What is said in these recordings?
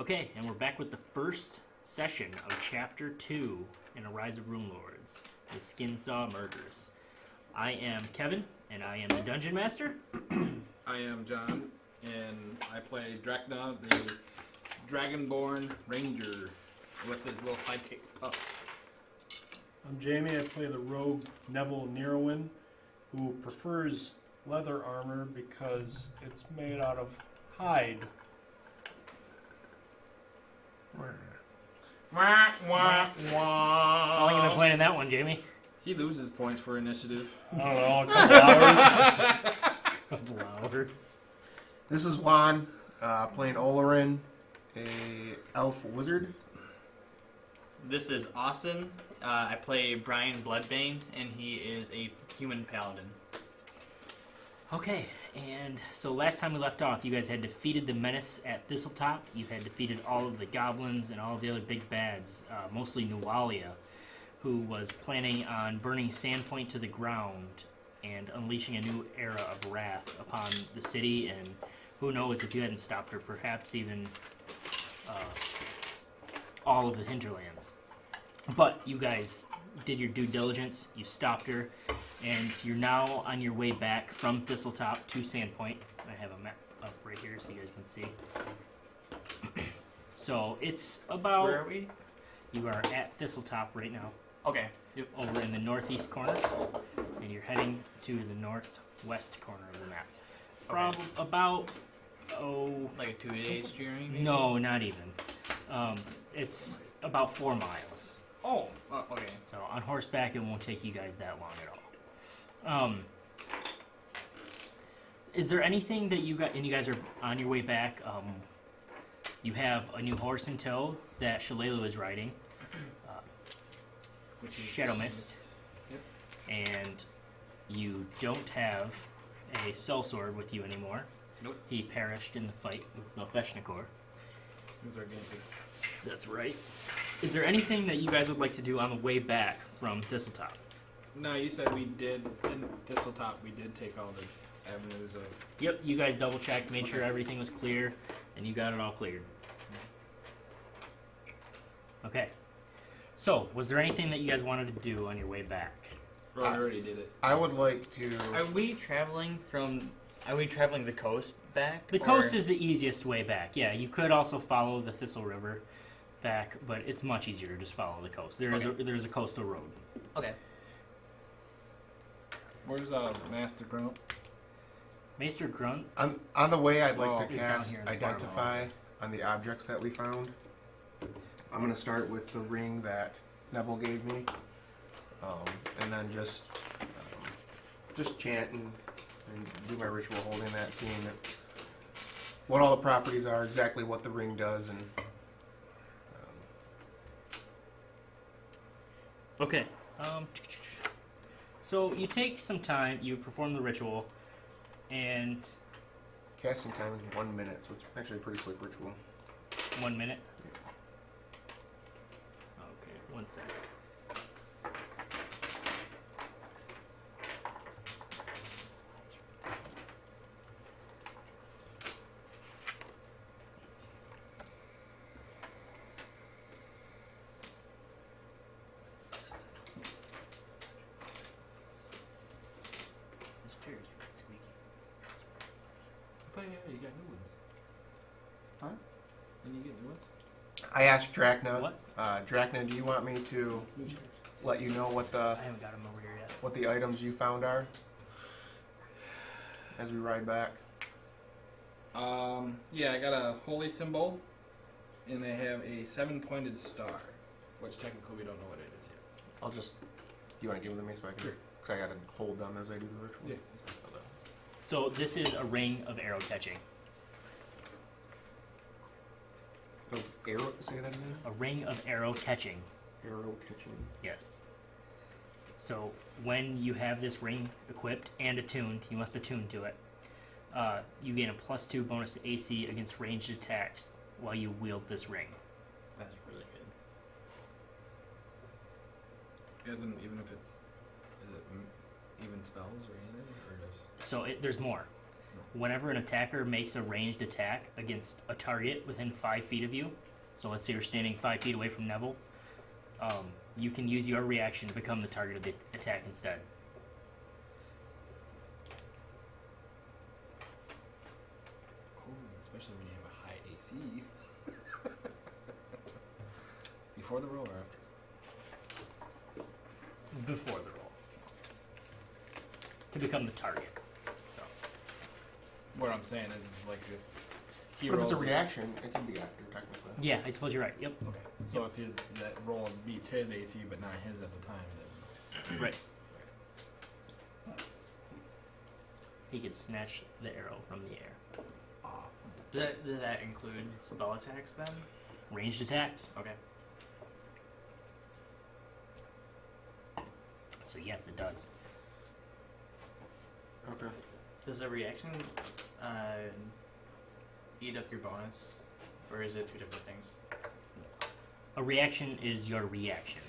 Okay, and we're back with the first session of Chapter 2 in A Rise of Runelords, the Skinsaw Murders. I am Kevin, and I am the Dungeon Master. I am John, and I play Drakna, the Dragonborn Ranger, with his little sidekick Pup. I'm Jamie. I play the rogue Nevel, who prefers leather armor because it's made out of hide. Wah, wah, How wah. long have you been playing that one, Jamie? He loses points for initiative. I don't know, a couple hours. Couple hours. This is Juan, playing Olorin, a elf wizard. This is Austin. I play Brian Bloodbane, and he is a human paladin. Okay, and so last time we left off, you guys had defeated the menace at Thistletop. You had defeated all of the goblins and all of the other big bads, mostly Nualia, who was planning on burning Sandpoint to the ground and unleashing a new era of wrath upon the city, and who knows if you hadn't stopped her, perhaps even all of the hinterlands. But you guys did your due diligence, you stopped her, and you're now on your way back from Thistletop to Sandpoint. I have a map up right here so you guys can see. So it's about... Where are we? You are at Thistletop right now, Okay. Yep. over in the northeast corner, and you're heading to the northwest corner of the map. From about, Like a 2 days journey? Maybe? no, not even. It's about 4 miles. Oh, okay. So on horseback, it won't take you guys that long at all. Is there anything that you got, and you guys are on your way back? You have a new horse in tow that Shalelu is riding, Which is Shadow Mist, Yep. and you don't have a sellsword with you anymore. Nope. He perished in the fight with Nofeshnikor. Who's our guinea pig? That's right. Is there anything that you guys would like to do on the way back from Thistletop? No, you said we did, in Thistletop, we did take all the avenues of... Yep, you guys double checked, made sure everything was clear, and you got it all cleared. Okay. So, was there anything that you guys wanted to do on your way back? Well, I already did it. I would like to... Are we traveling the coast back? The coast is the easiest way back. Yeah, you could also follow the Thistle River back, but it's much easier to just follow the coast. There's a coastal road. Okay. Where's Master Grunt? Maester Grunt. On the way, I'd Oh, like to he's down cast here in the Identify farmhouse. on the objects that we found. I'm going to start with the ring that Neville gave me, and then just chant and do my ritual holding that, seeing that what all the properties are, exactly what the ring does, and Okay. So you take some time, you perform the ritual, and casting time is 1 minute, so it's actually a pretty quick ritual. 1 minute. Okay, 1 second. This chair's pretty squeaky. Oh, yeah, you got new ones. Huh? Didn't you get new ones? I asked Drakna. What? Drakna, do you want me to let you know what I haven't got him over here yet. what the items you found are as we ride back? Yeah, I got a holy symbol, and they have a 7-pointed star, which technically we don't know what it is yet. I'll just. You want to give them to me so I can? Sure. Because I got to hold them as I do the ritual. Yeah. So this is a ring of arrow catching. Oh, arrow. Say that again. A ring of arrow catching. Arrow catching. Yes. So when you have this ring equipped and attuned, you must attune to it. You gain a +2 bonus to AC against ranged attacks while you wield this ring. That's really good. Isn't even if it's is it even spells or anything or just So there's more. whenever an attacker makes a ranged attack against a target within 5 feet of you, so let's say you're standing 5 feet away from Nevel, you can use your reaction to become the target of the attack instead. Oh, especially when you have a high AC. Before the roll or after? Before the roll. To become the target. So. What I'm saying is like if he But if rolls it's a reaction, it can be after, technically. Yeah, I suppose you're right. Yep. Okay. So if that roll beats his AC but not his at the time, then Right. He could snatch the arrow from the air. awesome. Does that include spell attacks then? Ranged attacks. Okay. So yes, it does. Okay. Does a reaction eat up your bonus, or is it two different things? A reaction is your reaction.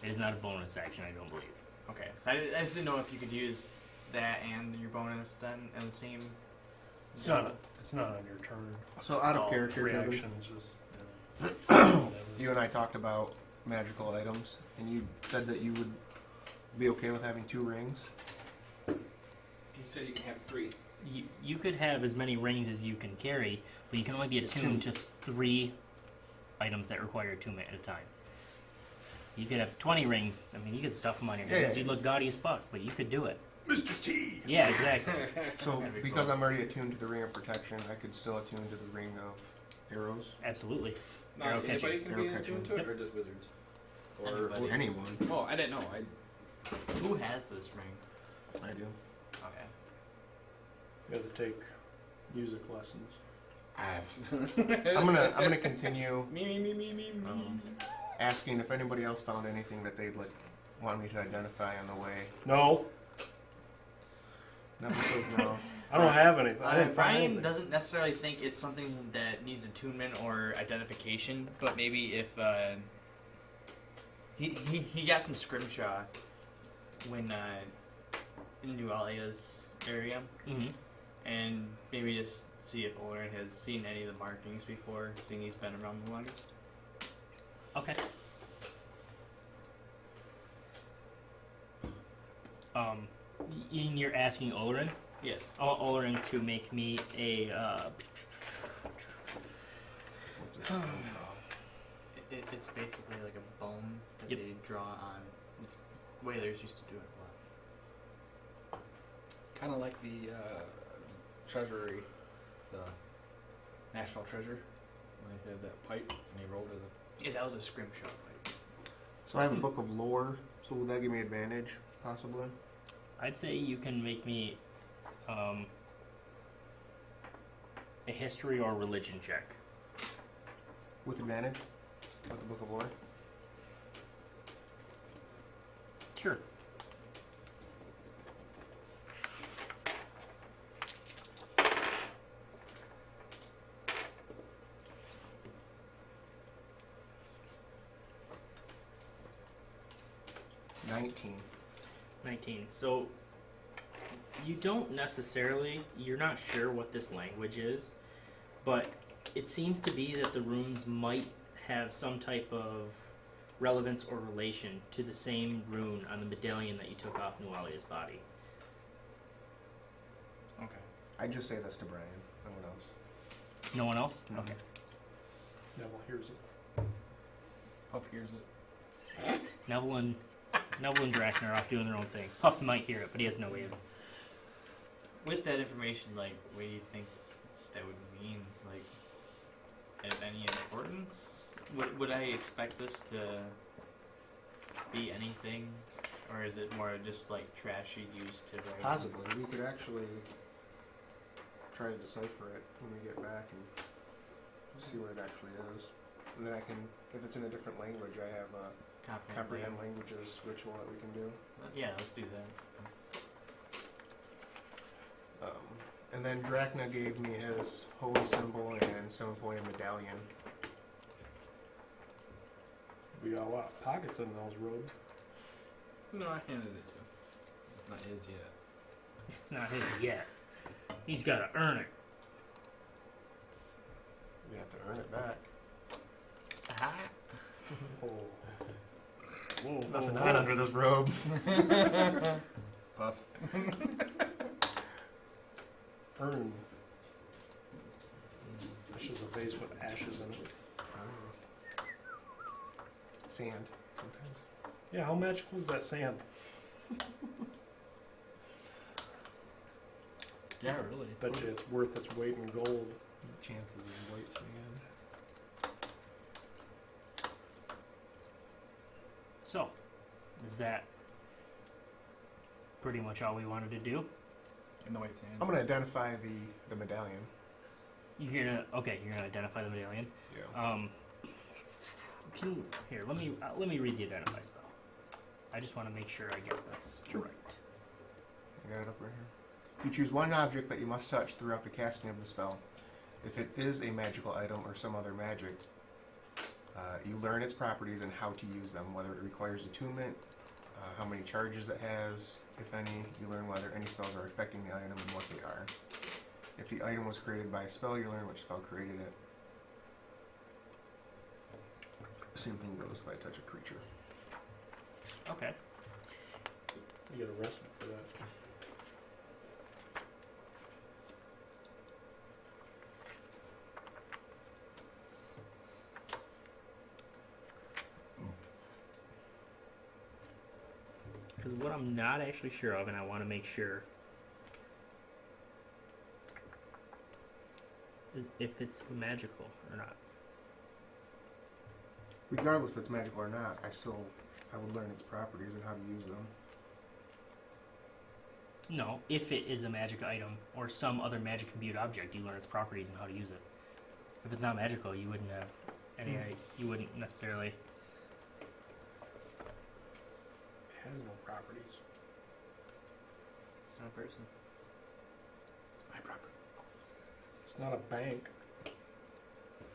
It is not a bonus action, I don't believe. Okay. So I just didn't know if you could use that and your bonus then in the same. It's not on your turn. So out of Oh, character, Kevin, Reactions just. you and I talked about magical items, and you said that you would be okay with having 2 rings. You said you can have 3. You could have as many rings as you can carry, but you can only be attuned to 3 items that require attunement at a time. You could have 20 rings. I mean, you could stuff them on your hands. Yeah. You'd look gaudy as fuck, but you could do it. Mr. T! Yeah, exactly. So, That'd be because cool. I'm already attuned to the ring of protection, I could still attune to the ring of arrows. Absolutely. No, Arrow anybody catching. can Arrow be catching. attuned to it, Yep. or just wizards? Or Anybody. Anyone. oh, I didn't know. Who has this ring? I do. Okay. You have to take music lessons. I'm gonna continue Me. asking if anybody else found anything that they'd want me to identify on the way. No, Never says no. I don't have anything. I didn't find Brian anything. doesn't necessarily think it's something that needs attunement or identification, but maybe if he got some scrimshaw when in Nualia's area, Mm-hmm. and maybe just see if Olorin has seen any of the markings before, seeing he's been around the longest. Okay. You're asking Olorin? Yes. Olorin to make me a. What's it? It's basically like a bone that Yep. they draw on. It's whalers used to do it a lot. Kind of like the treasury, the national treasure, when they had that pipe and they rolled it. Yeah, that was a scrimshaw pipe. So I have a book of lore, so will that give me advantage, possibly? I'd say you can make me a history or religion check. With advantage? With the book of lore? Sure. $19. 19. So you don't necessarily, you're not sure what this language is, but it seems to be that the runes might have some type of relevance or relation to the same rune on the medallion that you took off Nualia's body. Okay. I just say this to Brian, no one else. No one else? Mhm. Okay. Neville hears it. Puff hears it. Nevel and Drakna are off doing their own thing. Puff might hear it, but he has no way of. With that information, like, what do you think that would mean? Like, of any importance? Would I expect this to be anything, or is it more just like trash you use to write? Possibly. We could actually try to decipher it when we get back and see what it actually is. And then I can, if it's in a different language, I have a comprehend languages ritual that we can do. Yeah, let's do that. And then Drakna gave me his holy symbol and Sandpoint medallion. We got a lot of pockets in those robes. No, I handed it to him. It's not his yet. It's not his yet. He's got to earn it. You have to earn it back. Ah. Oh. Whoa, Nothing whoa, on whoa. under this robe. Puff. Earn. This is a vase with ashes in it. Sand, sometimes. Yeah, how magical is that sand? Yeah, really. Bet you it's worth its weight in gold. Chances of white sand. So, is that pretty much all we wanted to do? In the white sand. I'm gonna identify the medallion. You're gonna identify the medallion. Yeah. Let me read the identify spell. I just want to make sure I get this right. I got it up right here. You choose one object that you must touch throughout the casting of the spell. If it is a magical item or some other magic, you learn its properties and how to use them, whether it requires attunement, how many charges it has, if any. You learn whether any spells are affecting the item and what they are. If the item was created by a spell, you learn which spell created it. Same thing goes if I touch a creature. Okay. You get arrested for that. Because what I'm not actually sure of, and I want to make sure, is if it's magical or not. Regardless if it's magical or not, I would learn its properties and how to use them. No, if it is a magic item or some other magic imbued object, you learn its properties and how to use it. If it's not magical, you wouldn't have any. You wouldn't necessarily. It has no properties. It's not a person. It's my property. It's not a bank.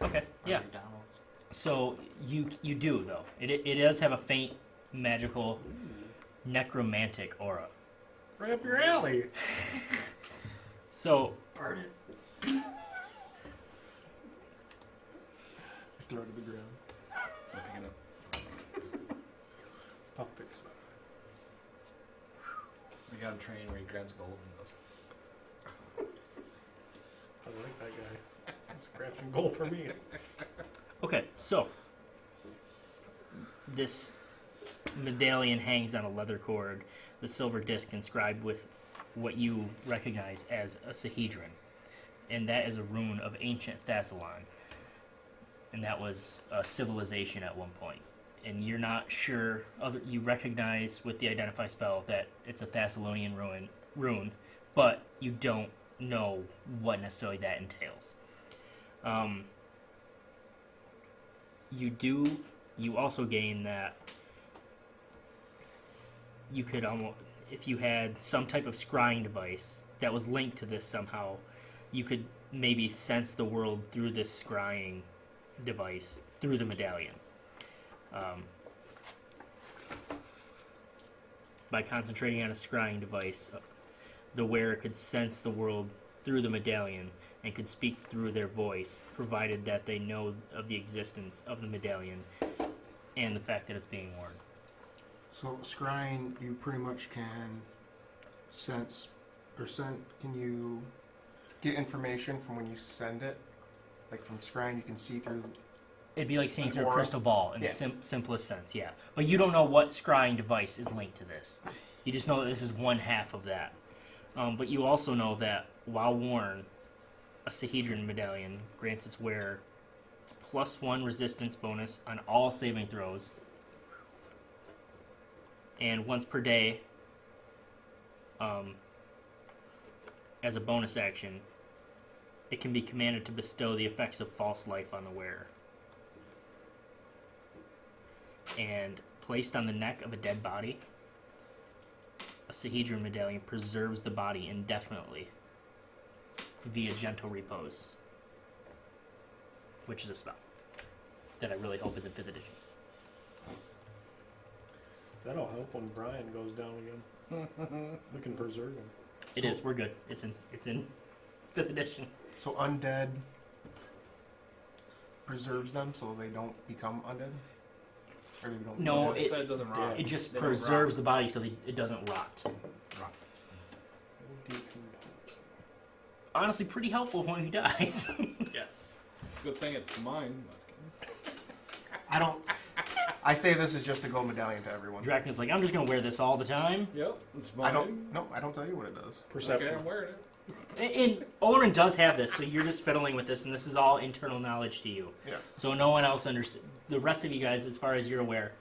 Okay. Or Yeah. McDonald's. So you do though. It does have a faint magical necromantic aura. Right up your alley. So Burn it. Throw it to the ground. Don't pick it up. Puff picks it up. We got him trained where he grabs gold and goes. I like that guy. He's scratching gold for me. okay, so this medallion hangs on a leather cord, the silver disc inscribed with what you recognize as a Sahedron, and that is a rune of ancient Thassalon, and that was a civilization at one point. And you're not sure. You recognize with the identify spell that it's a Thessalonian rune, but you don't know what necessarily that entails. You also gain that you could almost, if you had some type of scrying device that was linked to this somehow, you could maybe sense the world through this scrying device, through the medallion. By concentrating on a scrying device, the wearer could sense the world through the medallion and could speak through their voice, provided that they know of the existence of the medallion and the fact that it's being worn. So scrying, you pretty much can sense or can you get information from when you send it? Like from scrying, you can see through. It'd be like seeing An through a aura? crystal ball in Yeah. the simplest sense, yeah. But you don't know what scrying device is linked to this. You just know that this is one half of that. But you also know that while worn, a Sahedron medallion grants its wearer +1 resistance bonus on all saving throws, and once per day, as a bonus action, it can be commanded to bestow the effects of false life on the wearer. And placed on the neck of a dead body, a Sahedron medallion preserves the body indefinitely via gentle repose, which is a spell that I really hope is in 5th edition. That'll help when Brian goes down again. We can preserve him. It is. We're good. It's in 5th edition. So undead preserves them so they don't become undead? Or they don't No, Yeah, so it doesn't rot. It just They don't preserves rot. the body so it doesn't rot. Honestly, pretty helpful when he dies. Yes. Good thing it's mine. I don't... I say this is just a gold medallion to everyone. Drakna's like, I'm just gonna wear this all the time. Yep, it's mine. I don't... No, I don't tell you what it does. Perception. Okay, I'm wearing it. And Olorin does have this, so you're just fiddling with this, and this is all internal knowledge to you. Yeah. So no one else understands. The rest of you guys, as far as you're aware,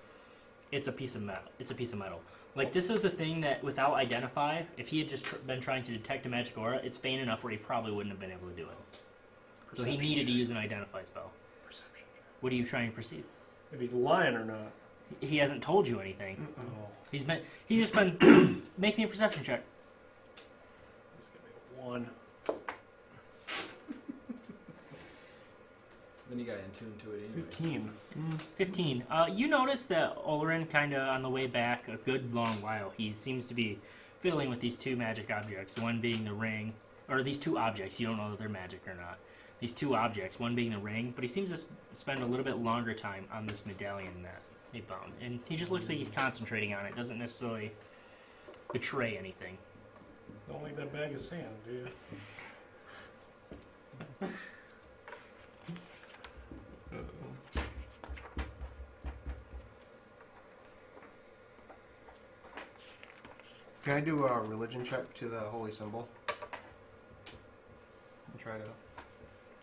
it's a piece of metal. It's a piece of metal. Like, this is a thing that, without identify, if he had just been trying to detect a magic aura, it's faint enough where he probably wouldn't have been able to do it. So he needed to use an identify spell. Perception. What are you trying to perceive? If he's lying or not. He hasn't told you anything. Oh. He's just been make me a perception check. It's going to be a 1. Then you got in tune to it anyway. 15. 15. You notice that Olorin, kind of on the way back, a good long while, he seems to be fiddling with these two magic objects. One being the ring, or these two objects. You don't know that they're magic or not. These two objects, one being the ring, but he seems to spend a little bit longer time on this medallion that they found. And he just looks like he's concentrating on it. Doesn't necessarily betray anything. Don't leave that bag of sand, do you? Can I do a religion check to the holy symbol? And try to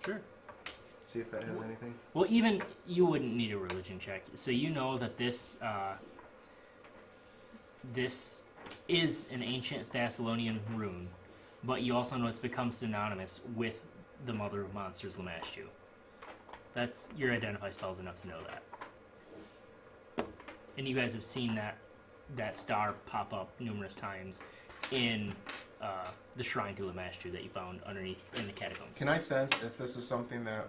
Sure. see if that has anything. Well, even you wouldn't need a religion check. So you know that this is an ancient Thessalonian rune, but you also know it's become synonymous with the Mother of Monsters, Lamashtu. That's your identify spell's enough to know that. And you guys have seen that star pop up numerous times in the shrine to Lamashtu that you found underneath in the catacombs. Can I sense if this is something that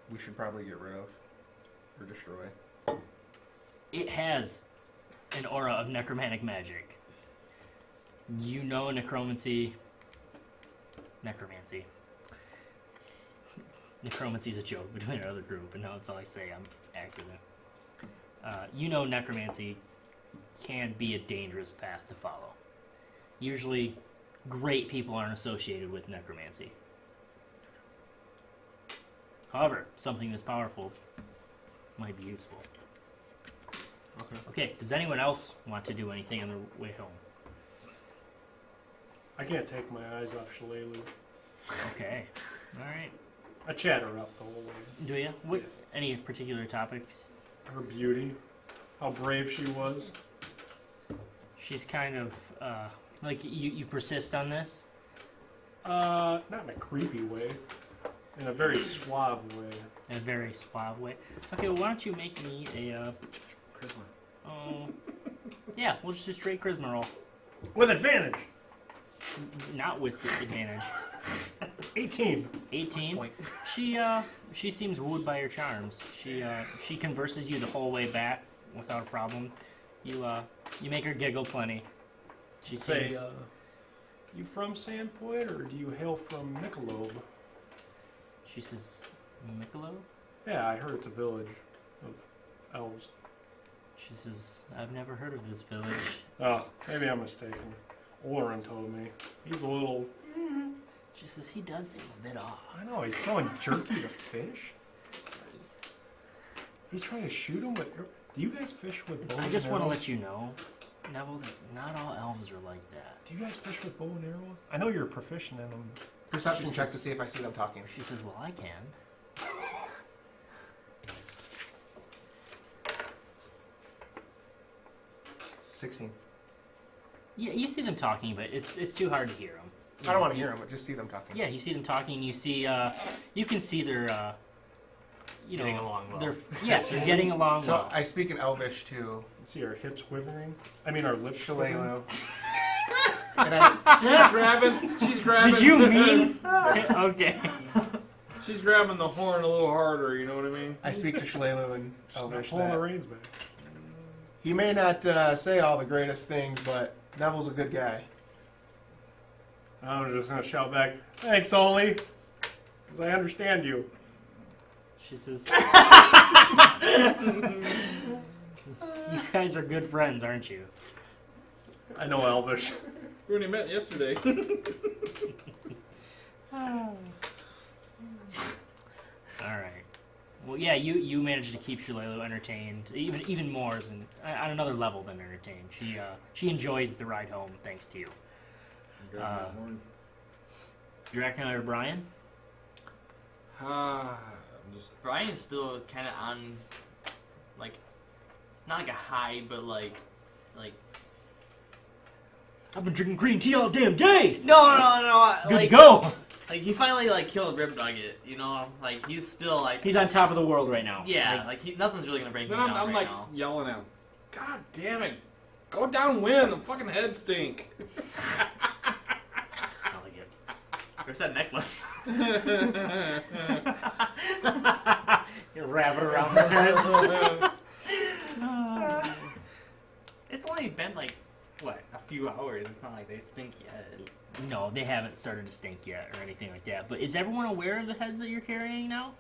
we should probably get rid of or destroy? It has an aura of necromantic magic. You know necromancy. Necromancy's a joke between our other group, and now it's all I say. I'm accident. You know necromancy can be a dangerous path to follow. Usually, great people aren't associated with necromancy. However, something this powerful might be useful. Okay. Okay, does anyone else want to do anything on their way home? I can't take my eyes off Shalelu. Okay, alright. I chat her up the whole way. Do you? What? Any particular topics? Her beauty, how brave she was. She's kind of, like, you persist on this? Not in a creepy way. In a very suave way. In a very suave way. Okay, well, why don't you make me a, Charisma. yeah, we'll just do straight charisma roll. With advantage! Not with advantage. 18. 18. Point. She seems wooed by your charms. She converses you the whole way back without a problem. You make her giggle plenty. She Say, seems... you from Sandpoint or do you hail from Michelob? She says, Michelob? Yeah, I heard it's a village of elves. She says, I've never heard of this village. Oh, maybe I'm mistaken. Olorin told me. He's a little... She says, he does seem a bit off. I know, he's throwing jerky to fish. He's trying to shoot him with... Do you guys fish with bows I just and want to arrows? let you know, Nevel, that not all elves are like that. Do you guys fish with bow and arrows? I know you're proficient in them. Perception She check says- to see if I see them talking. She says, well, I can. 16. Yeah, you see them talking, but it's too hard to hear them. I don't want to hear them, but just see them talking. Yeah, you see them talking. You see, you can see their, Getting along well. Yes, they're getting along So well. I speak in Elvish to See our hips quivering? I mean, our lips quivering? Shalelu. And I, She's grabbing. Did you mean? Okay. She's grabbing the horn a little harder. You know what I mean? I speak to Shalelu in She's not Elvish pulling the that reins back. he may not say all the greatest things, but Neville's a good guy. I'm just gonna shout back, "Thanks, Oli," because I understand you. She says, "You guys are good friends, aren't you?" I know Elvish. We only met yesterday. All right. Well, yeah, you managed to keep Shalelu entertained, even more than on another level than entertained. She enjoys the ride home thanks to you. Drakna or Brian? I'm just Brian's still kind of on, like, not like a high, but like. I've been drinking green tea all damn day. No. Good Like, to go. Like he finally like killed Rib Nugget, you know. Like he's still like. He's on top of the world right now. Yeah, nothing's really gonna break him then down I'm right like now. yelling at him. God damn it! Go downwind. The fucking head stink. I like it. Where's that necklace? You wrap it around their heads. It's only been like what, a few hours. It's not like they stink yet. No, they haven't started to stink yet or anything like that. But is everyone aware of the heads that you're carrying now?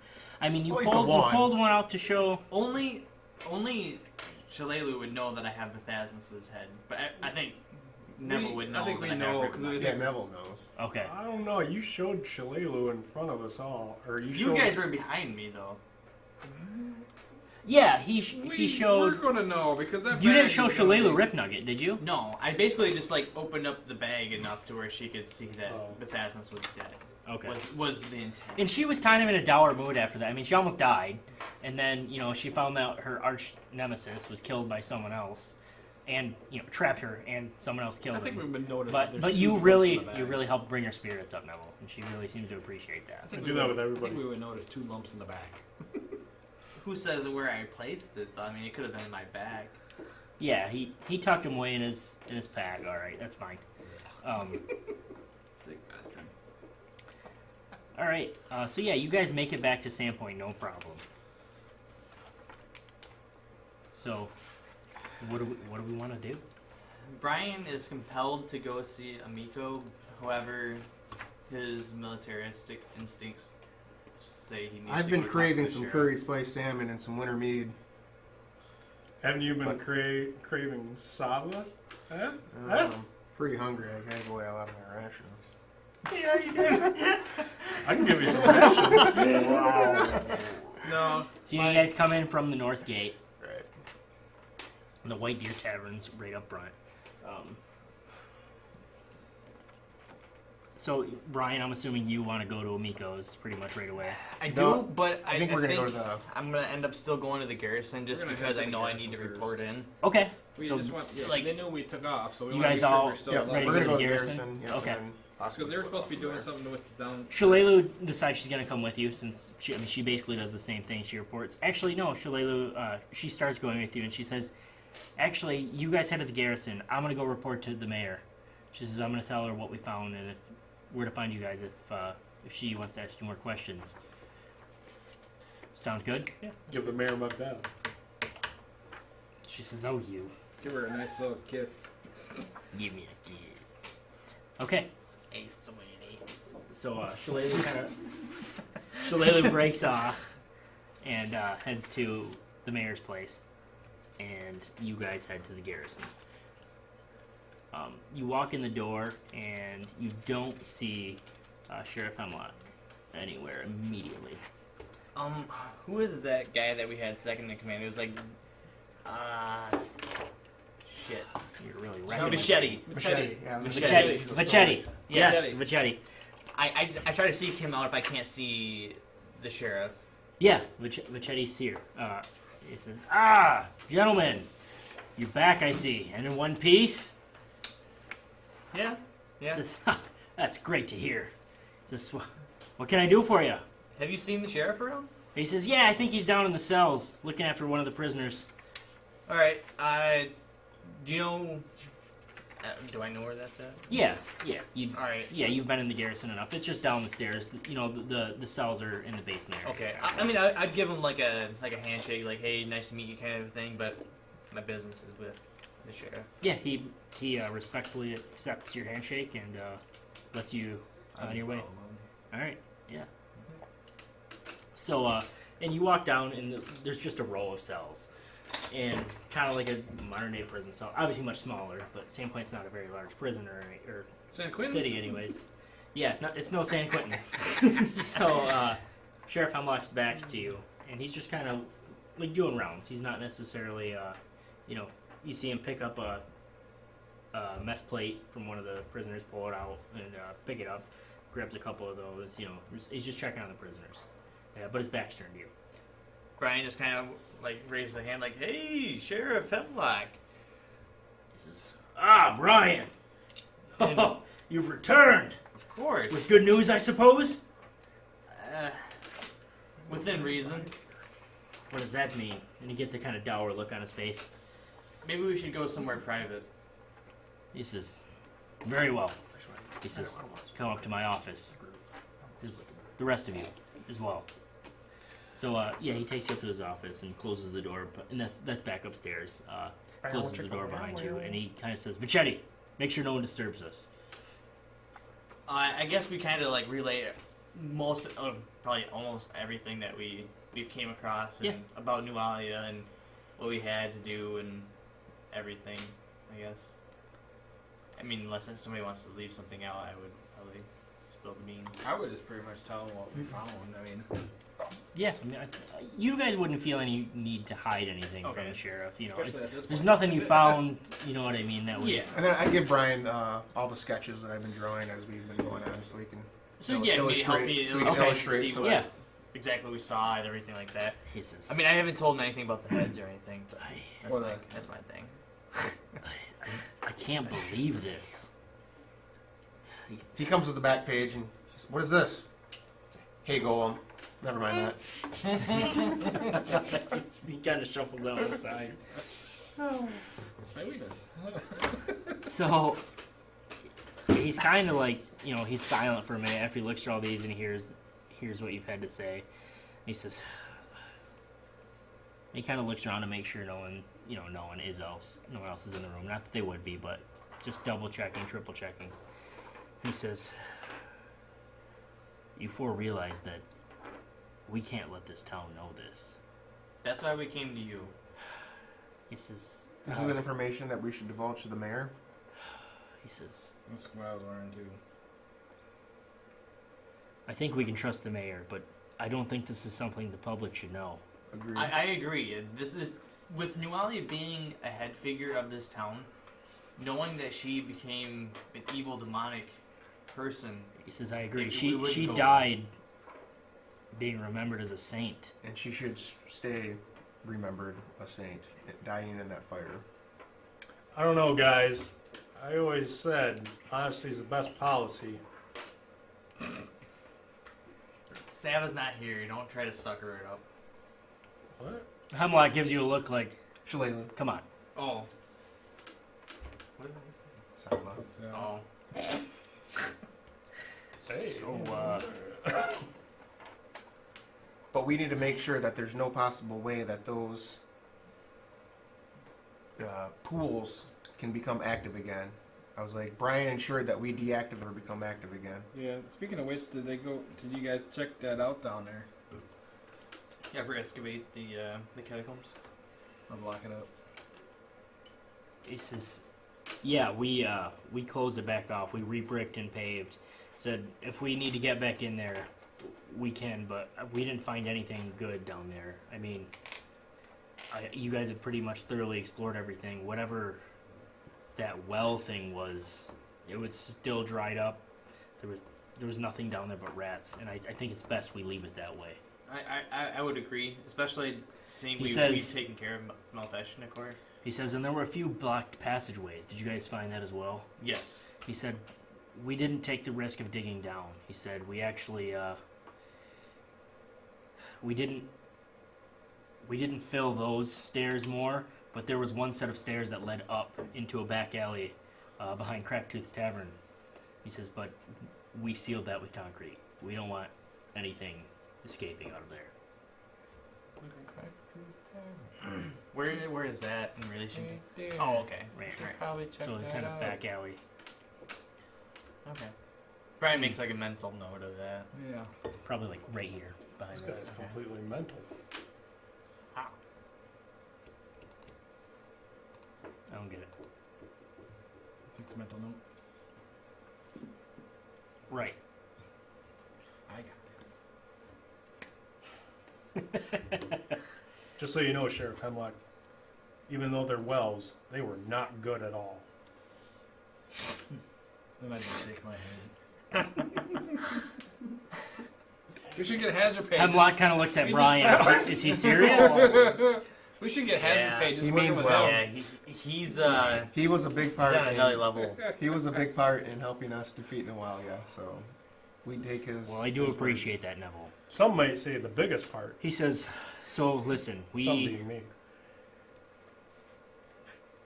I mean, you At least the pulled one. one out to show. Only Shalelu would know that I have Bethasmus's head, but I think Nevel would know. I think that we I know, have 'cause Rib it- Nugget. Yeah, Nevel knows. Okay. I don't know. You showed Shalelu in front of us all, or you You showed. guys were behind me though. Yeah, he We're showed. gonna know because that. You bag didn't show is gonna Shalelu be- Rip Nugget, did you? No, I basically just like opened up the bag enough to where she could see that Oh. Bethasmus was dead. Okay. Was the intent. And she was kind of in a dour mood after that. I mean, she almost died, and then she found out her arch nemesis was killed by someone else, and trapped her, and someone else killed I think him. we've been noticing. But there's you two really lumps in the you bag. really helped bring her spirits up, Neville, and she really seems to appreciate that. I think I we do that would- with everybody. I think we would notice 2 lumps in the back. Who says where I placed it? I mean, it could have been in my bag. Yeah, he tucked him away in his pack. All right, that's fine. Sick bastard. All right, so yeah, you guys make it back to Sandpoint, no problem. So, what do we want to do? Brian is compelled to go see Amico. However, his militaristic instincts say he needs I've to been go talk to craving the some sheriff. curried spiced salmon and some winter mead. Haven't you been But- craving Sava? Huh? Pretty hungry. I gotta go out of my rations. Yeah, you do. I can give you some rations. Wow. No. So you guys come in from the north gate. Right. The White Deer Tavern's right up front. So, Brian, I'm assuming you want to go to Amico's pretty much right away. I No, do, but I think we're gonna go to the. I'm gonna end up still going to the garrison just We're gonna because head I to know the I need to garrison report in. Okay. We So, just want, like- like they knew we took off, so we You want to guys make sure all- we're still Yeah, alive. ready we're to gonna go go to to the the garrison? garrison. Okay. Because they were supposed to be doing something with down. Shalelu decides she's going to come with you since she basically does the same thing. She reports. Actually, no, Shalelu, she starts going with you and she says, actually, you guys head to the garrison. I'm going to go report to the mayor. She says, I'm going to tell her what we found and where to find you guys if she wants to ask you more questions. Sound good? Yeah. Give the mayor my best. She says, oh, you. Give her a nice little kiss. Give me a kiss. Okay. Hey, sweetie. So Shalelu breaks off and heads to the mayor's place, and you guys head to the garrison. You walk in the door, and you don't see Sheriff Hemlock anywhere immediately. Who is that guy that we had second in command? It was like, shit. You're really No, wrecking it. Machete. Machete. Yeah, it was Machete. He's a Machete. Yes, Machete. Machete. I try to seek him out if I can't see the sheriff. Yeah, Machete's here. He says, gentlemen, you're back, I see, and in one piece. Yeah. He says, that's great to hear. He says, what can I do for you? Have you seen the sheriff around? He says, yeah, I think he's down in the cells, looking after one of the prisoners. All right. Do you know? Do I know where that's at? Yeah. All right. Yeah, you've been in the garrison enough. It's just down the stairs. The cells are in the basement area. Okay. I mean, I'd give him like a handshake, like, hey, nice to meet you, kind of thing. But my business is with the sheriff. Yeah, he respectfully accepts your handshake and lets you I'll on your just way. follow him. All right, yeah. So, and you walk down, and there's just a row of cells, and kind of like a modern day prison cell. Obviously, much smaller, but Sandpoint's not a very large prison or San Quentin? city, anyways. Yeah, it's no San Quentin. So, Sheriff Hemlock's back's to you, and he's just kind of like doing rounds. He's not necessarily, you see him pick up a mess plate from one of the prisoners, pull it out, and pick it up. Grabs a couple of those. He's just checking on the prisoners. Yeah, but his back's turned to you. Brian just kind of like raises a hand, like, "Hey, Sheriff Hemlock." He says, Brian! Oh, you've returned! Of course. With good news, I suppose? Within reason. What does that mean? And he gets a kind of dour look on his face. Maybe we should go somewhere private. He says, very well. He says, come up to my office. There's the rest of you as well. So, he takes you up to his office and closes the door, and that's back upstairs. Closes the door behind you, and he kind of says, Vichetti, make sure no one disturbs us. I guess we kind of like relay most of probably almost everything that we've came across and about Nualia and what we had to do and everything, I guess. I mean, unless somebody wants to leave something out, I would probably spill the beans. I would just pretty much tell him what we found. I mean, Yeah, you guys wouldn't feel any need to hide anything from Okay. the sheriff. especially at this There's point. nothing you found, you know what I mean? That would, Yeah. And then I give Brian all the sketches that I've been drawing as we've been going on, so he can. So maybe help me so we can illustrate. see So what Yeah. exactly we saw and everything like that. He says, I mean, I haven't told him anything about the heads or anything. But Or that's my thing. I can't believe this. he comes to the back page and he says, "What is this?" Hey, Golem. Never mind that. He kind of shuffles out on the side. That's my weakness. So he's kind of like, he's silent for a minute after he looks through all these and he hears what you've had to say. And he says, he kind of looks around to make sure no one else is in the room. Not that they would be, but just double checking, triple checking. He says, you four realize that we can't let this town know this. That's why we came to you. He says, This isn't information that we should divulge to the mayor. he says, That's what I was learning too. I think we can trust the mayor, but I don't think this is something the public should know. Agreed. I agree. This is with Nualia being a head figure of this town, knowing that she became an evil demonic person. He says, I agree. We She wouldn't go- died being remembered as a saint. And she should stay remembered a saint, dying in that fire. I don't know, guys. I always said honesty is the best policy. Sava's not here. You don't try to sucker it up. What? Hemlock gives you a look like, Shillelagh. come on. Oh. What did I say? Salva. Oh. Hey. So, But we need to make sure that there's no possible way that those pools can become active again. I was like, Brian ensured that we deactivate or become active again. Yeah. Speaking of which, did you guys check that out down there? You ever excavate the catacombs? Or block it up? he says, yeah, we closed it back off. We re-bricked and paved. Said, if we need to get back in there, we can, but we didn't find anything good down there. I mean, you guys have pretty much thoroughly explored everything. Whatever that well thing was, it was still dried up. There was nothing down there but rats, and I think it's best we leave it that way. I would agree, especially seeing He we've says- taken care of Malfection Accord. He says, and there were a few blocked passageways. Did you guys find that as well? Yes. He said, we didn't take the risk of digging down. He said, we actually, we didn't fill those stairs more, but there was one set of stairs that led up into a back alley behind Cracktooth's Tavern. He says, but we sealed that with concrete. We don't want anything escaping out of there. Where is that in relation to? Oh, okay. Right. Right. Probably check So that kind of out. back alley. Okay. Brian makes like a mental note of that. Yeah. Probably like right here behind This us. guy's completely mental. I don't get it. It's a mental note. Right. I got Just so you know, Sheriff Hemlock, even though they're wells, they were not good at all. it. Then I just shake my head. We should get hazard pages. Hemlock kind of looks at You Brian. just- Is he serious? We should get hazard Yeah. pages. He working means with well. him. Yeah, he's He was a big part. on another level. He was a big part in helping us defeat Nualia. So we take his. Well, I do his appreciate that, Nevel. Some might say the biggest part. He says, so listen, Some we being me.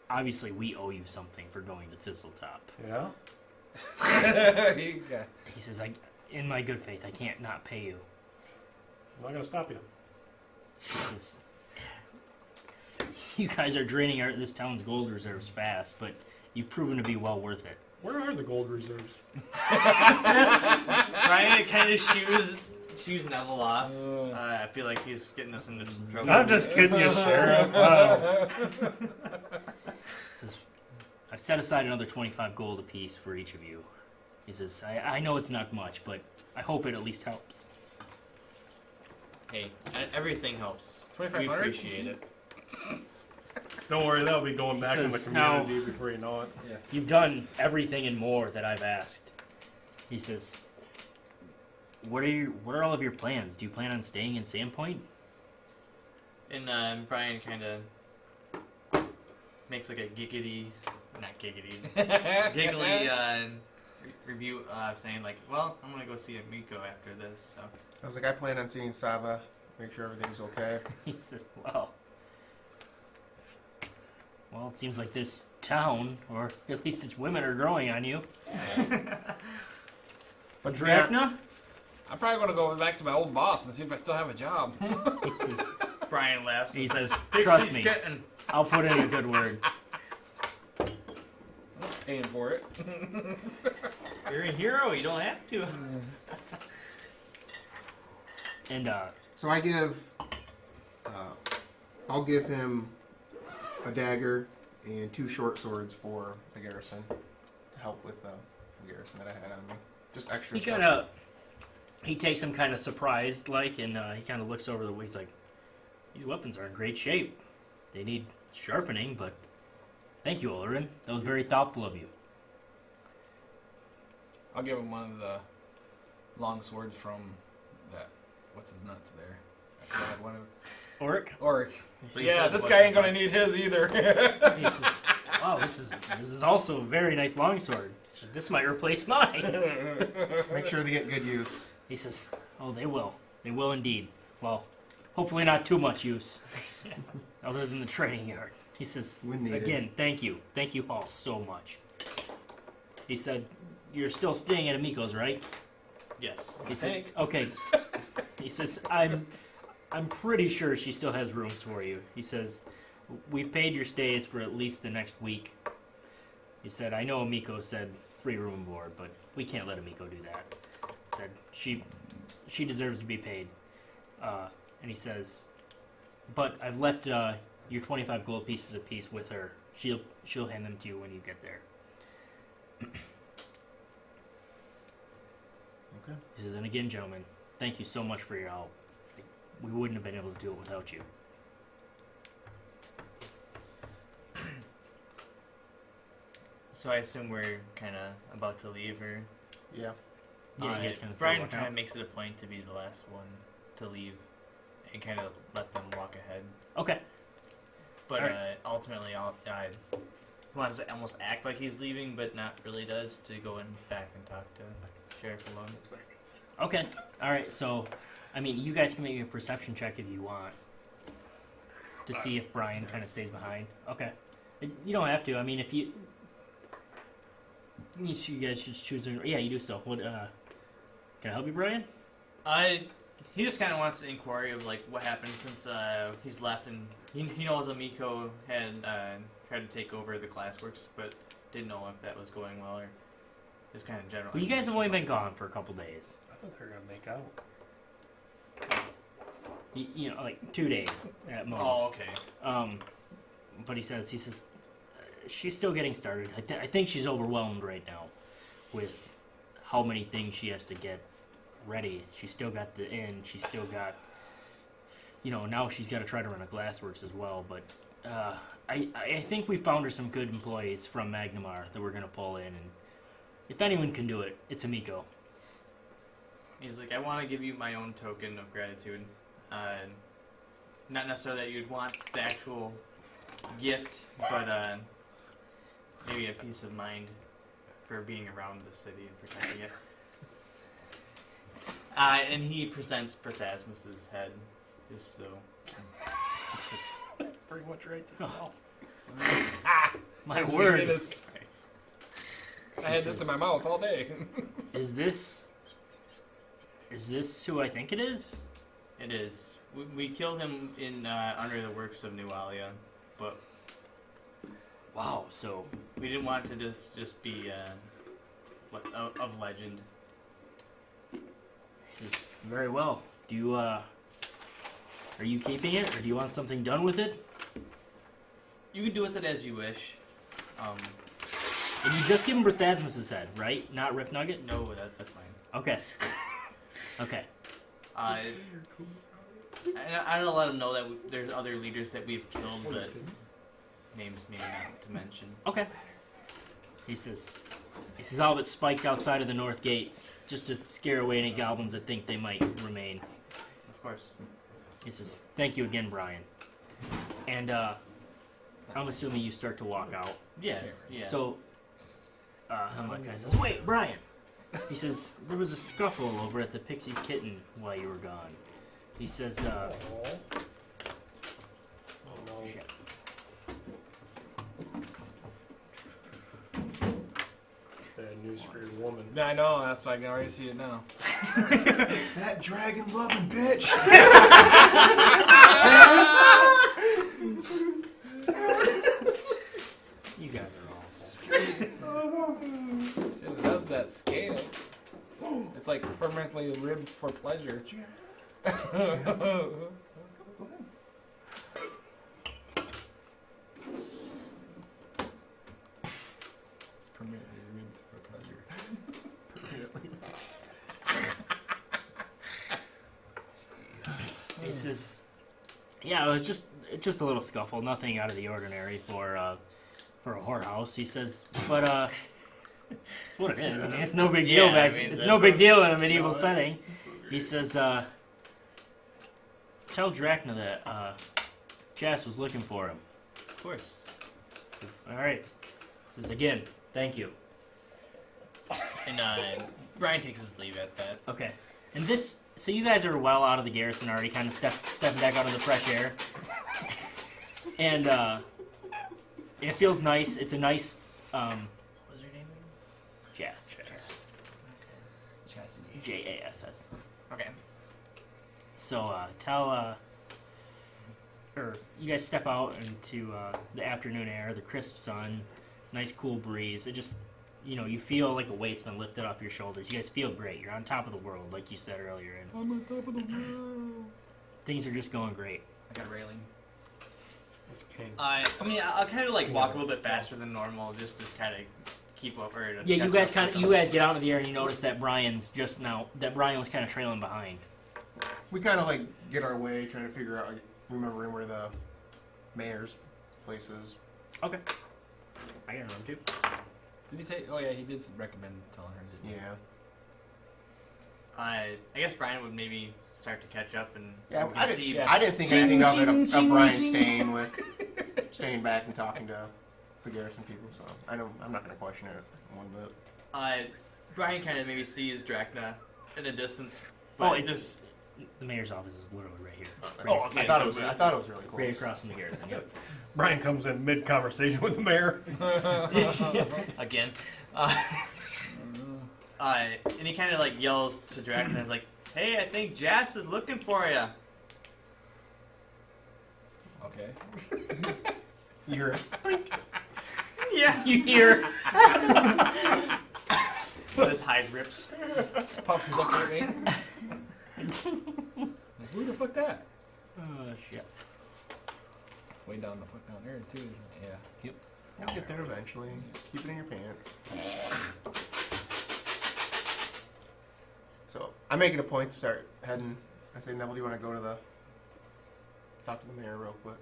obviously we owe you something for going to Thistletop. Yeah? You got- He says, in my good faith, I can't not pay you. I'm not going to stop you. He says, you guys are draining this town's gold reserves fast, but you've proven to be well worth it. Where are the gold reserves? Brian kind of shoes Nevel off. I feel like he's getting us into trouble. I'm just kidding you, Sheriff. Wow. He says, I've set aside another 25 gold apiece for each of you. He says, I know it's not much, but I hope it at least helps. Hey, everything helps. We 2,500? appreciate it. Don't worry, that'll be going back in the Says, now- community before you know it. You've done everything and more that I've asked. He says, what are all of your plans? Do you plan on staying in Sandpoint? And Brian kind of makes like a giggly review saying like, well, I'm gonna go see Miko after this. So. I was like, I plan on seeing Saba, make sure everything's okay. He says, well, it seems like this town, or at least its women, are growing on you. But Drakna? I'm probably going to go back to my old boss and see if I still have a job. He says, Brian laughs and He says, says, "Trust "Pixie's me." getting-" I'll put in a good word. Paying for it. You're a hero. You don't have to. And, So I give, I'll give him a dagger and 2 short swords for the garrison to help with the garrison that I had on me. Just extra he stuff. he takes him kind of surprised, like, and he kind of looks over the way. He's like, these weapons are in great shape. They need sharpening, but thank you, Olorin. That was very thoughtful of you. I'll give him one of the long swords from that. What's his nuts there? I forgot one of Oric? Oric. He Yeah, says this what's guy ain't gonna nuts. need his either. He says, wow, this is also a very nice longsword. He says, this might replace mine. Make sure they get good use. He says, oh, they will. They will indeed. Well, hopefully not too much use. Other than the training yard. He says, When needed. again, thank you. Thank you all so much. He said, you're still staying at Amiko's, right? Yes. He said, think. okay. He says, I'm pretty sure she still has rooms for you. He says, we've paid your stays for at least the next week. He said, I know Amiko said free room and board, but we can't let Amiko do that. He said, she deserves to be paid. And he says, but I've left your 25 gold pieces apiece with her. She'll hand them to you when you get there. Okay. He says, and again, gentlemen, thank you so much for your help. We wouldn't have been able to do it without you. So I assume we're kind of about to leave, or Yeah. Yeah, you guys kind of Brian walk kind out. of makes it a point to be the last one to leave, and kind of let them walk ahead. Okay. But Alright. ultimately, he wants to almost act like he's leaving, but not really does, to go in back and talk to Sheriff alone. Okay. All right. So, I mean, you guys can make me a perception check if you want to see if Brian kind of stays behind. Okay. You don't have to. I mean, if you guys should choose. Yeah, you do so. What? Can I help you, Brian? He just kind of wants to inquire of like what happened since he's left, and he knows Amiko had tried to take over the classworks, but didn't know if that was going well or Just kind of general. Well, you guys have only been gone for a couple days. I thought they were gonna make out. You know, like 2 days at most. Oh, okay. But he says she's still getting started. I think she's overwhelmed right now with how many things she has to get ready. She's still got the inn. She's still got, now she's got to try to run a glassworks as well. But I think we found her some good employees from Magnamar that we're gonna pull in, and if anyone can do it, it's Amiko. He's like, I want to give you my own token of gratitude. Not necessarily that you'd want the actual gift, but maybe a peace of mind for being around the city and protecting it. And he presents Prothasmus's head, just so. This is Pretty much writes itself. my This word. is- I had this in my mouth all day. Is this who I think it is? It is. We killed him in under the works of Nualia, but Wow. So we didn't want it to just be of legend. very well. Do you are you keeping it, or do you want something done with it? You can do with it as you wish. And you just give him Prothasmus's head, right? Not Rip Nuggets? No, that's fine. Okay. Okay. I don't let him know that there's other leaders that we've killed, but names maybe not to mention. Okay. He says all but spiked outside of the north gates, just to scare away any goblins that think they might remain. Of course. He says, thank you again, Brian. And I'm assuming you start to walk out. Yeah. Yeah. So, Hamakai says, wait, Brian. He says, there was a scuffle over at the Pixie's Kitten while you were gone. He says, Oh no. shit. Bad news for your woman. I know, I can already see it now. That dragon loving bitch. You guys are all. She loves that scale. It's like permanently ribbed for pleasure. It's permanently ribbed for pleasure. He says, yeah, it was just a little scuffle, nothing out of the ordinary for a whorehouse. He says, but it's what it is. I mean, it's no big deal Yeah, I back. mean, It's that's- no big deal in a medieval setting. He says, tell Drakna that Jas was looking for him. Of course. Says, all right. Says again, thank you. And Brian takes his leave at that. Okay. And this, so you guys are well out of the garrison already, kind of stepping back out of the fresh air. And it feels nice. It's a nice, What's your name? Jas. Jass. Okay. So tell, or you guys step out into the afternoon air, the crisp sun, nice cool breeze. It just, you feel like a weight's been lifted off your shoulders. You guys feel great. You're on top of the world, like you said earlier, and I'm on top of the world. things are just going great. I got a railing. It's king. I'll kind of walk a little bit faster than normal just to kind of keep up. Or to Yeah, you catch guys up. you guys get out into the air and you notice that Brian was kind of trailing behind. We kind of get our way, trying to figure out, remembering where the mayor's place is. Okay. I can remember too. Did he say? Oh yeah, he did recommend telling her. Didn't he? Yeah. I guess Brian would maybe start to catch up and Yeah, we I see. didn't, I didn't think anything of it, of Brian staying back and talking to the garrison people, so I'm not going to question it one bit. Brian kind of maybe sees Drakna in a distance. Oh, But it just The mayor's office is literally right here. okay, I thought so it was really close. Right across from the garrison. Yep. Brian comes in mid-conversation with the mayor. again. And he kind of yells to Drakna, is like, "Hey, I think Jas is looking for you." Okay. You hear it? Yeah. You hear His hide rips. Puff is looking at me. Like, who the fuck that? Oh, shit. It's way down the fuck down there too, isn't it? Yeah. Yep. We'll get there eventually. Keep it in your pants. So I'm making a point to start heading. I say, Nevel, do you want to go to talk to the mayor real quick?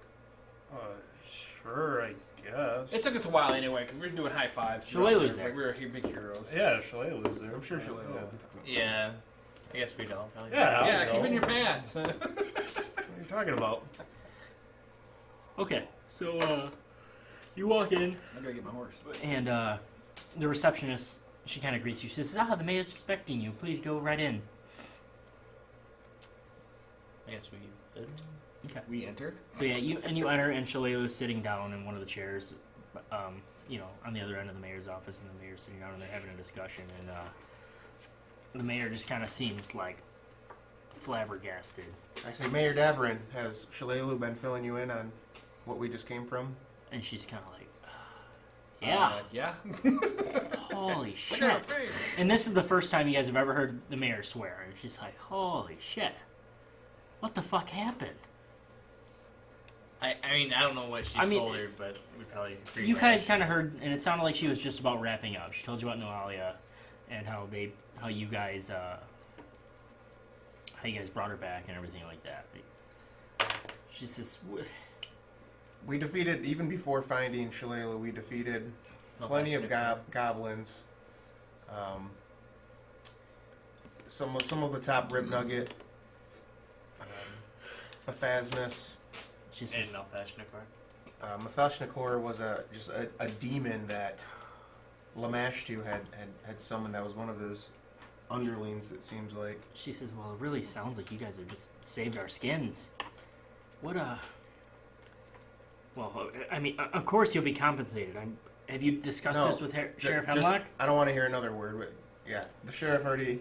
Sure, I guess. It took us a while anyway because we were doing high fives. Shillelagh's there. Like, we were big heroes. Yeah, Shillelagh's there. I'm sure she'll. Yeah. I guess we don't. Probably Yeah. Yeah, I'll keep go. in your pants. What are you talking about? Okay, so you walk in, I gotta get my horse. and the receptionist, she kind of greets you. She says, the mayor's expecting you. Please go right in. I guess we did. Okay. We enter. So yeah, you enter, and Shillelagh's sitting down in one of the chairs, on the other end of the mayor's office, and the mayor's sitting down, and they're having a discussion, and the mayor just kind of seems like flabbergasted. I say, Mayor Davrin, has Shillelagh been filling you in on what we just came from? And she's kind of like, yeah, Yeah. holy Look at her shit. face. And this is the first time you guys have ever heard the mayor swear, and she's like, holy shit, what the fuck happened? I mean, I don't know what she's told her, but we probably agreed. You guys kind of heard, and it sounded like she was just about wrapping up. She told you about Nualia and how you guys brought her back and everything like that. She says, We defeated, even before finding Shillelagh, we defeated plenty of goblins. Some of the top rib nugget. Aphasmus. she And says, Mephalshnakor was just a demon that Lamashtu had summoned. That was one of his underlings, it seems like. she says, well, it really sounds like you guys have just saved our skins. What well, I mean, of course you'll be compensated. Have you discussed No, this with Sheriff Just- Hemlock? I don't want to hear another word, but yeah, the sheriff already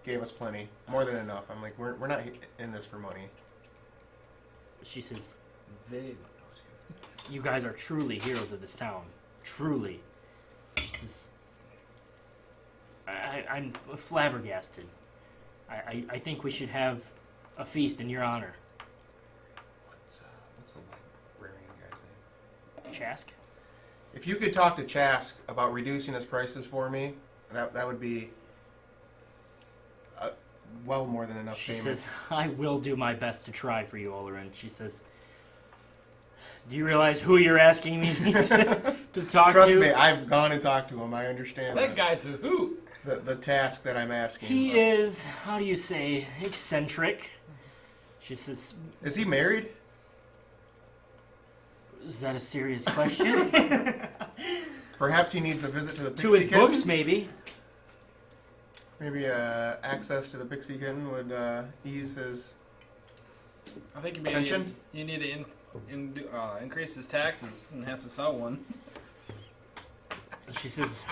gave us plenty, more than enough. I'm like, we're not in this for money. She says, They. you guys are truly heroes of this town. Truly. She says, I'm flabbergasted. I think we should have a feast in your honor. What's the librarian guy's name? Chask? If you could talk to Chask about reducing his prices for me, that would be well more than enough She payment. says, I will do my best to try for you, Olorin. She says, do you realize who you're asking me to talk Trust to? me, I've gone and talked to him. I understand That guy's a hoot. the task that I'm asking. He is, how do you say, eccentric. She says, Is he married? is that a serious question? Perhaps he needs a visit to the Pixie To his Kitten? books, maybe. Maybe access to the Pixie Kitten would ease his I think you pension. need to increase his taxes and has to sell one. She says,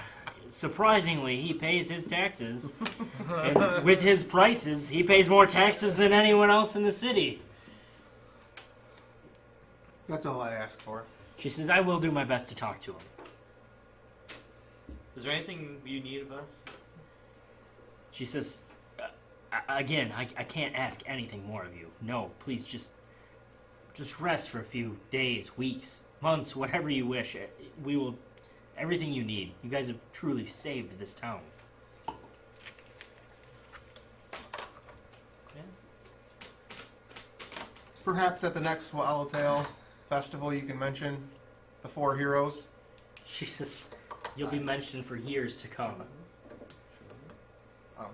surprisingly, he pays his taxes. And with his prices, he pays more taxes than anyone else in the city. That's all I ask for. She says, I will do my best to talk to him. Is there anything you need of us? She says, again, I can't ask anything more of you. No, please just rest for a few days, weeks, months, whatever you wish. We will, everything you need. You guys have truly saved this town. Perhaps at the next Swallowtail festival you can mention the 4 heroes. She says, you'll be mentioned for years to come. Oh.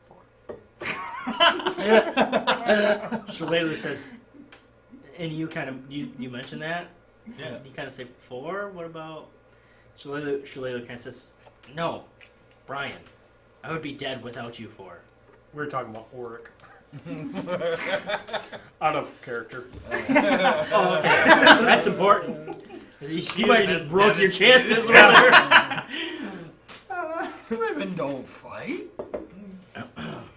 4. Shillelagh says, and you kind of, you mentioned that? Yeah. You kind of say 4? What about... Shillelagh kind of says, no, Brian, I would be dead without you 4. We were talking about Auric. Out of character. Oh, okay. That's important. You might have just broke your chances with her. Women don't fight.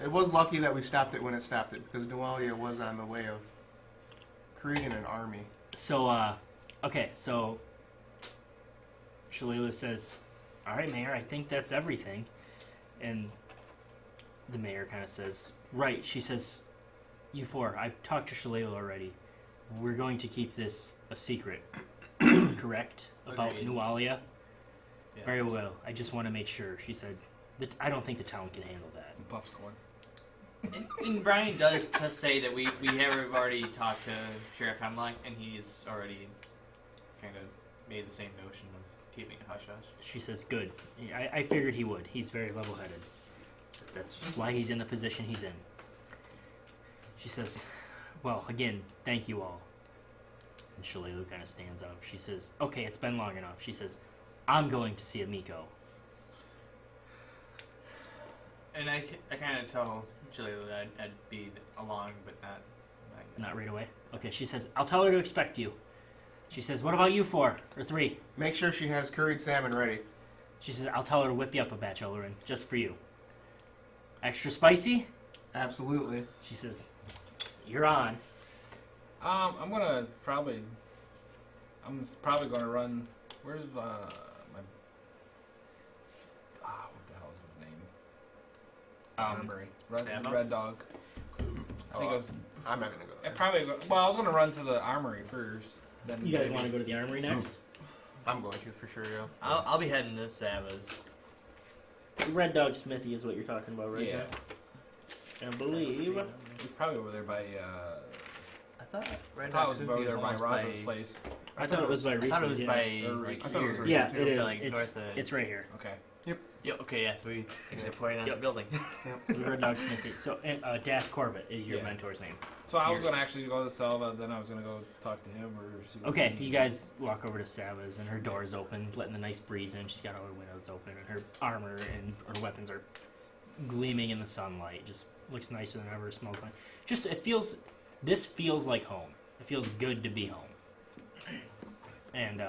It was lucky that we stopped it when it stopped it, because Nualia was on the way of creating an army. So, okay, so Shillelagh says, all right, Mayor, I think that's everything. And the mayor kind of says, right. She says, you four, I've talked to Shalala already. We're going to keep this a secret. Correct? About Agreed. Nualia? Yes. Very well. I just want to make sure. She said, I don't think the town can handle that. Buff squad. And Brian does say that we have already talked to Sheriff Hemlock, and he's already kind of made the same notion of keeping it hush-hush. She says, good. I figured he would. He's very level-headed. That's why he's in the position he's in. She says, well, again, thank you all. And Shalala kind of stands up. She says, okay, it's been long enough. She says, I'm going to see Amiko. And I kind of tell Jalila that I'd be along, but not. Not right away. Okay, she says, I'll tell her to expect you. She says, what about you 4 or 3? Make sure she has curried salmon ready. She says, I'll tell her to whip you up a batch, Olorin, just for you. Extra spicy? Absolutely. She says, you're on. I'm probably gonna run. Where's my? What the hell is his name? Armory. Sandpoint? Red Dog. I think it was. I'm not gonna go there. I was gonna run to the armory first. Then You guys want to go to the armory next? I'm going to for sure, yeah. I'll be heading to Sava's. Red Dog Smithy is what you're talking about, right? Yeah. John? I believe. It's probably over there by. I thought I thought it was over there by Raza's place. I thought it was by I Reese's. thought it was yeah. by Or- like I thought it was here. right Yeah, too. it is. Like north of. It's right here. Okay. Yeah. Okay. Yeah. So we actually pointed out Yep. the building. The Red Dog Smithy. So, Das Corbett is your Yeah. mentor's name. So I was gonna actually go to Selva, then I was gonna go talk to him or see. what Okay, he you needs. guys walk over to Sava's, and her door is open, letting the nice breeze in. She's got all her windows open, and her armor and her weapons are gleaming in the sunlight. Just looks nicer than ever. Smells like. This feels like home. It feels good to be home. And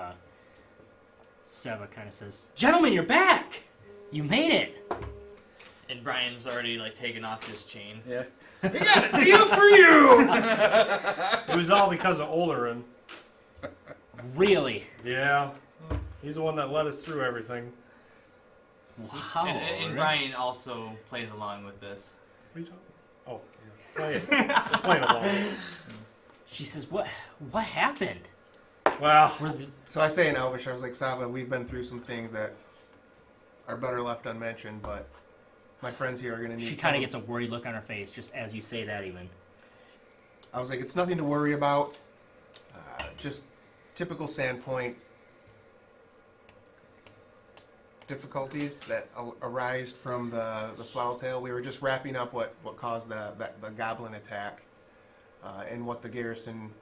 Seva kind of says, "Gentlemen, you're back. You made it." And Brian's already like taken off his chain. Yeah. We got a deal for you. It was all because of Olorin. Really? Yeah. He's the one that led us through everything. Wow. And Brian also plays along with this. What are you talking about? Oh, yeah. Play it. Playing along. She says, "What happened?" Well, So I say in Elvish, I was like, Sava, we've been through some things that are better left unmentioned, but my friends here are going to need She some- kind of gets a worried look on her face just as you say that. Even I was like, it's nothing to worry about. Just typical Sandpoint difficulties that arise from the Swallowtail. We were just wrapping up what caused the goblin attack and what the garrison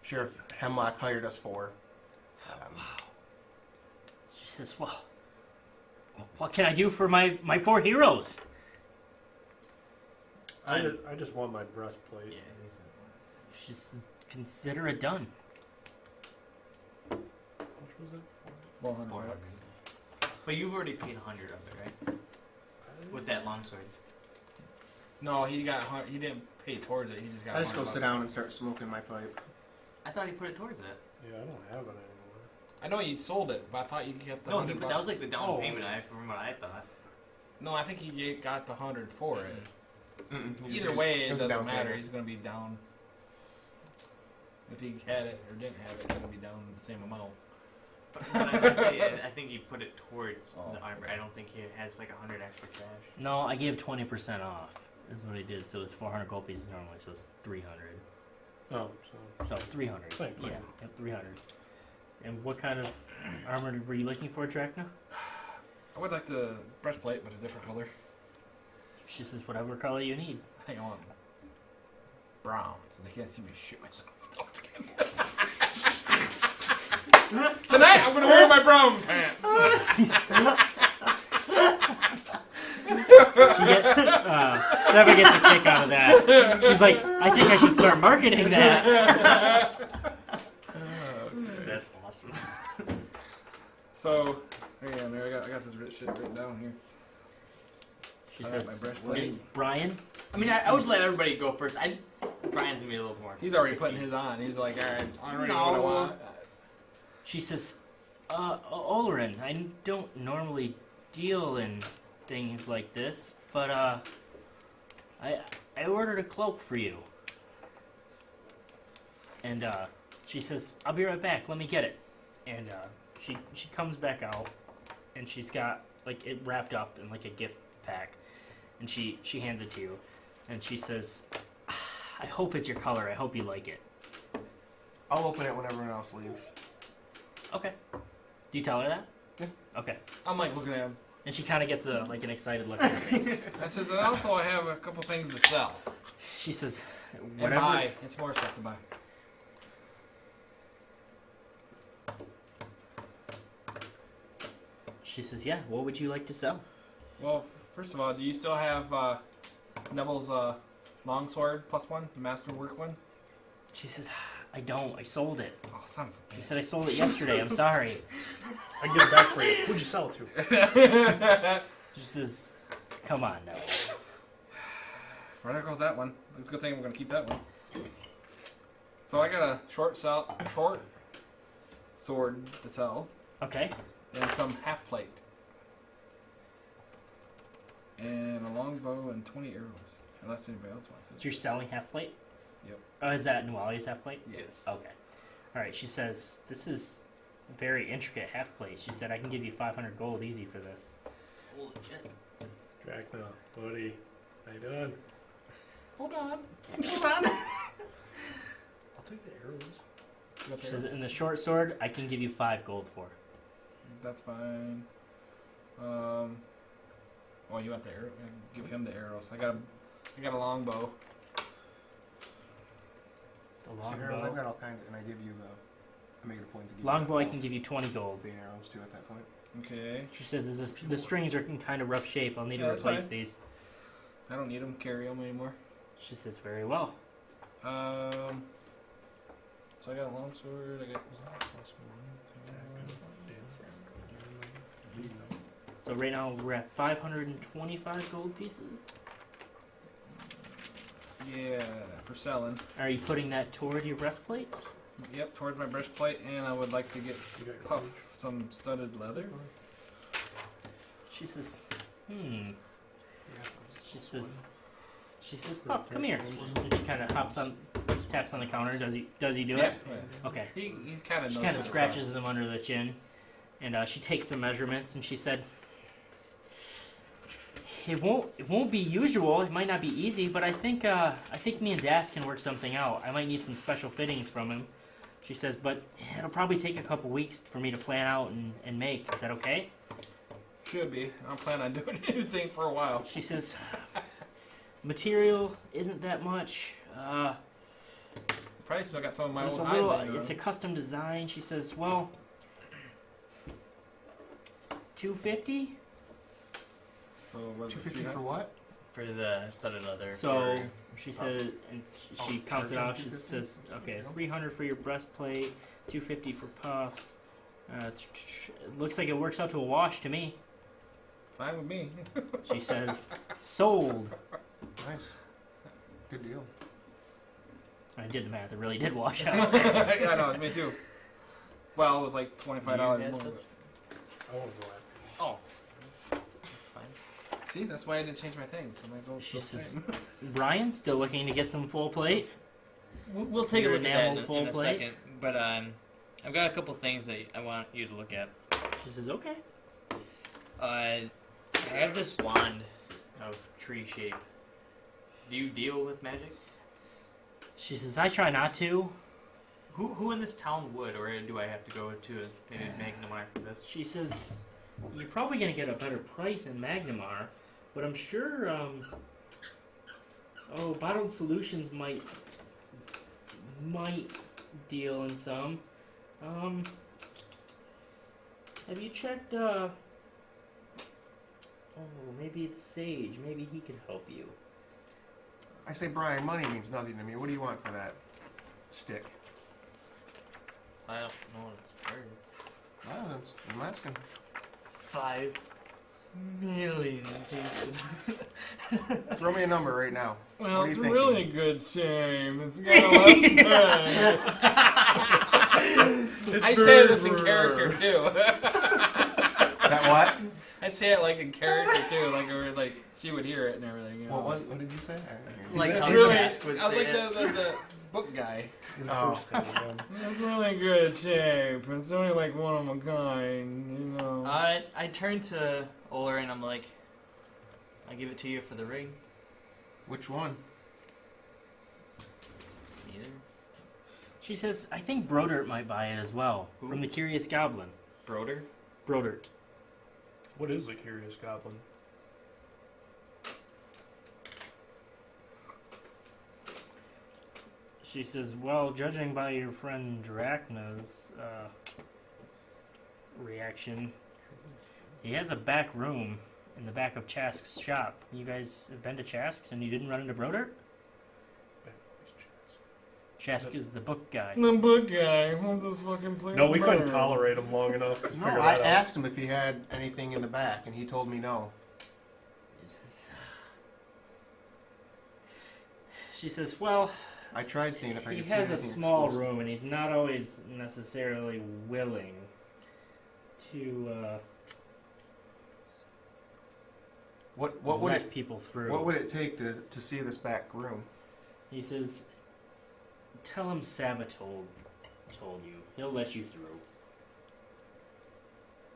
Sheriff Hemlock hired us for. she says, "Well, what can I do for my 4 heroes?" I just want my breastplate. Yeah. She says, "Consider it done." How much was it for? $400. But you've already paid 100 of it, right? With that longsword. No, he didn't pay towards it. He just got. I just go $100. sit down and start smoking my pipe. I thought he put it towards that. Yeah, I don't have it anymore. I know he sold it, but I thought you kept the No, $100. that was like the down Oh. payment from what I thought. No, I think he got the 100 for it. Mm-mm. Either way, it was a doesn't down matter. payment. He's gonna be down. If he had it or didn't have it, he's gonna be down the same amount. I think he put it towards Oh. the armor. I don't think he has like 100 extra cash. No, I gave 20% off. Is what I did. So it's 400 gold pieces normally. So it's 300. Oh, so So 300. Same thing. Yeah, yep, 300. And what kind of armor were you looking for, Drakna? I would like the breastplate, but a different color. She says, "Whatever color you need." I think I want brown, so they can't see me shoot myself. Tonight, I'm gonna wear my brown pants. Seva gets a kick out of that. She's like, "I think I should start marketing that." That's awesome. So, hang on, there. I got this shit written down here. She I got says, my breastplate. "Is Brian?" I mean, I would let everybody go first. Brian's gonna be a little more. He's already putting his on. He's like, all right, I already know what I No. want. She says, Olorin, I don't normally deal in things like this, but I ordered a cloak for you. And she says, "I'll be right back. Let me get it." And she comes back out, and she's got like it wrapped up in like a gift pack, and she hands it to you, and she says, "I hope it's your color. I hope you like it." I'll open it when everyone else leaves. Okay. Do you tell her that? Yeah. Okay. I'm like looking at him. And she kind of gets an excited look on her face. I says, and also I have a couple things to sell. She says, And "Whatever." buy. It's more stuff to buy. She says, "Yeah. What would you like to sell?" Well, first of all, do you still have Nevel's longsword +1, the masterwork one? She says, "I don't. I sold it." Oh, son of a She said, "I sold it yesterday. I'm sorry." I can get it back for you. Who'd you sell it to? She says, "Come on now." Right, there goes that one. It's a good thing we're gonna keep that one. So I got a short sword to sell, Okay. and some half plate, and a longbow and 20 arrows, unless anybody else wants So it. you're selling half plate? Yep. Oh, is that Nualia's half plate? Yes. Okay. All right. She says, "This is a very intricate half plate." She said, "I can give you 500 gold easy for this." Holy shit. Drakna, buddy. How you doing? Hold on. I'll take the arrows. You got She the says, arrows? "In the short sword, I can give you 5 gold for." That's fine. Oh, you want the arrow? Give him the arrows. I got a longbow. The So arrows, I've longbow. got all kinds, and I give you I make it a point to give Longbow, I you can give you 20 gold. the arrows too at that point. Okay. She said, "The strings are in kind of rough shape. I'll need Yeah, to that's replace fine. these." I don't need them. Carry them anymore. She says, "Very well." So I got a longsword. I got. So right now we're at 525 gold pieces. Yeah, for selling. Are you putting that toward your breastplate? Yep, towards my breastplate, and I would like to get You got your puff page? some studded leather. She says, Yeah. she says, "Puff, come here." And she kind of taps on the counter. Does he do Yeah. it? Okay. He's kind of. She kind of scratches him under the chin, and she takes some measurements, and she said, "It won't be usual. It might not be easy, but I think me and Das can work something out. I might need some special fittings from him." She says, "But it'll probably take a couple weeks for me to plan out and make. Is that okay?" Should be. I don't plan on doing anything for a while. She says, "Material isn't that much. Probably still got some of my It's old a little. hide. It's a custom design." She says, "Well, 250." So what, 250 for what? For the studded leather. So for- she said, and she counts it out. She says, "Okay, 300 for your breastplate, 250 for puffs. It looks like it works out to a wash to me." Fine with me. She says, "Sold." Nice. Good deal. I did the math. It really did wash out. Yeah, no, it's me too. Well, it was like $25 You more. guys I won't go after Oh, That's fine. see, that's why I didn't change my things. So my goal's She still the says, same. "Brian, still looking to get some full plate?" We'll take a Your look at that enamel full in a plate? second. But I've got a couple things that I want you to look at. She says, "Okay." I have this wand of tree shape. Do you deal with magic? She says, "I try not to." Who in this town would, or do I have to go to maybe Magnamar for this? She says, "You're probably gonna get a better price in Magnamar, but I'm sure, Bottled Solutions might deal in some. Have you checked, maybe the Sage, maybe he could help you." I say, Brian, money means nothing to me. What do you want for that stick? I don't know what it's worth. I'm asking. 5 million pieces. Throw me a number right now. Well, What are it's you a thinking? really good shame. It's got a left hand. I say this in character too. That what? I say it like in character too, like she would hear it and everything. You know? What did you say? Like That's how really, Jask would I was say like it. the book guy. Oh. It's really good shape. It's only like one of a kind, you know. I turn to Olorin. I'm like, I give it to you for the ring. Which one? Neither. She says, I think Brodert might buy it as well. Who? From the Curious Goblin. Broder. Brodert. What is a curious goblin? She says, well, judging by your friend Drakna's reaction, he has a back room in the back of Chask's shop. You guys have been to Chask's and you didn't run into Brodert? Chask is the book guy. The book guy. What this fucking place? No, we couldn't tolerate him long enough to No, figure I that out. asked him if he had anything in the back, and he told me no. She says, well, I tried seeing if I he could see has a anything small exclusive. room and he's not always necessarily willing to What would let it people through. What would it take to see this back room? He says, tell him Sava told you. He'll let you through.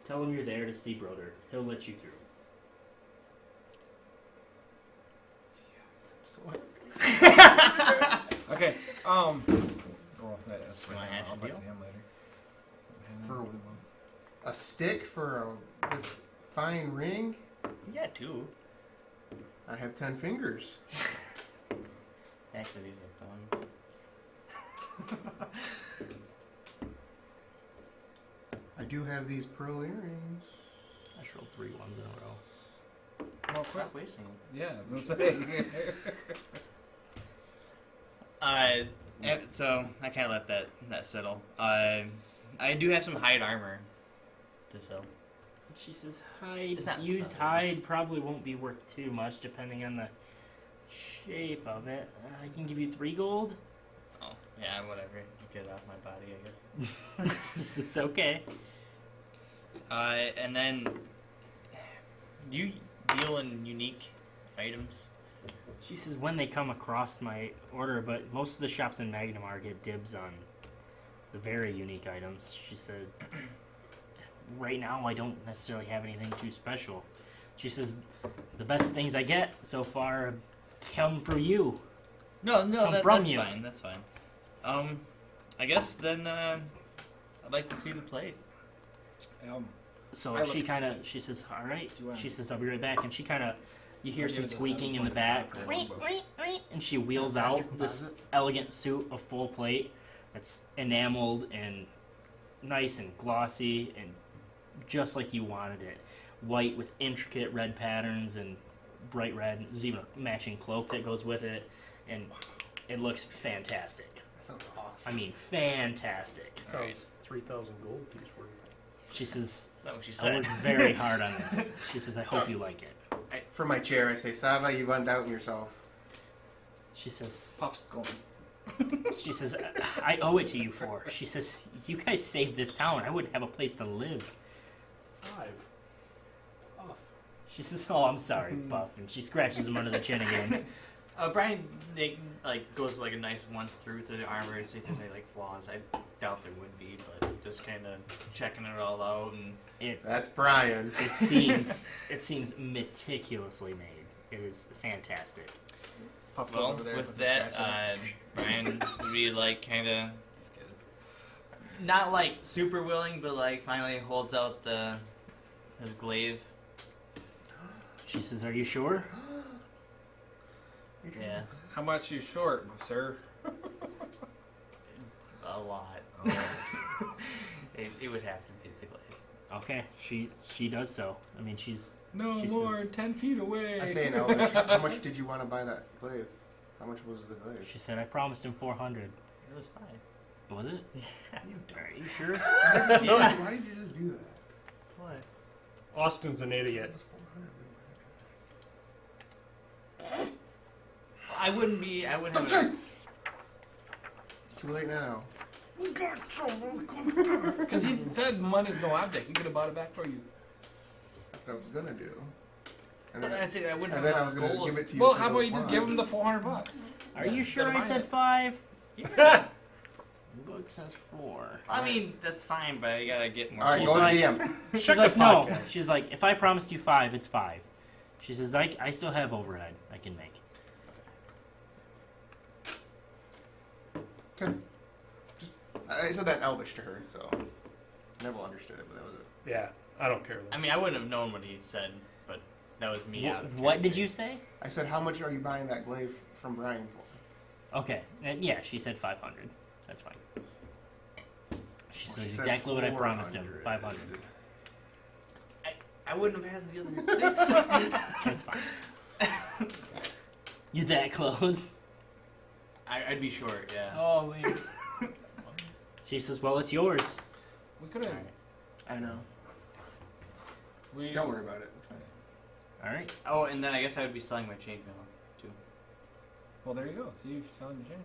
Tell him you're there to see Broder. He'll let you through. Okay. Oh, that's You wanna hash I'll a talk deal? to him later. For a stick for this fine ring? Yeah, two. I have 10 fingers. Actually, these are thumbs. I do have these pearl earrings. I just rolled 3 ones in a row. Well, stop wasting them. Yeah, I was gonna say. So I kind of let that settle. I do have some hide armor to sell. She says, hide, It's not used something. hide probably won't be worth too much depending on the shape of it. I can give you 3 gold. Oh, yeah, whatever. Get it off my body, I guess. It's okay. And then you deal in unique items. She says when they come across my order, but most of the shops in Magnamar get dibs on the very unique items. She said, right now I don't necessarily have anything too special. She says, the best things I get so far have come from you. No, Come that's from you. fine. That's fine. I guess then I'd like to see the plate. So I she look- kind of, she says, all right. Do you want- She says, I'll be right back. And she kind of, you hear I'll some give it a squeaking in the 7.5 back. for one book. And she wheels Master out this composite. elegant suit of full plate that's enameled and nice and glossy and just like you wanted it. White with intricate red patterns and bright red. There's even a matching cloak that goes with it. And it looks fantastic. That sounds awesome. I mean, fantastic. Sounds 3,000 gold piece worth. She says, Is that what she I said? worked very hard on this. She says, I hope you like it. For my chair, I say, Sava, you've undoubt yourself. She says, Puff's going. She says, I owe it to you for. She says, you guys saved this town. I wouldn't have a place to live. 5. Off. She says, oh, I'm sorry, Buff. And she scratches him under the chin again. Brian goes like a nice once through the armor to see if there's any like flaws. I doubt there would be, but just kind of checking it all out and That's Brian. it seems meticulously made. It is fantastic. Puff goes well over there. with puts his that scratch Brian would be like kind of Just kidding. not like super willing, but like finally holds out his glaive. She says, are you sure? Yeah, How much you short, sir? a lot. It would have to be the glaive. Okay, she does so. I mean, she's No She more, says- 10 feet away. I say in Elvish, how much did you want to buy that glaive? How much was the glaive? she said I promised him 400. It was fine. Was it? Yeah. Are you sure? Why did you just do that? What? Austin's an idiot. It was 400. I wouldn't have. It's too late now. Because he said money's no object. He could have bought it back for you. That's what I was gonna do. And But then, I'd say I wouldn't and have then I was enough gonna gold. give it to you. Well, for how the about you just wand. give him the $400? Are you sure I Instead of said buying 5? Yeah. Book says 4. I mean, that's fine, but I gotta get more. All right, She's go like- to DM. She's Check like, the no. podcast. She's like, if I promised you 5, it's 5. She says, I still have overhead I can make. Okay. Just, I said that in Elvish to her, so Nevel understood it, but that was it. Yeah, I don't care. I mean, I wouldn't have known what he said, but that was me out of What did character. you say? I said, how much are you buying that glaive from Brian for? Okay. And yeah, she said 500. That's fine. She Well, says she said exactly what I promised him. 400. 500. I wouldn't have had the other 6. That's fine. You that close? I'd be short, yeah. Oh, man. She says, well, it's yours. We could have. I know. We Don't worry about it. It's fine. All right. Oh, and then I guess I would be selling my chainmail too. Well, there you go. See, you're selling your chain.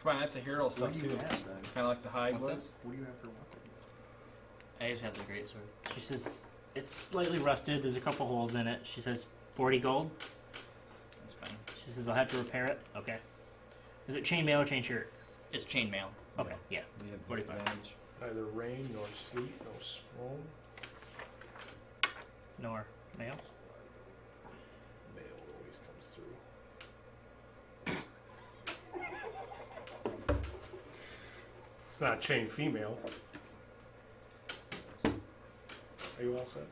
Come on, that's a hero What stuff do too. you have then? Kind of like the high What's blitz. What do you have for weapons? I just have the great sword. She says, it's slightly rusted. There's a couple holes in it. She says, 40 gold. That's fine. She says, I'll have to repair it. Okay. Is it chainmail or chain shirt? It's chainmail. Okay, yeah. We have 45. disadvantage. Neither rain nor sleet, no snow. Nor mail. Mail always comes through. It's not chain female. Are you all set?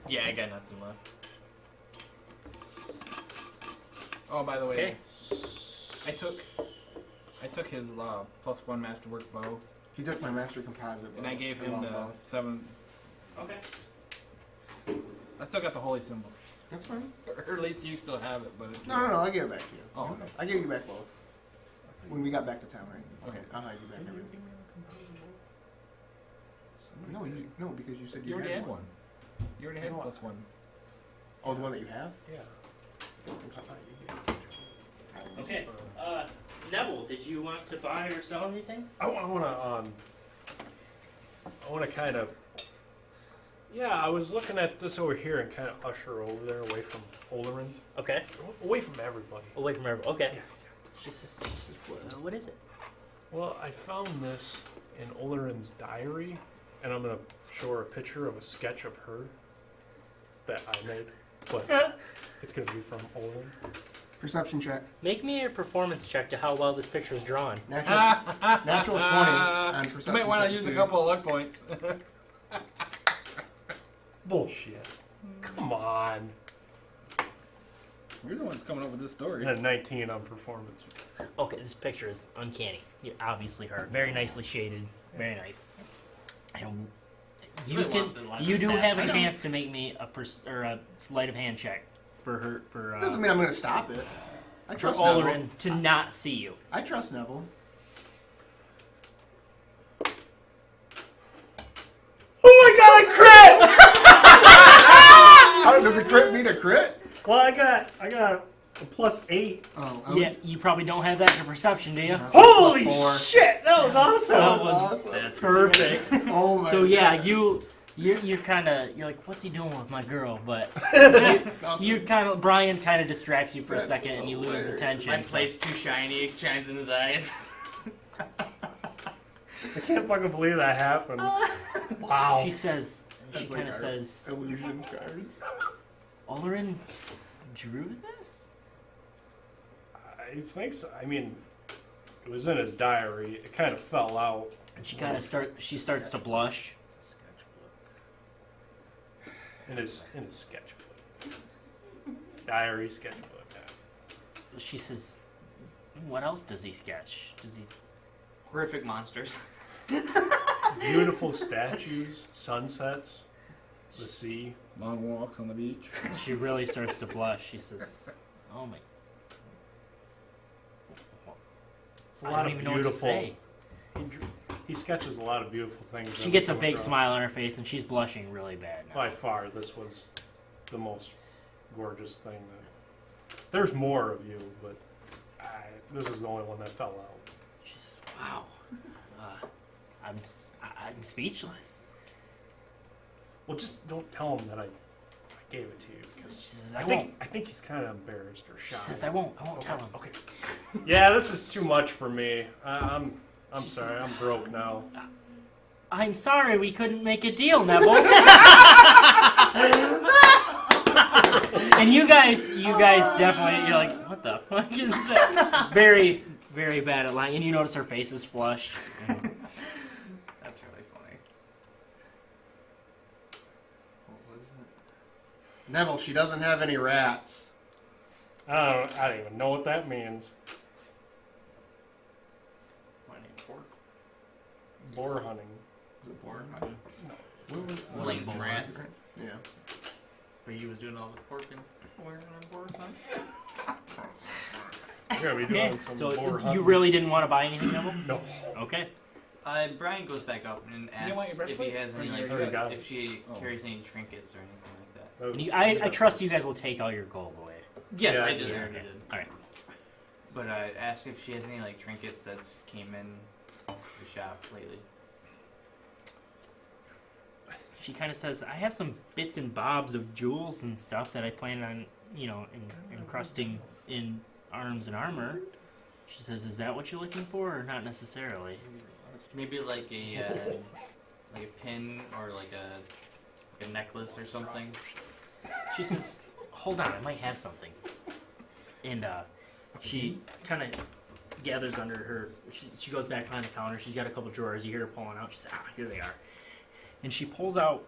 Yeah, I got nothing left. Oh, by the way, Okay. I took his +1 masterwork bow, He took my master composite. and bow, I gave the him the longbow. 7. Okay. I still got the holy symbol, That's fine. or at least you still have it. But No, I gave it back to you. Oh, okay. I gave you back both. When we got back to town, right? Okay. I'll hide you back everything. No, because you said You already had one. one. You already had No, +1. Oh, the one that you have? Yeah. I thought you did. Okay. Neville, did you want to buy or sell anything? I want to kind of. Yeah, I was looking at this over here and kind of usher over there, away from Olorin, Okay. away from everybody. Away from everyone. Okay. Yeah. She says, what is it? Well, I found this in Olorin's diary, and I'm gonna show her a picture of a sketch of her that I made, but it's gonna be from Olorin. Perception check. Make me a performance check to how well this picture is drawn. Natural 20 on perception You might want to check, use so a couple of luck points. Bullshit. Come on. You're the one's coming up with this story. And a 19 on performance. Okay, this picture is uncanny. You obviously her. Very nicely shaded. Very nice. And you Really can. want the line You of do sand. have I a know. chance to make me a sleight of hand check for her for Doesn't mean I'm going to stop it. I for trust Neville. Olorin to not see you. I trust Neville. Oh my god, crit! How does a crit beat a crit? Well, I got a +8. Oh, Yeah, you probably don't have that for perception, do you? Holy +4. shit, that was awesome! That was awesome. That's perfect. Oh my So yeah, God. you're kind of like, what's he doing with my girl? But Nothing. you're kind of Brian kind of distracts you for a That's second, and you lose hilarious. attention. My plate's too shiny, it shines in his eyes. I can't fucking believe that happened. Wow. She says, she That's kind of our says, illusion cards. Olorin drew this? I think so. I mean, it was in his diary. It kind of fell out. And she kind of starts to blush. It's a sketchbook. In his sketchbook. Diary, sketchbook. Yeah. She says, what else does he sketch? Does he? Horrific monsters. Beautiful statues, sunsets, the sea. Long walks on the beach. She really starts to blush. She says, oh my. It's a I lot don't of even know what to beautiful. say. He sketches a lot of beautiful things. She gets a come big across. smile on her face, and she's blushing really bad now. By far, this was the most gorgeous thing. There's more of you, but this is the only one that fell out. She says, "Wow, I'm speechless." Well, just don't tell him that I gave it to you, She because says, I think he's kind of embarrassed or She shy. says, "I won't tell him." Okay. Yeah, this is too much for me. I'm She sorry. says- I'm broke now. I'm sorry, we couldn't make a deal, Nevel. And you guys definitely, you're like, what the fuck is that? Very, very bad at lying. And you notice her face is flushed. And That's really funny. What was it? Neville, she doesn't have any rats. I don't even know what that means. My name Pork. Boar hunting. Is it boring? Slain some rats. Yeah. But he was doing all the pork and wearing on board, huh? We're gonna be okay, doing some so boar you hunting. really didn't want to buy anything, Nevel? No. Okay. Brian goes back up and You want asks your if he breastplate? has Or any you like already got it? if she Oh. carries any trinkets or anything like that. Oh, And I trust you guys will take all your gold away. Yes, Yeah, I did. yeah, I already okay. did. Alright. But I asked if she has any like trinkets that's came in the shop lately. She kind of says, I have some bits and bobs of jewels and stuff that I plan on, encrusting in arms and armor. She says, is that what you're looking for, or not necessarily? Maybe like a pin or like a necklace or something. She says, hold on, I might have something. And she kind of gathers under her, she goes back behind the counter, she's got a couple drawers, you hear her pulling out, she says, here they are. And she pulls out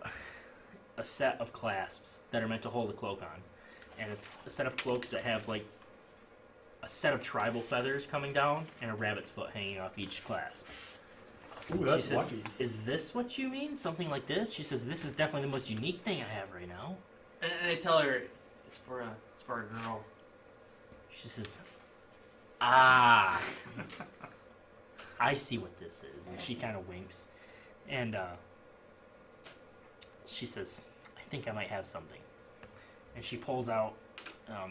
a set of clasps that are meant to hold a cloak on. And it's a set of cloaks that have like a set of tribal feathers coming down and a rabbit's foot hanging off each clasp. Ooh, that's she says, lucky. is this what you mean? Something like this? She says, this is definitely the most unique thing I have right now. And I tell her it's for a girl. She says, ah, I see what this is. And she kind of winks. And she says, I think I might have something. And she pulls out,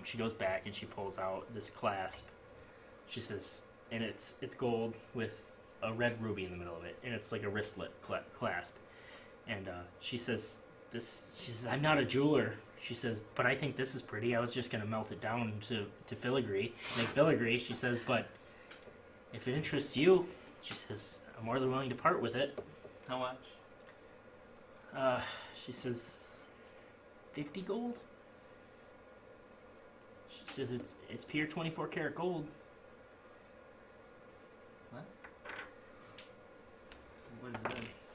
she goes back and she pulls out this clasp. She says, and it's gold with a red ruby in the middle of it. And it's like a wristlet clasp. And she says, I'm not a jeweler. She says, but I think this is pretty. I was just going to melt it down to filigree, make filigree. She says, but if it interests you, she says, I'm more than willing to part with it. How much? She says, 50 gold? She says, it's pure 24 karat gold. What? What is this?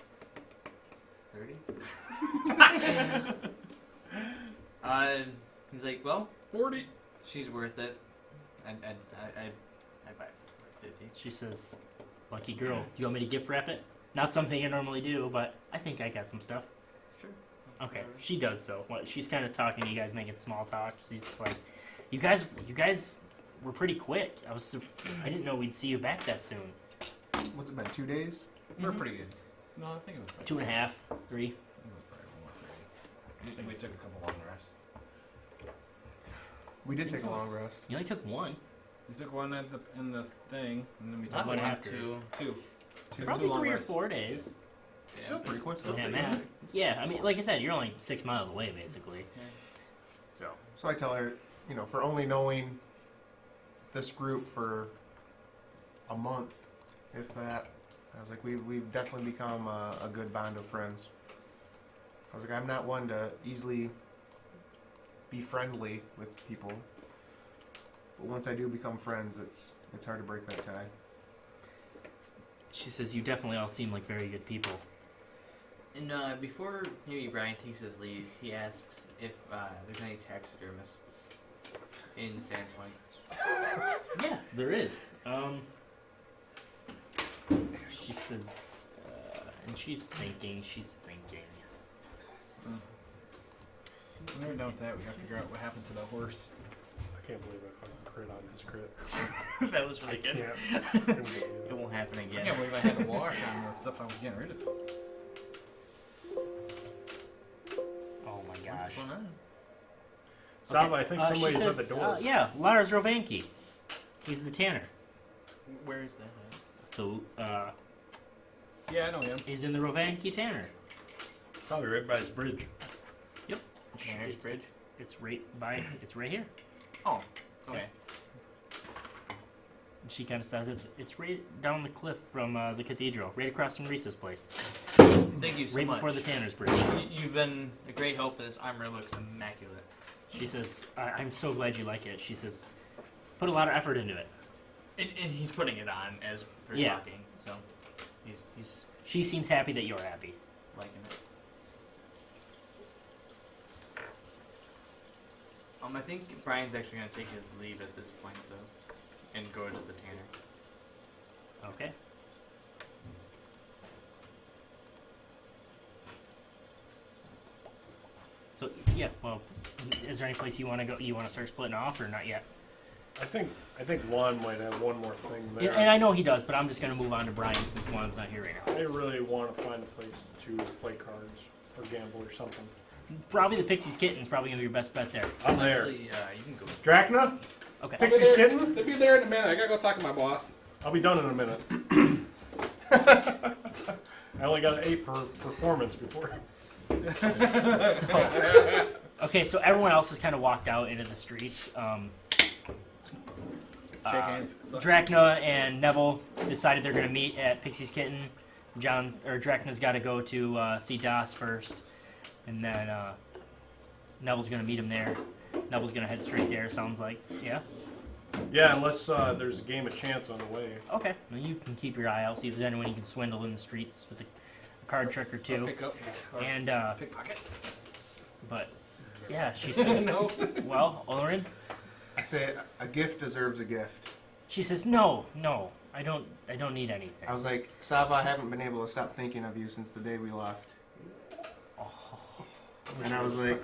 30? He's like, well, 40. she's worth it. I buy it for 50. She says, lucky girl. Do you want me to gift wrap it? Not something I normally do, but I think I got some stuff. Sure. Okay, she does so. She's kind of talking to you guys, making small talk. She's like, you guys were pretty quick. I didn't know we'd see you back that soon. What's it been, 2 days? We're Mhm. pretty good. No, I think it was like 2.5, 3. It was probably more 30. I think we took a couple long rests. We did take a long rest. You only took one. We took one in the thing, and then we took Not one one after. two. Two. Probably long 3 or rests. 4 days. Still pretty quick. So yeah, I mean, like I said, you're only 6 miles away, basically. Yeah. So So I tell her, for only knowing this group for a month, if that, I was like, we've definitely become a good bond of friends. I was like, I'm not one to easily be friendly with people, but once I do become friends, it's hard to break that tie. she says, you definitely all seem like very good people. And before maybe Brian takes his leave, he asks if there's any taxidermists in Sandpoint. Yeah, there is. She says, and she's thinking. When we're done with that, we gotta figure out what happened to the horse. I can't believe I fucking crit on his crit. That was I really good. can't. I can't believe It that. won't happen I again. can't believe I had to wash on the stuff I was getting rid of. Oh my gosh. What's going on? Sava, I think She somebody's says, at the door. yeah, Lars Rovanki. He's the tanner. Where is that at? So, Yeah, I know him. he's in the Rovanki Tanner. Probably right by his bridge. Tanner's It's- Bridge? It's right by. It's right here. Oh, okay. And she kind of says it's right down the cliff from the cathedral, right across from Reese's place, Thank you so right much. before the Tanner's Bridge. You've been a great help, and this armor looks immaculate. She says, "I'm so glad you like it." She says, "Put a lot of effort into it." And he's putting it on as we're Yeah. talking, so he's She seems happy that you're happy. liking it. I think Brian's actually going to take his leave at this point, though, and go to the Tanner. Okay. So yeah, well, is there any place you want to go? You want to start splitting off, or not yet? I think Juan might have one more thing there. And I know he does, but I'm just gonna move on to Brian since Juan's not here right now. I really want to find a place to play cards or gamble or something. Probably the Pixie's Kitten's probably gonna be your best bet there. I'm there. Actually, you can go. Drachna? Okay. Pixie's Kitten? They'll be there in a minute. I gotta go talk to my boss. I'll be done in a minute. I only got an 8 per performance before. So everyone else has kind of walked out into the streets. Shake hands. Drakna and Nevel decided they're going to meet at Pixie's Kitten. Drakna's got to go to see Das first, and then Nevel's going to meet him there. Nevel's going to head straight there. Sounds like, yeah. Yeah, unless there's a game of chance on the way. Okay, well, you can keep your eye out, see if there's anyone you can swindle in the streets with a card trick or two. Pick up. And Pickpocket. but yeah, she says, No. "Well, Olorin." I say a gift deserves a gift. She says, "No, I don't need anything." I was like, Sava, I haven't been able to stop thinking of you since the day we left. And I was like,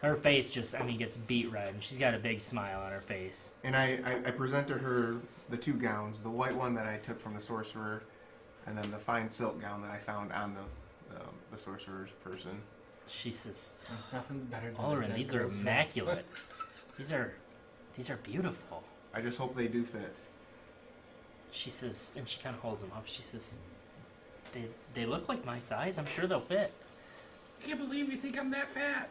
Her face just, gets beat red, and she's got a big smile on her face. and I presented her the 2 gowns, the white one that I took from the sorcerer, and then the fine silk gown that I found on the sorcerer's person. She says, Nothing's better than "Olorin, these are immaculate. These are beautiful." I just hope they do fit. She says, and she kind of holds them up. She says, "They look like my size. I'm sure they'll fit." I can't believe you think I'm that fat.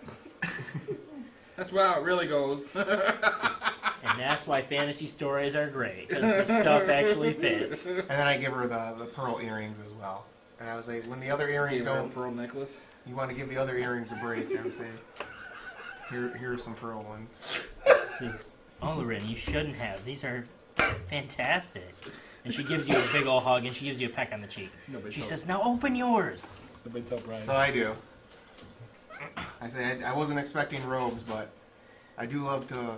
That's how it really goes. And that's why fantasy stories are great, because the stuff actually fits. And then I give her the pearl earrings as well. And I was like, when the other earrings don't, pearl necklace. you want to give the other earrings a break. I would say, here are some pearl ones. Says, "Olorin, you shouldn't have. These are fantastic." And she gives you a big old hug, and she gives you a peck on the cheek. She says, "Now open yours." Nobody tell Brian. So I do. I say I wasn't expecting robes, but I do love to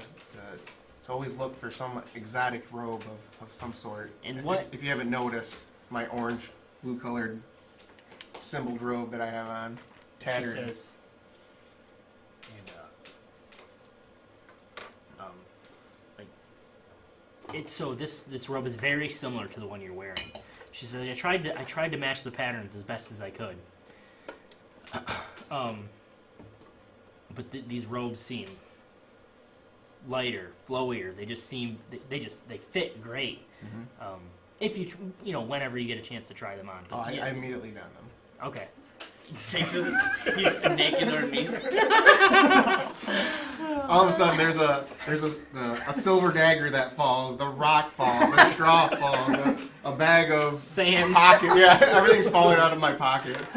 always look for some exotic robe of some sort. And what? If you haven't noticed, my orange, blue-colored symboled robe that I have on, tattered. She says, and it's so this robe is very similar to the one you're wearing. She says, I tried to match the patterns as best as I could. But these robes seem lighter, flowier. They just seem they fit great. Mm-hmm. If whenever you get a chance to try them on. But Oh, I immediately done them. Okay. Takes it. He's naked underneath. All of a sudden, there's a silver dagger that falls, the rock falls, the straw falls, a bag of Sand. pocket. Yeah, everything's falling out of my pockets.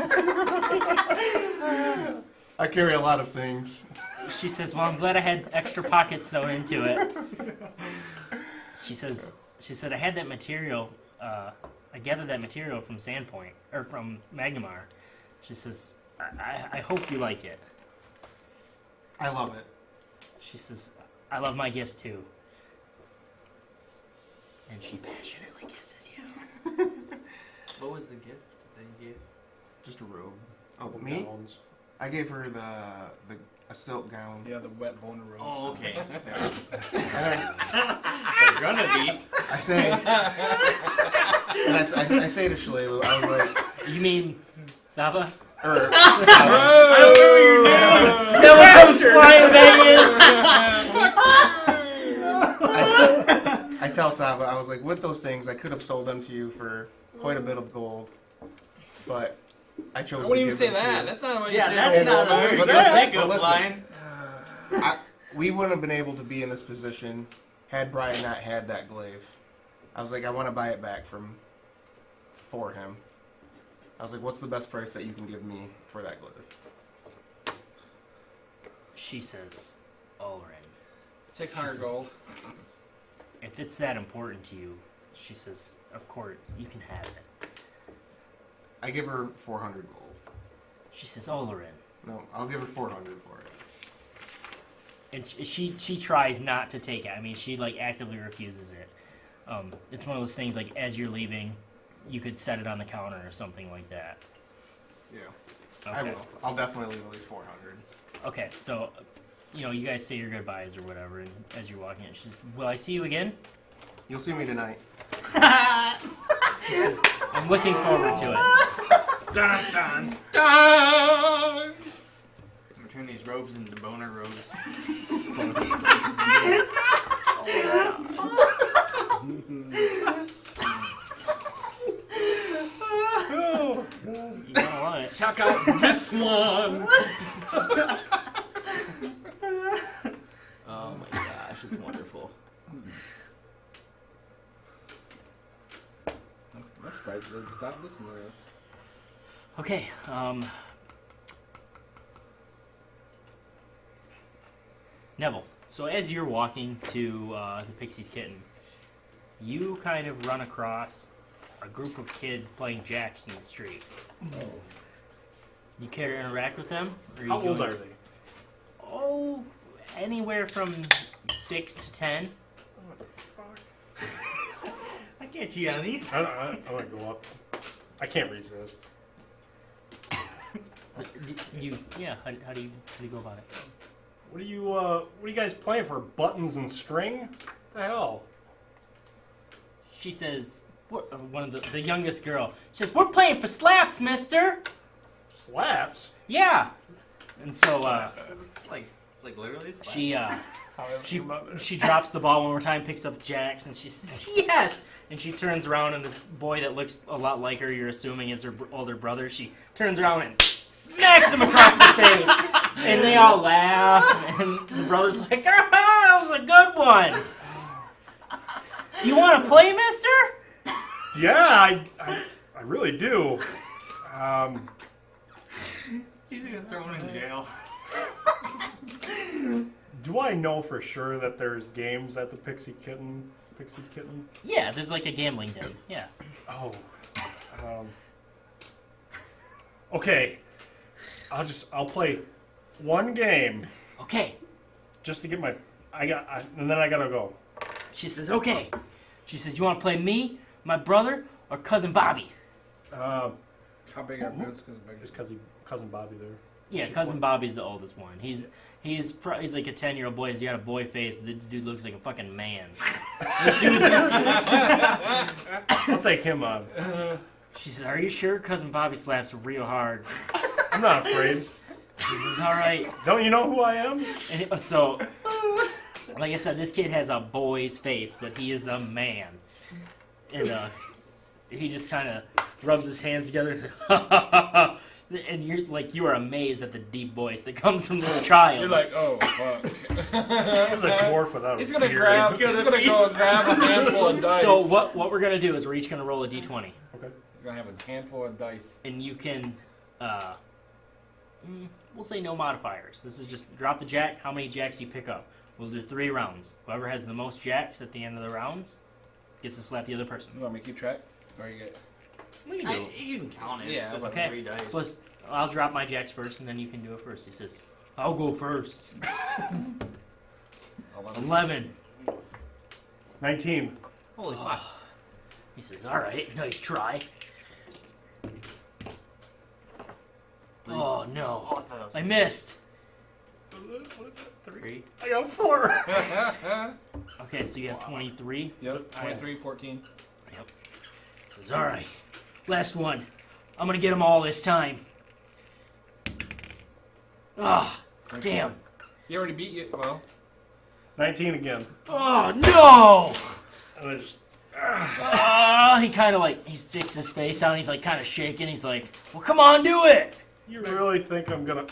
I carry a lot of things. She says, "Well, I'm glad I had extra pockets sewn into it." She said, "I had that material. I gathered that material from Sandpoint or from Magnamar." She says, I hope you like it." I love it. She says, "I love my gifts too." And she passionately kisses you. What was the gift that you gave? Just a robe. Oh, me? Gowns. I gave her a silk gown. Yeah, the wet boner robes. Oh, okay. And then They're gonna be. I say, and I say to Shalelu, I was like, You mean Sava? or Never comes flying back in. I tell Saba, I was like, with those things, I could have sold them to you for quite a bit of gold, but I chose. I wouldn't to even give say them to that. you. That's not what you Yeah, say. that's not a very But good listen, pickup but listen. line. We wouldn't have been able to be in this position had Brian not had that glaive. I was like, I want to buy it back for him. I was like, what's the best price that you can give me for that glaive? She says, Olorin, 600 gold. if it's that important to you, she says, of course, you can have it. I give her 400 gold. She says, Olorin. No, I'll give her 400 for it. And she tries not to take it. I mean, she, like, actively refuses it. It's one of those things, like, as you're leaving, you could set it on the counter or something like that. Yeah, Okay. I will. I'll definitely leave at least 400. Okay, so, you guys say your goodbyes or whatever, and as you're walking in, she says, will I see you again? You'll see me tonight. She says, I'm looking forward to it. Dun, dun, dun! Turn these robes into boner robes. You don't want it. Check out this one! Oh my gosh, it's wonderful. I'm surprised they didn't stop listening to us. Okay, Nevel, so as you're walking to the Pixie's Kitten, you kind of run across a group of kids playing jacks in the street. You care to interact with them? Or How old are they? Oh, anywhere from 6 to 10. What the fuck? I can't cheat on these. I want to go up. I can't resist. How do you go about it? What are you guys playing for? Buttons and string? What the hell? She says, one of the youngest girl, she says, we're playing for slaps, mister! Slaps? Yeah! And so, Like literally. she drops the ball one more time, picks up Jax, and she says, yes! And she turns around, and this boy that looks a lot like her, you're assuming is her older brother, she turns around and smacks him across the face! And they all laugh, and the brother's like, ah, that was a good one! You want to play, mister? Yeah, I really do. He's gonna throw him in jail. Do I know for sure that there's games at the Pixie's Kitten? Yeah, there's like a gambling den, yeah. Oh. Okay. I'll play one game Okay. just to get my. And then I gotta go. She says, okay. She says, you want to play me, my brother, or Cousin Bobby? How big are boots? Is cousin Bobby there? Yeah, Cousin Bobby's the oldest one. He's like a 10-year-old boy. He's got a boy face, but this dude looks like a fucking man. This dude's... I'll take him on. She says, are you sure? Cousin Bobby slaps real hard. I'm not afraid. She says, all right. Don't you know who I am? And so, like I said, this kid has a boy's face, but he is a man. And he just kind of rubs his hands together. And you are amazed at the deep voice that comes from this child. You're like, oh, fuck. He's a dwarf without He's a gonna beard. he's gonna go and grab a handful of dice. So what we're gonna do is we're each gonna roll a d20, Okay. He's gonna have a handful of dice. and you can, we'll say no modifiers. This is just drop the jack. How many jacks you pick up? We'll do 3 rounds. Whoever has the most jacks at the end of the rounds gets to slap the other person. You want me to keep track? Or you get? We can do it. You can count it. Yeah, It's just okay. 3 dice. So I'll drop my jacks first, and then you can do it first. He says, I'll go first. 11. 19. Holy fuck. He says, all right, nice try. Oh, no. Oh, I thought that was I missed. What is that? 3. I got 4. Okay, so you have 23. Yep, 23, 14. Yep. Says, all right, last one. I'm gonna get them all this time. Ah, damn. You already beat you. Well, 19 again. Oh no! And I just... He kind of like, he sticks his face out and he's like kind of shaking. He's like, well, come on, do it. You really think I'm gonna...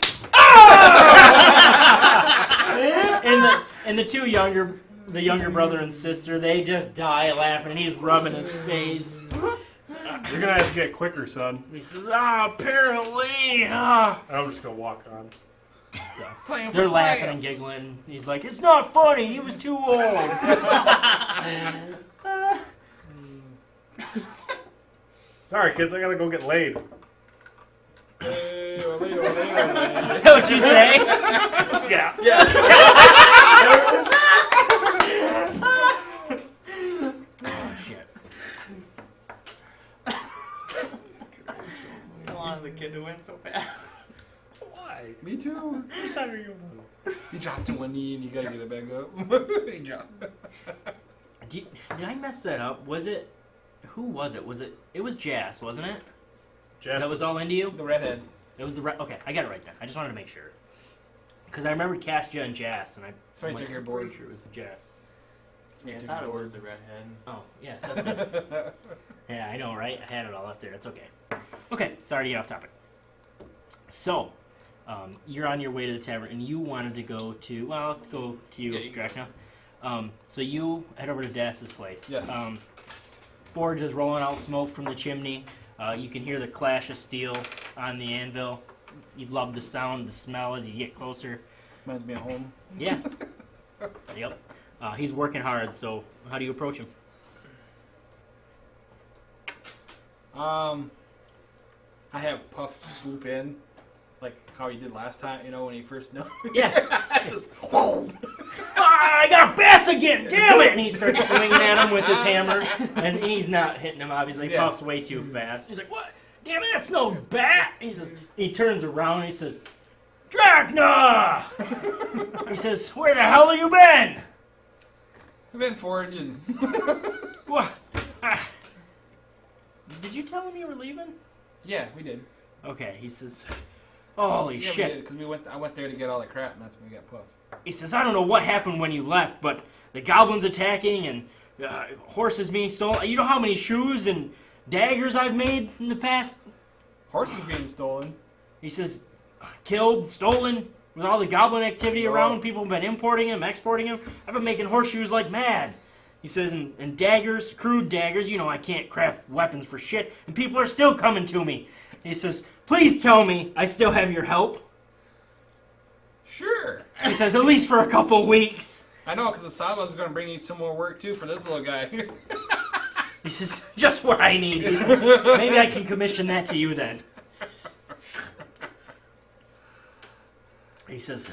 and the two younger brother and sister, they just die laughing and he's rubbing his face. You're gonna have to get quicker, son. He says, apparently. I'm just gonna walk on. So, they're laughing and giggling. He's like, it's not funny. He was too old. Sorry, kids. I gotta go get laid. Hey, Is that what you say? Yeah. Oh, shit. I wanted the kid to win so bad. Why? Me too. Whose side are you on? You dropped to one knee and you gotta get it back up. He dropped. Did I mess that up? Was it... Who was it? It was Jas, wasn't it? Jas. That was all into you? The redhead. It was the okay, I got it right then. I just wanted to make sure. Because I remembered Castja and Jas, and Somebody I'm took your I'm board. pretty sure it was Jas. Yeah, I thought it was the redhead. Oh, yeah. Yeah, I know, right? I had it all up there. It's okay. Okay, sorry to get off topic. So, you're on your way to the tavern, and you wanted to go to... Well, let's go to you, Drakna. So you head over to Das's place. Yes. Forge is rolling out smoke from the chimney. You can hear the clash of steel on the anvil. You love the sound, the smell as you get closer. Reminds me of home. Yeah. Yep. He's working hard, so how do you approach him? I have Puff swoop in, like how he did last time, you know, when he first knew. Yeah. Just, I got bats again! Damn it! And he starts swinging at him with his hammer, and he's not hitting him, obviously. Yeah. Puff's way too fast. He's like, what? Damn it, that's no bat! He turns around and he says, Drakna! He says, where the hell have you been? I've been foraging. What? Did you tell him you were leaving? Yeah, we did. Okay, he says, holy Yeah, shit. because I went there to get all the crap, and that's when we got Puff. He says, I don't know what happened when you left, but the goblins attacking and horses being stolen. You know how many shoes and daggers I've made in the past? Horses being stolen. He says, killed, stolen, with all the goblin activity Oh. around. People have been importing them, exporting them. I've been making horseshoes like mad. He says, and daggers, crude daggers. You know I can't craft weapons for shit, and people are still coming to me. He says, please tell me I still have your help. Sure. He says, at least for a couple weeks. I know, because the Sawmill's going to bring you some more work, too, for this little guy. He says, just what I need. He says, maybe I can commission that to you then. He says,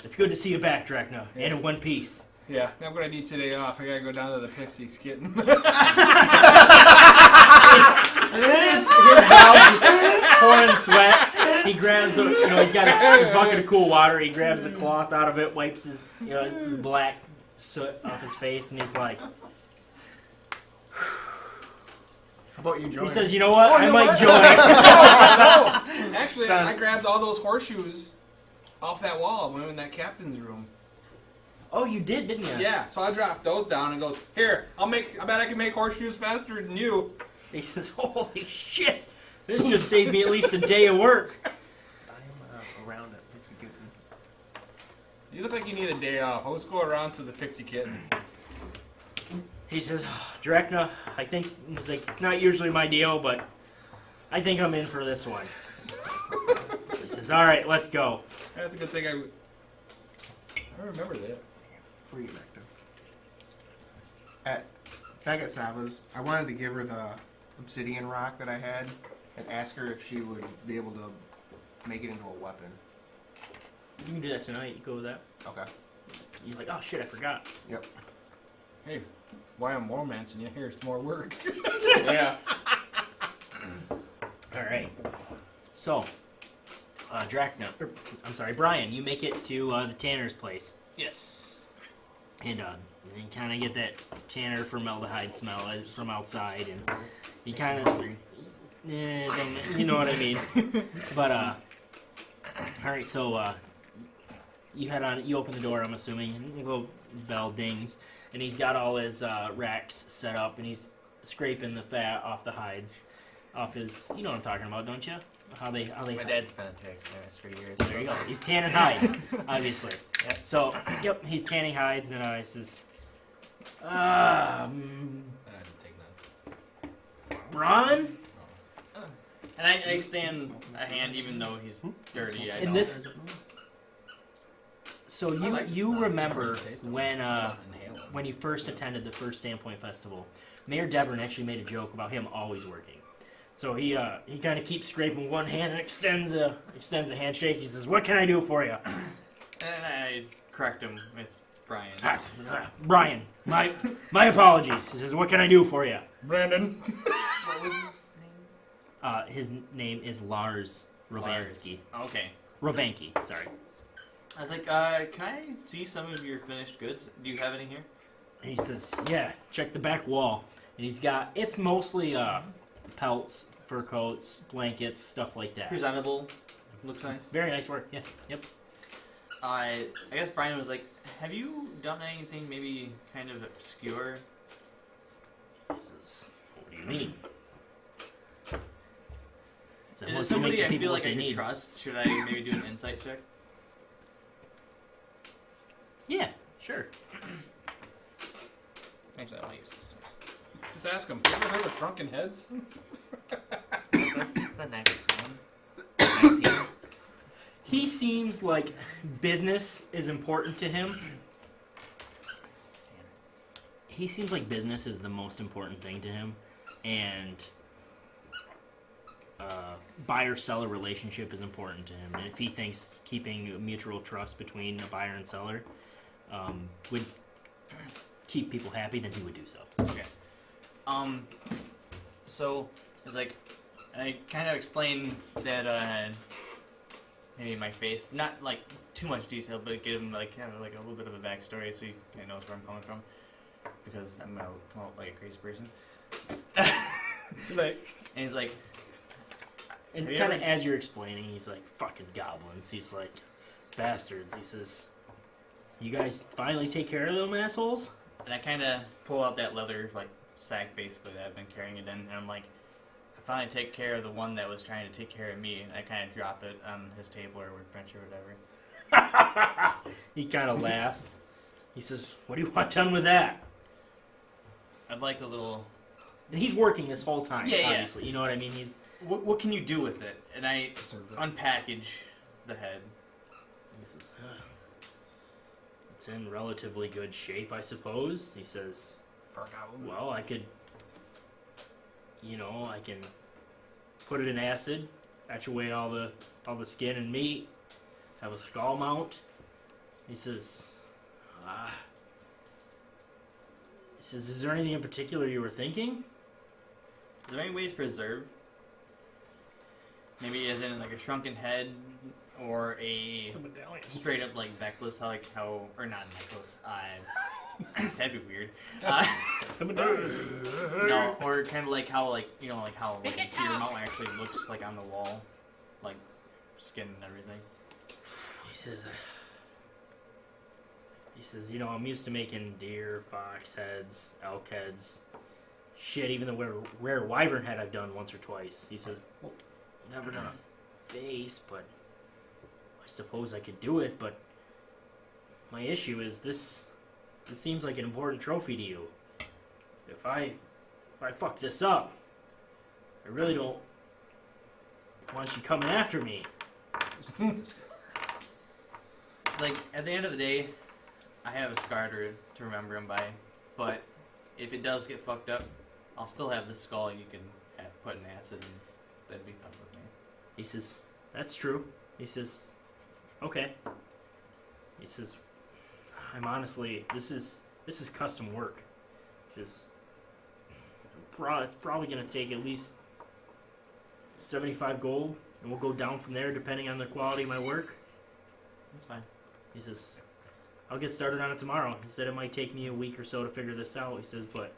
it's good to see you back, Drakna, and in one piece. Yeah, I'm going to need today off. I got to go down to the Pixie's kitten. His mouth is pouring sweat. He grabs, he's got his bucket of cool water. He grabs the cloth out of it, wipes his, his black soot off his face, and he's like, How about you join? he says, you know what? Oh, I you know might what? join. No. Actually, I grabbed all those horseshoes off that wall when we were in that captain's room. Oh, you did, didn't you? Yeah, so I dropped those down and goes, here, I bet I can make horseshoes faster than you. He says, holy shit. This just saved me at least a day of work. I'm around it. It's a good one. You look like you need a day off. Let's go around to the Pixie kitten. He says, Drakna, I think, he's like, it's not usually my deal, but I think I'm in for this one. He says, all right, let's go. That's a good thing I remember that. Before you get back to back at Sava's, I wanted to give her the obsidian rock that I had and ask her if she would be able to make it into a weapon. You can do that tonight. You go with that. Okay. You're like, oh shit, I forgot. Yep. Hey, why I'm romancing you? Here's more work. Yeah. All right. So, Brian, you make it to the tanner's place. Yes. And you kind of get that tanner formaldehyde smell from outside, and you kind of, you know what I mean. But all right, so you head on. You open the door, I'm assuming, and the little bell dings. and he's got all his racks set up, and he's scraping the fat off the hides, off his. You know what I'm talking about, don't you? How they. My dad's been a taxidermist for years. There you go. He's tanning hides, obviously. Yep. So, yep, he's tanning hides, and he says, I didn't take that. Ron? And I extend a hand, even though he's dirty. I And don't. this. So you remember Inhale. when you first attended the first Sandpoint Festival, Mayor Devon actually made a joke about him always working. So he kind of keeps scraping one hand and extends a handshake. He says, "What can I do for you?" And I correct him. It's Brian. Brian, my apologies. He says, "What can I do for you?" Brandon. What was his name? His name is Lars Rovansky. Okay. Rovanky, sorry. I was like, can I see some of your finished goods? Do you have any here? He says, "Yeah, check the back wall." And it's mostly pelts, fur coats, blankets, stuff like that. Presentable. Looks nice. Very nice work. Yeah. Yep. I guess Brian was like, have you done anything maybe kind of obscure? He says, "What do you mean?" So Is it once you make somebody the I people feel what like I they could need- trust? Should I maybe do an insight check? Yeah, sure. Actually, I want to use this dice. Just ask him. You ever heard of shrunken heads? That's the next one. 19. He seems like business is important to him. He seems like business is the most important thing to him, and buyer-seller relationship is important to him. And if he thinks keeping a mutual trust between a buyer and seller would keep people happy, then he would do so. Okay. So it's like I kind of explained that maybe my face, not like too much detail, but give him like kind of like a little bit of a backstory so he kind of knows where I'm coming from, because I'm gonna come out like a crazy person. Like, And he's like, And Have you kind of ever- as you're explaining, he's like, "Fucking goblins." He's like, "Bastards." He says, "You guys finally take care of them assholes?" and I kind of pull out that leather like sack basically that I've been carrying it in, and I'm like, I finally take care of the one that was trying to take care of me, and I kind of drop it on his table or workbench or whatever. He kind of laughs. He says, "What do you want done with that?" I'd like a little. And he's working this whole time, Yeah, yeah. obviously. You know what I mean? He's What can you do with it? And I unpackage the head. he says, "It's in relatively good shape, I suppose." He says, for a goblin. "Well, I could, I can put it in acid, etch away all the skin and meat, have a skull mount." He says, "Is there anything in particular you were thinking?" Is there any way to preserve? Maybe as in like a shrunken head or a The medallion. straight up like necklace, or not necklace. That'd be weird. The medallion. No, or kind of like how like a deer mount actually looks like on the wall, like skin and everything. He says, "I'm used to making deer, fox heads, elk heads. Shit, even the rare wyvern head I've done once or twice." He says, "Well, never done a face, but I suppose I could do it, but my issue is this seems like an important trophy to you. If I fuck this up, I really don't want you coming after me." Like at the end of the day, I have a scar to remember him by, but if it does get fucked up, I'll still have the skull you can put in acid, and that'd be fun with me. He says, "That's true." He says, "Okay." He says, "I'm honestly, this is custom work." He says, "It's probably going to take at least 75 gold, and we'll go down from there depending on the quality of my work." That's fine. He says, "I'll get started on it tomorrow." He said, "It might take me a week or so to figure this out." He says, "But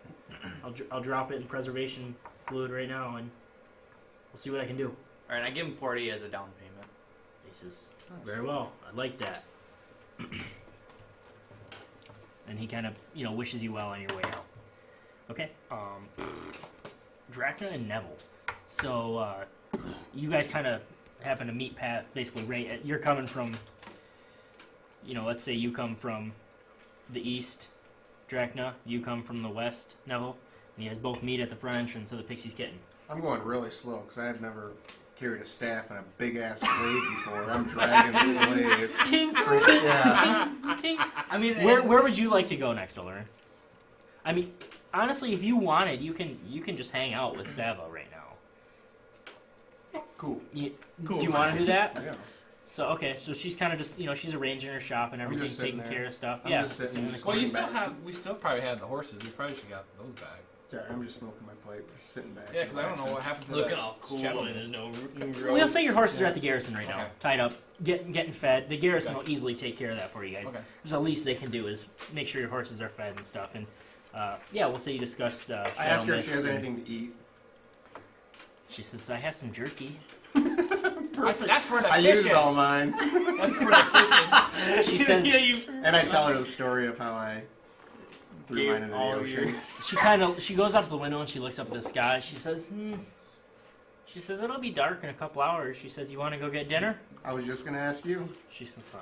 I'll drop it in preservation fluid right now, and we'll see what I can do." All right, I give him 40 as a down payment. He says, "Very well. I like that." and he kind of wishes you well on your way out. Okay. Drakna and Nevel. So you guys kind of happen to meet paths, basically. Right, you're coming from. Let's say you come from the east, Drakna. You come from the west, Nevel. And you guys both meet at the front entrance of the Pixie's Kitten. I'm going really slow because I have never carried a staff and a big ass blade before. I'm dragging this blade. Tink, Yeah. tink. I mean, Where would you like to go next, Olorin? I mean, honestly, if you wanted, you can just hang out with Sava right now. Cool. Do you want to do that? Yeah. So okay, so she's kind of just she's arranging her shop and I'm everything, just sitting taking there. care of stuff. I'm yeah. just sitting so- just Well, back. we still probably had the horses. We probably should have got those back. Sorry, I'm just smoking my pipe, just sitting back. Yeah, because I don't know what happened to looking that all cool shadow and mist. there's no new We'll say your horses are at the garrison right now, Okay. tied up, getting fed. The garrison Okay. will easily take care of that for you guys. Okay. So the least they can do is make sure your horses are fed and stuff. And yeah, we'll say you discussed. I ask her if Shadow she has Mist, and anything to eat. She says, "I have some jerky." That's for the I fishes. used all mine. That's for the fishes. She says. And I tell her the story of how I threw Gave mine into the all of ocean. She goes out to the window and she looks up at the sky. She says, it'll be dark in a couple hours. She says, you want to go get dinner? I was just gonna ask you. She says,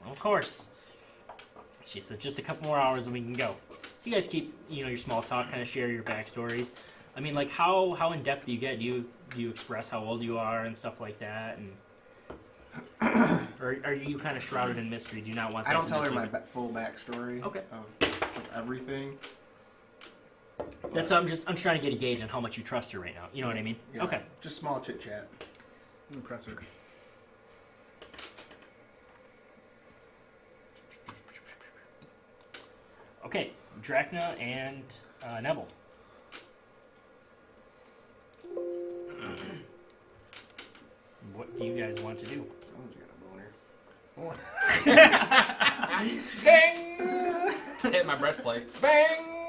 of course. She says, just a couple more hours and we can go. So you guys keep, your small talk, kind of share your backstories. I mean, like, how in depth do you get? Do you express how old you are and stuff like that? And or are you kind of shrouded in mystery? Do you not want that I don't to tell her necessarily- my full backstory Okay. of everything. That's I'm trying to get a gauge on how much you trust her right now. You know what I mean? Yeah, Okay. Just small chit chat. Impress her. Okay. Drakna and Nevel. What do you guys want to do? Someone's got a boner. Bang! Hit my breastplate. Bang!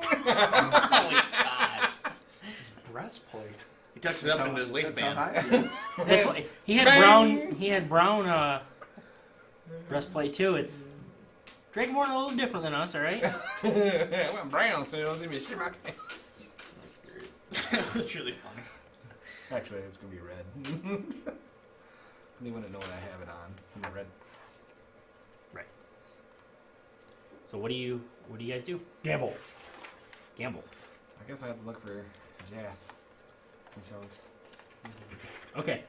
His breastplate. He tucks it up into his waistband. That's how high it is. That's what he had. Bang! He had brown breastplate too. It's Dragonborn a little different than us, all right? I went brown so you don't see me shit my pants. That's great. It's really funny. Actually, it's gonna be red. They wouldn't know what I have it on. It'll be red. So what do you guys do? Gamble. Gamble. I guess I have to look for Jazz. Since I was. Okay.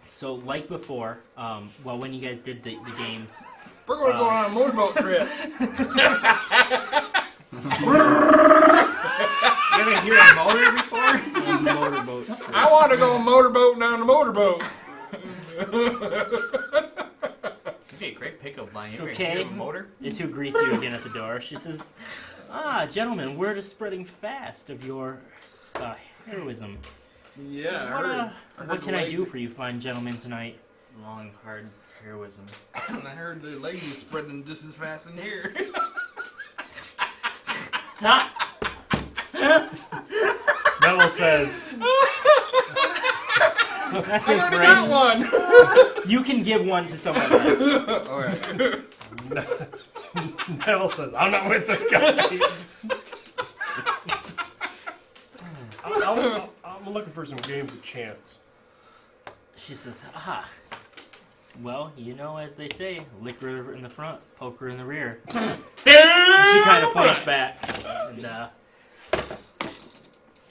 So like before, well, when you guys did the games, We're gonna go on a motorboat trip. You ever hear a motor before? on the motorboat. I want to go motorboat down the motorboat. It'd be a great pickup line. You It's ever okay. hear of a motor? Is who greets you again at the door. She says, gentlemen, word is spreading fast of your heroism. Yeah, What can I do for you fine gentlemen tonight? Long, hard heroism. I heard the legs is spreading just as fast in here. Nevel says, That's I already got inspiration. one. You can give one to someone else. All right. Nevel says, I'm not with this guy. I'm looking for some games of chance. She says, well, as they say, liquor in the front, poker in the rear. And she kind of points back, and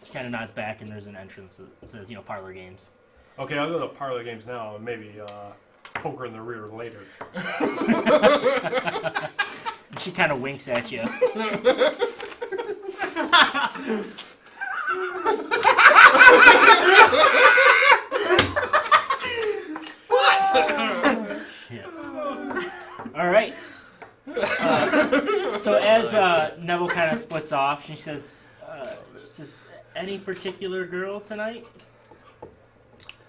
she kind of nods back, and there's an entrance that says, parlor games. Okay, I'll go to parlor games now, and maybe poker in the rear later. And she kind of winks at you. Yeah. All right. So as Nevel kind of splits off, she says, "Any particular girl tonight?"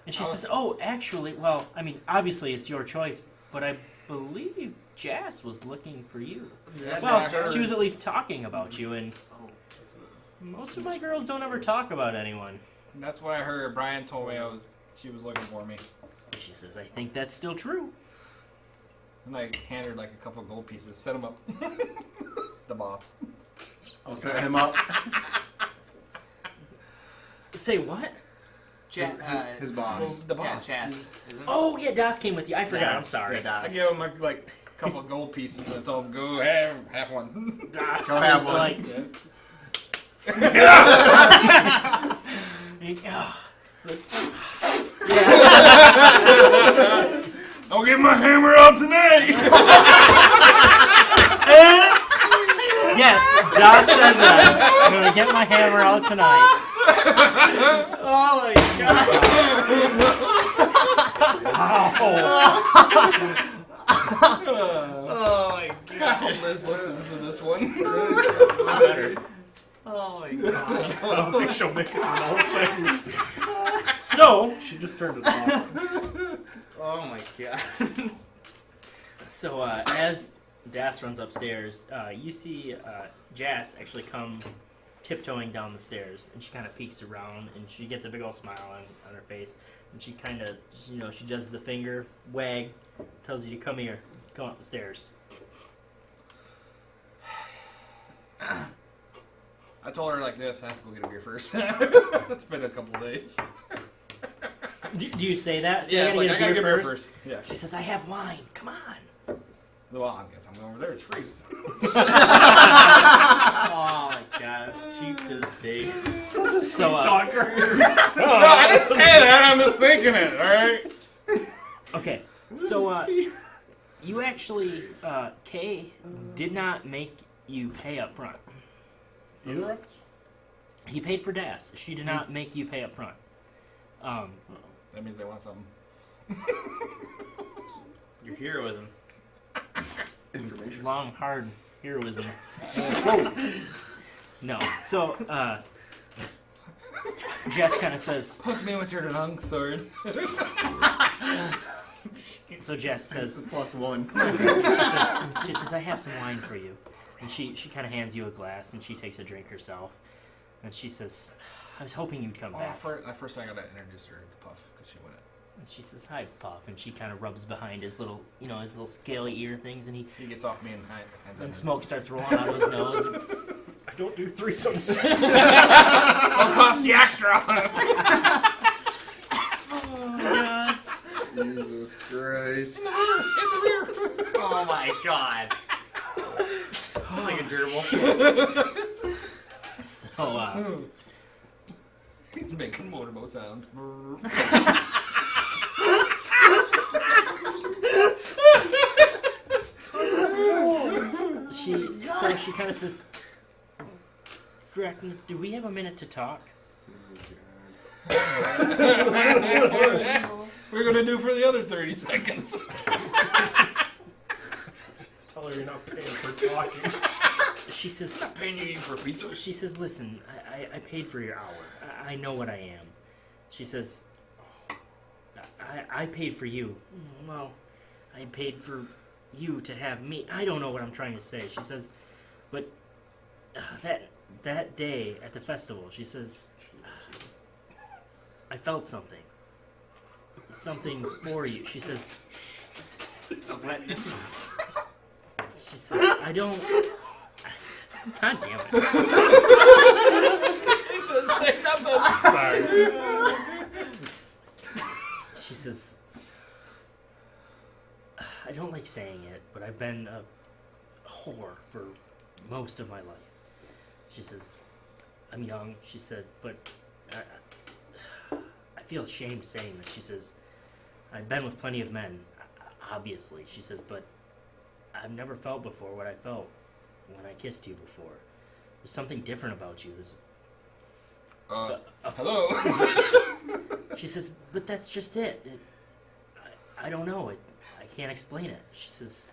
And she says, "Oh, actually, well, I mean, obviously it's your choice, but I believe Jas was looking for you. That's what I Well, heard. she was at least talking about you, and most of my girls don't ever talk about anyone." That's what I heard. Brian told me she was looking for me. She says, "I think that's still true." And I hand her like a couple of gold pieces. Set him up. The boss. I'll set him up. Say what? His boss. The boss. Yeah, Chaz. Isn't it? Oh yeah, Das came with you. I forgot. I'm sorry. Yeah, I Das. gave him like a couple of gold pieces and I told him, go have one. Das Go have is one. like, I'll get my hammer out tonight. yes, Josh says that. I'm gonna get my hammer out tonight. Oh my god! Oh my god! Liz listens to this one. Oh my god! I don't think she'll make it through the whole thing. So, She just turned it off. Oh my god! so as Das runs upstairs, you see Jas actually come tiptoeing down the stairs, and she kind of peeks around, and she gets a big old smile on her face, and she kind of, she does the finger wag, tells you to come here, come up the stairs. I told her like this, I have to go get a beer first. It's been a couple of days. Do you say that? So Yeah, you it's gotta like, get I a gotta beer get beer first? first. Yeah. She says, I have wine, come on. Well, I guess I'm going over there, it's free. Oh my god! Cheap to this day. So, Talker. No, I didn't say that, I'm just thinking it, alright? okay, so you actually, Kay did not make you pay up front. Either of us? He paid for Das. She did not make you pay up front. That means they want something. Your heroism. Information. Long, hard heroism. No. So, Jess kind of says, Hook me with your long sword. so Jess says, +1. she says, I have some wine for you. And she kind of hands you a glass, and she takes a drink herself. And she says, I was hoping you'd come back. First I gotta introduce her to Puff, because she wouldn't. And she says, hi, Puff. And she kind of rubs behind his little, his little scaly ear things, and He gets off me and hands and out. smoke starts rolling out of his nose. And, I don't do threesomes. I'll cost the extra! oh, God. Jesus Christ. Oh my god! Like a gerbil. So, He's making motorboat sounds. she kind of says, Drakna, do we have a minute to talk? We're gonna do for the other 30 seconds. Tell her you're not paying for talking. She says, I'm paying you for pizza. she says, listen, I paid for your hour. I know what I am. She says, I paid for you. Well, I paid for you to have me. I don't know what I'm trying to say. She says, but that day at the festival, she says, I felt something. Something for you. She says, It's a wetness. she says, I don't... God damn it. Say nothing. Sorry. She says, I don't like saying it, but I've been a whore for most of my life. She says, I'm young, she said, but I feel ashamed saying this. She says, I've been with plenty of men, obviously. She says, but I've never felt before what I felt when I kissed you before. There's something different about you. Hello? She says, but that's just it. I don't know. I can't explain it. She says,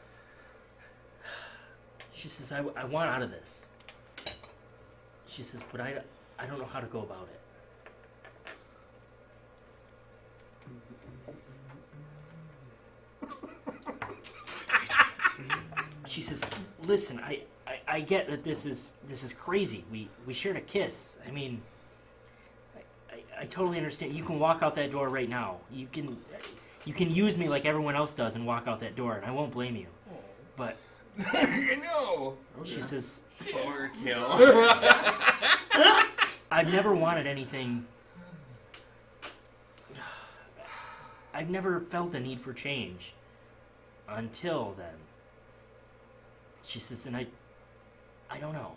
I want out of this. She says, but I don't know how to go about it. She says, listen, I get that this is crazy. We shared a kiss. I mean, I totally understand. You can walk out that door right now. You You can use me like everyone else does and walk out that door, and I won't blame you. But I know. she says, Overkill. I've never wanted anything. I've never felt the need for change until then. She says, and I don't know.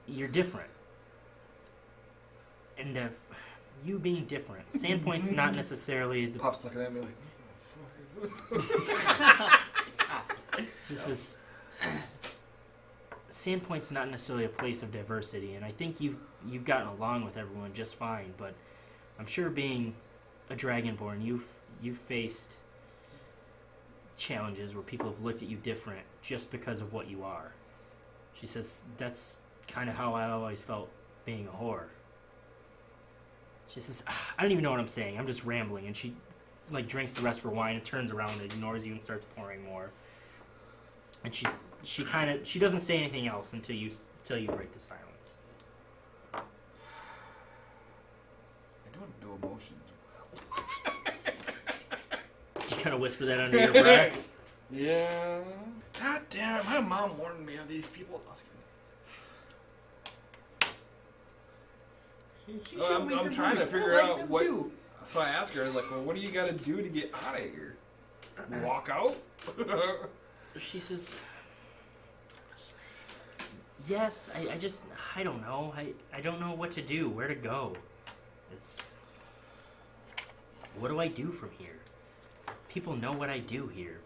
You're different. And you being different, Sandpoint's not necessarily the. Puff's looking at me like, what the fuck is this? This is. Sandpoint's not necessarily a place of diversity, and I think you've gotten along with everyone just fine. But I'm sure being a Dragonborn, you've faced challenges where people have looked at you different just because of what you are. She says that's kind of how I always felt being a whore. She says, I don't even know what I'm saying. I'm just rambling, and she drinks the rest of her wine and turns around and ignores you and starts pouring more. And she doesn't say anything else until you break the silence. I don't do emotions well. You kind of whisper that under your breath. Yeah. God damn it, my mom warned me of these people. I'm trying to figure out what. So I asked her, I was like, well, what do you got to do to get out of here? Walk out? She says, yes, I don't know. I don't know what to do, where to go. What do I do from here? People know what I do here.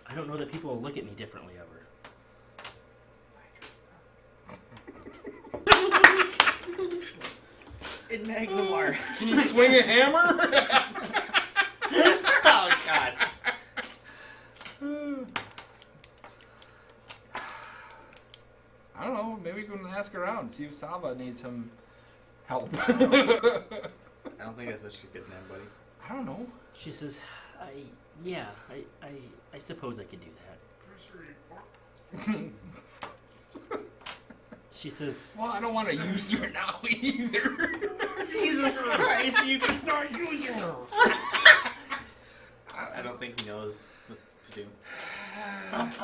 I don't know that people will look at me differently ever. In Magnamar. Can you swing a hammer? Oh, God. I don't know. Maybe we can ask around and see if Sava needs some help. I don't think that's what she could name, buddy. I don't know. She says, I suppose I could do that. She says, Well, I don't want to use her now either. Jesus Christ, you cannot use her. I don't think he knows what to do.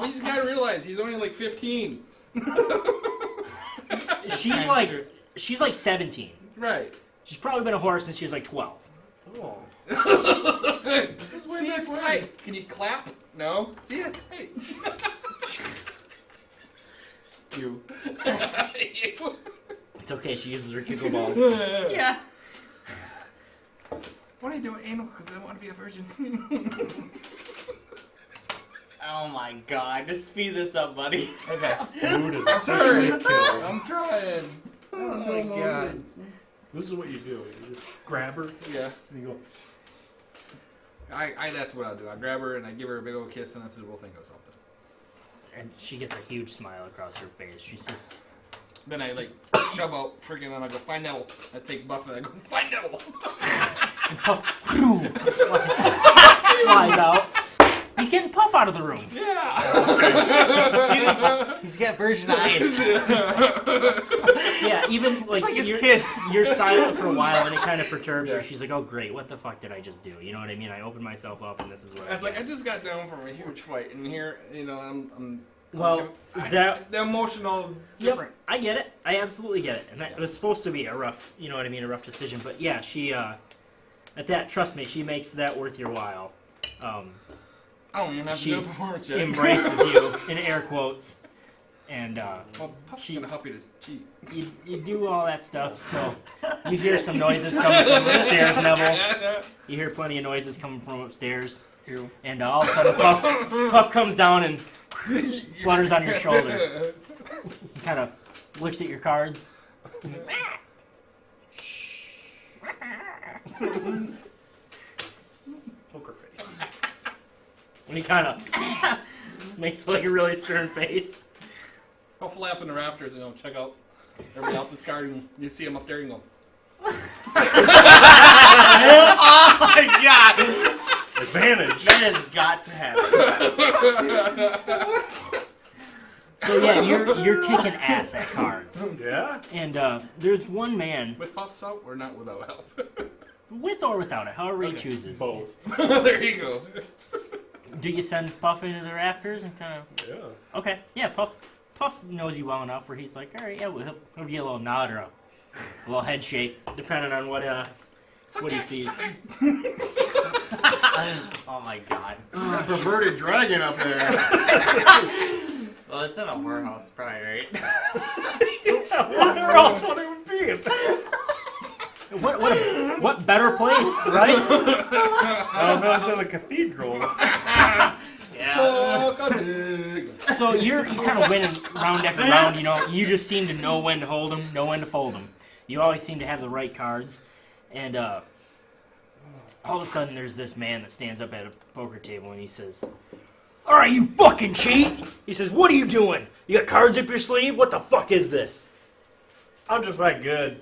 We just gotta realize he's only like 15. she's like 17. Right. She's probably been a whore since she was like 12. Oh. See, it's tight. Can you clap? No. See, it's tight. You. It's okay, she uses her giggle balls. Yeah. What are you doing, anal? Because I want to be a virgin. Oh my God, just speed this up, buddy. Okay. Mood is I'm sorry. essentially killed. I'm trying. Oh my God. This is what you do. You just grab her Yeah. and you go. I that's what I'll do. I grab her and I give her a big old kiss and that's the little thing of something. And she gets a huge smile across her face. She says, Then I like shove out freaking and I go find Nevel. I take Buff and I go find Nevel. Puff flies out. He's getting Puff out of the room. Yeah. He's got virgin eyes. So yeah, even like, like his you're, kid. you're silent for a while and it kind of perturbs her. She's like, oh great, what the fuck did I just do? You know what I mean? I opened myself up and this is what I was like, I get. just got down from a huge fight and here, you know, I'm Well, the emotional difference. Yep, I get it. I absolutely get it. And that, it was supposed to be a rough, you know what I mean, a rough decision. But yeah, she, at that, trust me, she makes that worth your while. I don't even have to She do a performance yet. Embraces you, in air quotes. And Well, Puff's she- gonna help you to cheat. you do all that stuff, so you hear some noises coming from upstairs, Nevel. You hear plenty of noises coming from upstairs. Ew. And all of a sudden, Puff comes down and flutters on your shoulder. He kind of looks at your cards. Poker face. And he kind of makes like a really stern face. Go flap in the rafters and check out everybody else's card and you see him up there and go, Oh my God. Advantage. That has got to happen. So yeah, you're kicking ass at cards. Yeah? And there's one man. with Puff's out or not without help? With or without it, however he Okay. chooses. Both. There you go. Do you send Puff into the rafters and kind of? Yeah. Okay, yeah, Puff knows you well enough where he's like, all right, yeah, he'll get a little nod or a little head shake, depending on what he sees. Oh my god. That perverted dragon up there. Well, it's in a warehouse, probably, right? Where else would it be? What better place, right? I don't know, it's in a cathedral. Yeah. So you kind of win round after round. You know, you just seem to know when to hold them, know when to fold them. You always seem to have the right cards, and all of a sudden there's this man that stands up at a poker table and he says, "All right, you fucking cheat!" He says, "What are you doing? You got cards up your sleeve? What the fuck is this?" I'm just that good.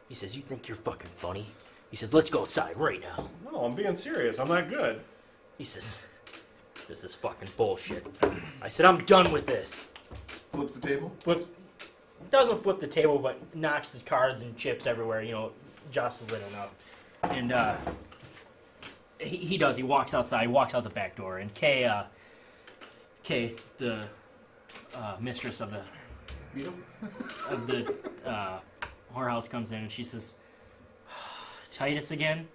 He says, "You think you're fucking funny?" He says, "Let's go outside right now." No, I'm being serious. I'm that good. He says, "This is fucking bullshit." I said, "I'm done with this." Flips the table. Flips, doesn't flip the table, but knocks the cards and chips everywhere. You know, jostles it enough, and he does. He walks outside. He walks out the back door, and Kay, the mistress of the whorehouse, comes in and she says, "Titus again?"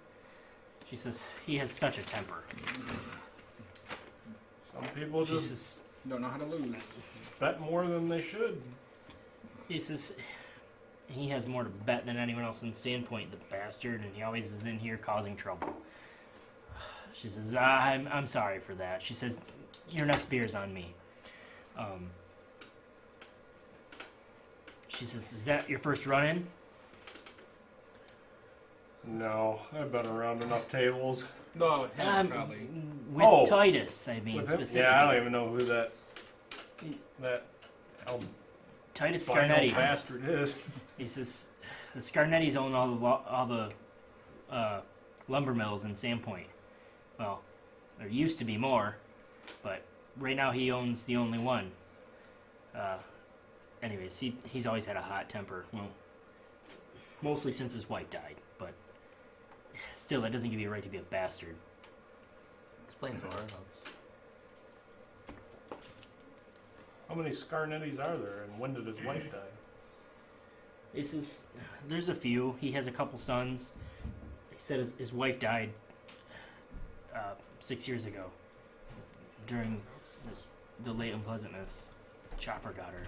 She says, "He has such a temper." Some people She just says, Don't know how to lose. bet more than they should. he says, "He has more to bet than anyone else in Sandpoint, the bastard, and he always is in here causing trouble." She says, I'm sorry for that." She says, "Your next beer's on me." She says, "Is that your first run-in?" No, I've been around enough tables. No, him probably. With Oh. Titus, I mean, With him? specifically. Yeah, I don't even know who that Titus albino Scarnetti. bastard is. He says, the Scarnettis own all the lumber mills in Sandpoint. Well, there used to be more, but right now he owns the only one. Anyways, he's always had a hot temper. Well, mostly since his wife died, but still, that doesn't give you a right to be a bastard. Explains more. How many Scarnettis are there, and when did his wife die? He says, there's a few. He has a couple sons. He said his wife died 6 years ago during the late unpleasantness. Chopper got her.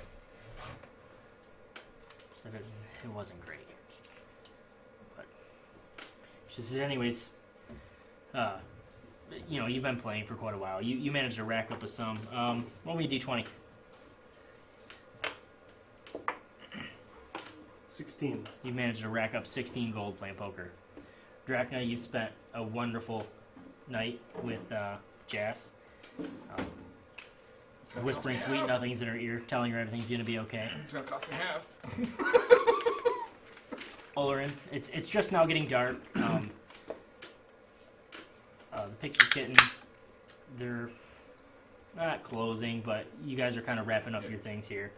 Said it wasn't great. But she says, anyways, you know, you've been playing for quite a while. You managed to rack up a sum. Roll me a d20. 16. You managed to rack up 16 gold playing poker. Drakna, you've spent a wonderful night with Jas. Whispering sweet nothings in her ear, telling her everything's going to be okay. It's gonna cost me half. Olorin, it's just now getting dark. The Pixie's kitten, they're not closing, but you guys are kind of wrapping up your things here.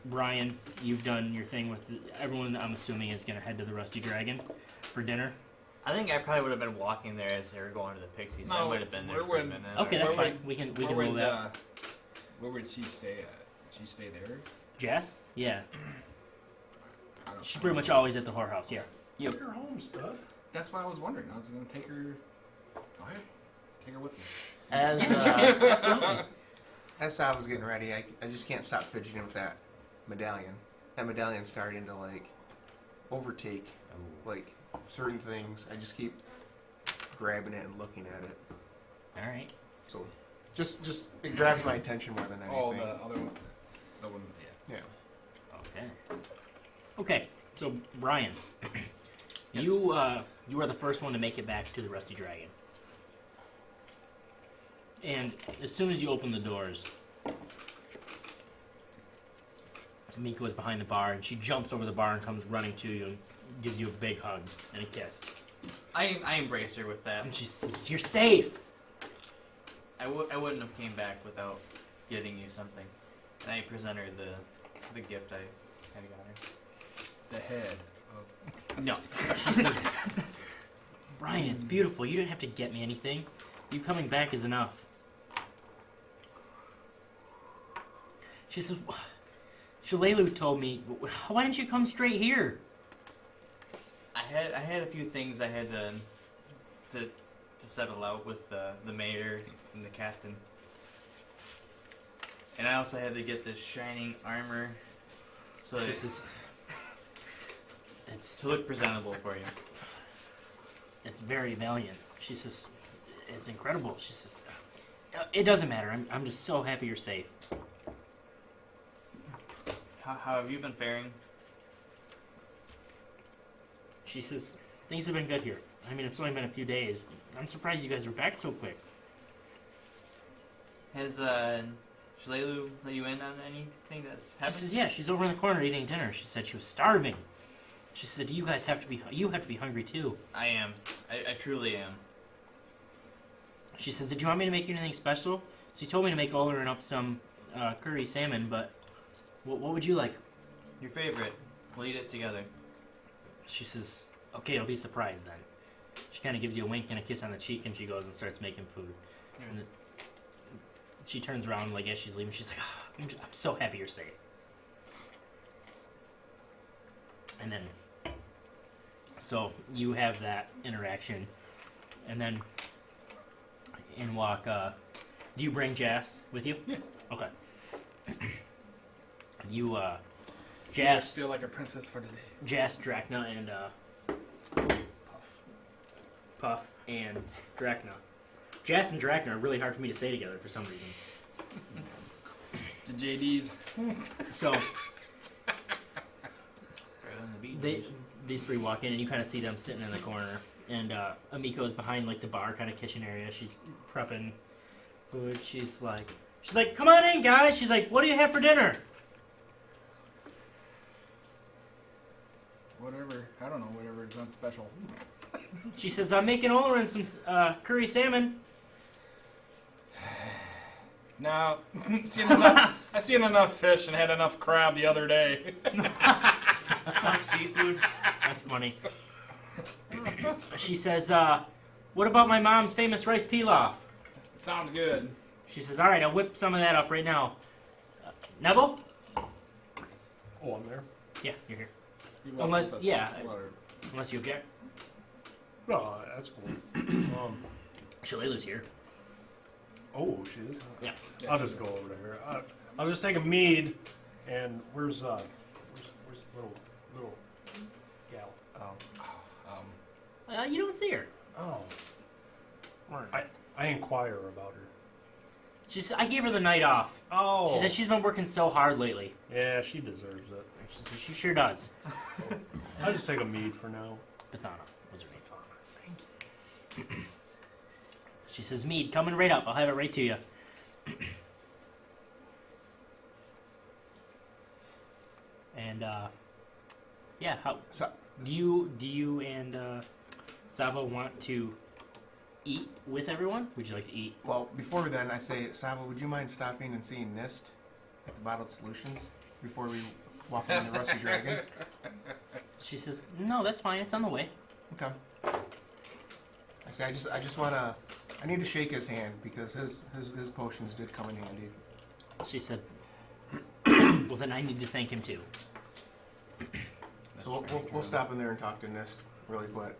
Brian, you've done your thing with everyone. I'm assuming is going to head to the Rusty Dragon for dinner. I think I probably would have been walking there as they were going to the Pixies. No, I might have been there where for a would- minute. Okay, that's Where fine. We can Where roll would, that. where would she stay at? Did she stay there? Jess? Yeah, I don't she's know. pretty much always at the whorehouse. Yeah. Yep. Take her home, stud. That's why I was wondering. I was gonna take her. Go ahead. Take her with me. As Absolutely. as I was getting ready, I just can't stop fidgeting with that medallion. That medallion's starting to like overtake like certain things. I just keep grabbing it and looking at it. All right. So just it grabs my attention more than anything. Oh, the other one. The one. Yeah. Yeah. Okay. Okay. So Brian, Yes. you are the first one to make it back to the Rusty Dragon. And as soon as you open the doors, Miko is behind the bar, and she jumps over the bar and comes running to you and gives you a big hug and a kiss. I embrace her with that. And she says, "You're safe." I wouldn't have came back without getting you something. And I present her the gift I got her. the head of. No. She says, Brian, it's beautiful. You didn't have to get me anything. You coming back is enough. She says, Shalelu told me, why didn't you come straight here? I had a few things I had to settle out with the mayor and the captain. And I also had to get this shining armor so that It's to look presentable for you. It's very valiant. She says, it's incredible. She says, it doesn't matter. I'm just so happy you're safe. How have you been faring? She says, things have been good here. I mean, it's only been a few days. I'm surprised you guys were back so quick. Has Shalelu let you in on anything that's She happened? says, yeah, she's over in the corner eating dinner. She said she was starving. She said, you have to be hungry too. I am. I truly am. She says, did you want me to make you anything special? She told me to make Olorin up some curry salmon, but what would you like? Your favorite. We'll eat it together. She says, okay, I'll be surprised then. She kind of gives you a wink and a kiss on the cheek, and she goes and starts making food. And she turns around, like, as she's leaving, she's like, I'm so happy you're safe. And then, so you have that interaction, and then in walk, do you bring Jas with you? Yeah. Okay. You, I Jas, feel like a princess for today. Jas, Drakna, and, Puff and Drakna. Jas and Drakna are really hard for me to say together for some reason. The JDs. So Better than the beat. these three walk in, and you kind of see them sitting in the corner. And Amiko's behind like the bar kind of kitchen area. She's prepping food. She's like, come on in, guys. She's like, what do you have for dinner? Whatever. I don't know. Whatever is on special. She says, I'm making Olorin some curry salmon. Now, I seen enough fish and had enough crab the other day. Seafood. That's funny. She says, what about my mom's famous rice pilaf? Sounds good. She says, all right, I'll whip some of that up right now. Nevel? Oh, I'm there. Yeah, you're here. You want Unless- this yeah. water. Unless you object. Oh, that's cool. Shalelu's here. Oh, she is? Yeah. Yeah, I'll she's just go over there. I'll just take a mead, and where's the little gal? You don't see her. Oh. I inquire about her. She said, I gave her the night off. Oh. She said she's been working so hard lately. Yeah, she deserves it. She said she sure does. I'll just take a mead for now. Bethana was her name. Thank you. She says, mead, coming right up. I'll have it right to you. And, yeah, So, do you and Sava want to eat with everyone? Would you like to eat? well, before then, I say, Sava, would you mind stopping and seeing Nist at the Bottled Solutions before we walk in the Rusty Dragon? She says, no, that's fine. It's on the way. Okay. I say, I just wanna, I need to shake his hand because his potions did come in handy. She said, well, then I need to thank him too. So we'll stop in there and talk to Nist really quick.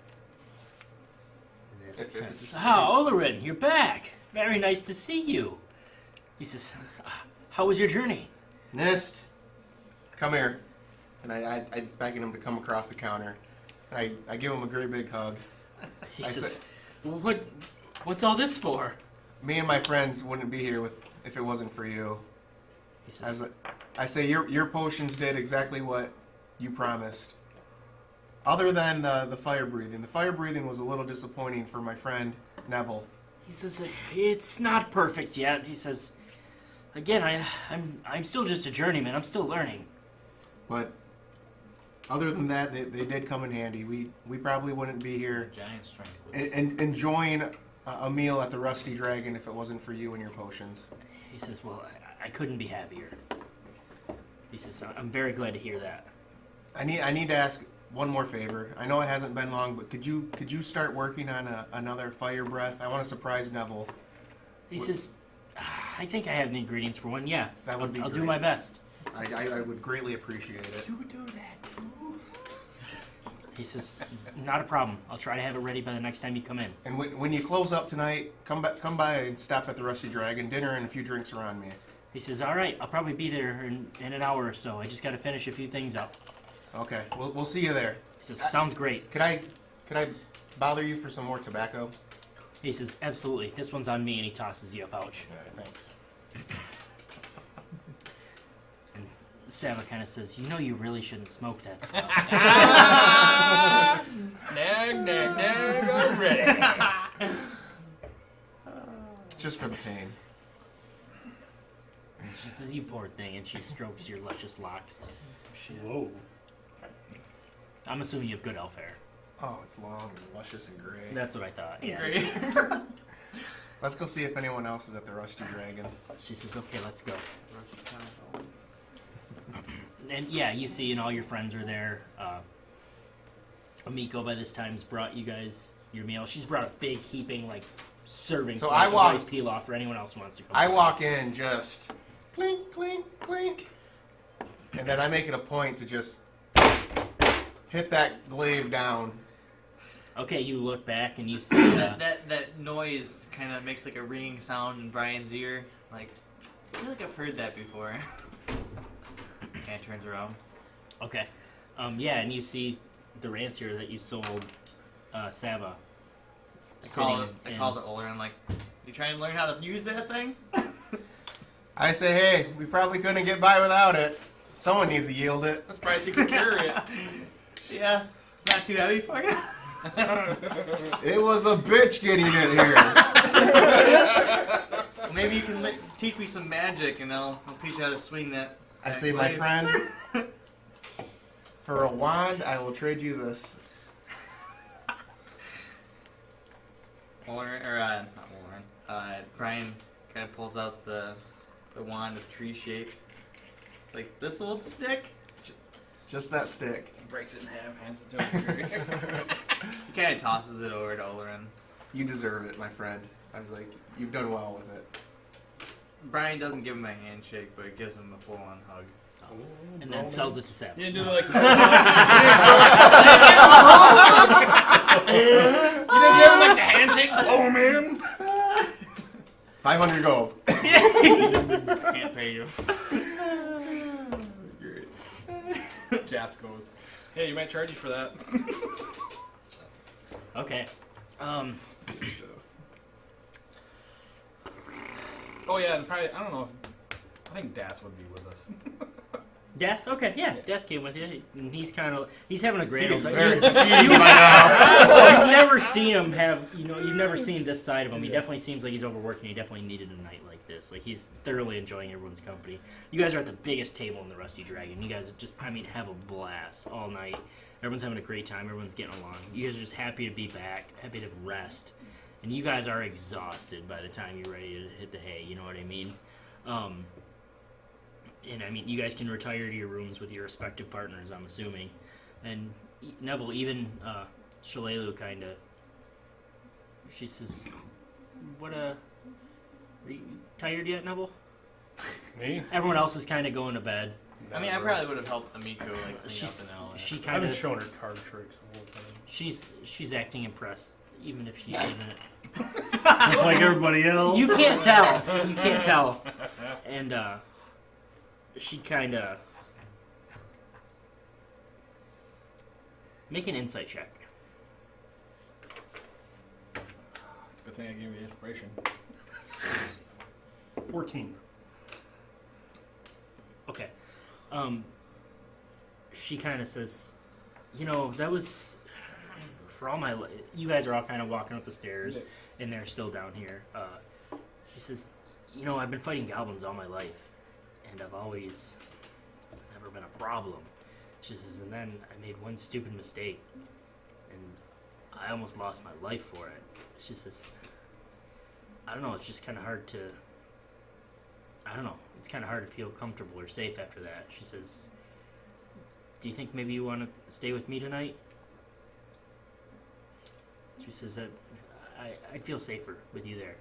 Olorin, you're back. Very nice to see you. He says, how was your journey? Nist, come here. And I begging him to come across the counter. And I give him a great big hug. He I says, what's all this for? Me and my friends wouldn't be here if it wasn't for you. He says, I say your potions did exactly what you promised. Other than the fire breathing. The fire breathing was a little disappointing for my friend Nevel. he says, it's not perfect yet. He says, again, I'm still just a journeyman. I'm still learning. But other than that, they did come in handy. We probably wouldn't be here Giant strength. and enjoying a meal at the Rusty Dragon if it wasn't for you and your potions. He says, well, I couldn't be happier. He says, I'm very glad to hear that. I need to ask one more favor. I know it hasn't been long, but could you start working on another fire breath? I want to surprise Nevel. He says, I think I have the ingredients for one. Yeah, That would be I'll do great. my best. I would greatly appreciate it. You do that too. He says, not a problem. I'll try to have it ready by the next time you come in. And when you close up tonight, come by and stop at the Rusty Dragon. Dinner and a few drinks are on me. He says, all right, I'll probably be there in an hour or so. I just got to finish a few things up. Okay, we'll see you there. He says, sounds great. Could I bother you for some more tobacco? He says, absolutely. This one's on me, and he tosses you a pouch. All right, thanks. And Sava kind of says, you know you really shouldn't smoke that stuff. Nag already. It's just for the pain. And she says, you poor thing, and she strokes your luscious locks. Whoa. I'm assuming you have good elf hair. Oh, it's long and luscious and gray. That's what I thought, yeah. Great. Let's go see if anyone else is at the Rusty Dragon. She says, okay, let's go. And yeah, you see, and all your friends are there. Amiko by this time has brought you guys your meal. She's brought a big heaping like serving So plate I of walk- rice pilaf for anyone else who wants to come. I by. walk in just clink, clink, clink. And then I make it a point to just hit that glaive down. Okay, you look back and you see. that noise kind of makes like a ringing sound in Brian's ear. Like, I feel like I've heard that before. Kind of turns around. Okay, yeah, and you see the rancier that you sold, Sava. I call it Olorin. I'm like, you trying to learn how to use that thing? I say, hey, we probably couldn't get by without it. Someone needs to yield it. That's surprised you can carry it. Yeah, it's not too heavy for you. It was a bitch getting it here. Well, maybe you can teach me some magic, and I'll teach you how to swing that. I that say, my glaive. friend, for a wand, I will trade you this. Olorin, or not Olorin. Brian kind of pulls out the wand of tree shape, like this old stick. Just that stick. Breaks it in half, hands it to him. He kind of tosses it over to Olorin. You deserve it, my friend. I was like, you've done well with it. Brian doesn't give him a handshake, but he gives him a full-on hug. And then sells it to Sava. You didn't do like. You didn't give him like the handshake. Oh man. 500 gold. Can't pay you. Great. Jats goes. Hey, you might charge you for that. Okay. Oh yeah, and probably I don't know if I think Das would be with us. Das? Okay, yeah, Das came with you. And he's having a great old time. Very fatigued by now. You've never seen him you've never seen this side of him. He definitely seems like he's overworking. He definitely needed a night like this. Like, he's thoroughly enjoying everyone's company. You guys are at the biggest table in the Rusty Dragon. You guys just, have a blast all night. Everyone's having a great time. Everyone's getting along. You guys are just happy to be back, happy to rest. And you guys are exhausted by the time you're ready to hit the hay, you know what I mean? And I mean, you guys can retire to your rooms with your respective partners, I'm assuming. And Nevel, even Shalelu kind of, she says, are you tired yet, Nevel? Me? Everyone else is kind of going to bed. I mean, I probably would have helped Amiko like clean She's, up and all that. she I've kind been of, showing her card tricks the whole time. she's acting impressed, even if she isn't. Just like everybody else. You can't tell. You can't tell. And she kind of make an insight check. It's a good thing I gave you the inspiration. 14. Okay. She kind of says, that was for all my. You guys are all kind of walking up the stairs, and they're still down here. She says, I've been fighting goblins all my life, and it's never been a problem. She says, and then I made one stupid mistake, and I almost lost my life for it. She says, I don't know, it's just kind of hard to. I don't know. It's kind of hard to feel comfortable or safe after that. She says, do you think maybe you want to stay with me tonight? She says that I'd feel safer with you there.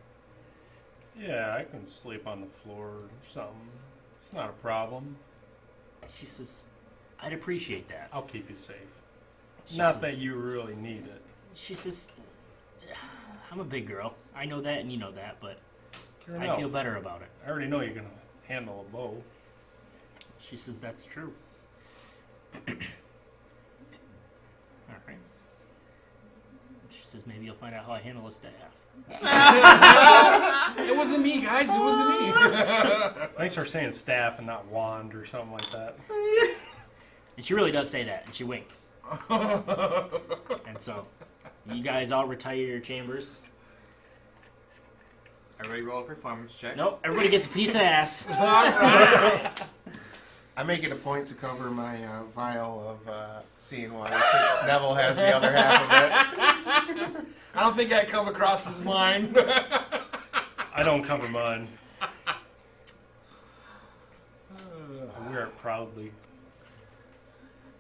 Yeah, I can sleep on the floor or something. It's not a problem. She says, I'd appreciate that. I'll keep you safe. She Not says- that you really need it. She says, I'm a big girl. I know that and you know that, but You're an I elf. feel better about it. I already know you're gonna handle a bow. She says, that's true. Alright. She says, maybe you'll find out how I handle a staff. It wasn't me, guys. It wasn't me. Thanks for saying staff and not wand or something like that. And she really does say that, and she winks. And so, you guys all retire to your chambers. Everybody roll a performance check. Nope, everybody gets a piece of ass. I make it a point to cover my vial of seeing water since Nevel has the other half of it. I don't think I come across as mine. I don't cover mine. We're probably.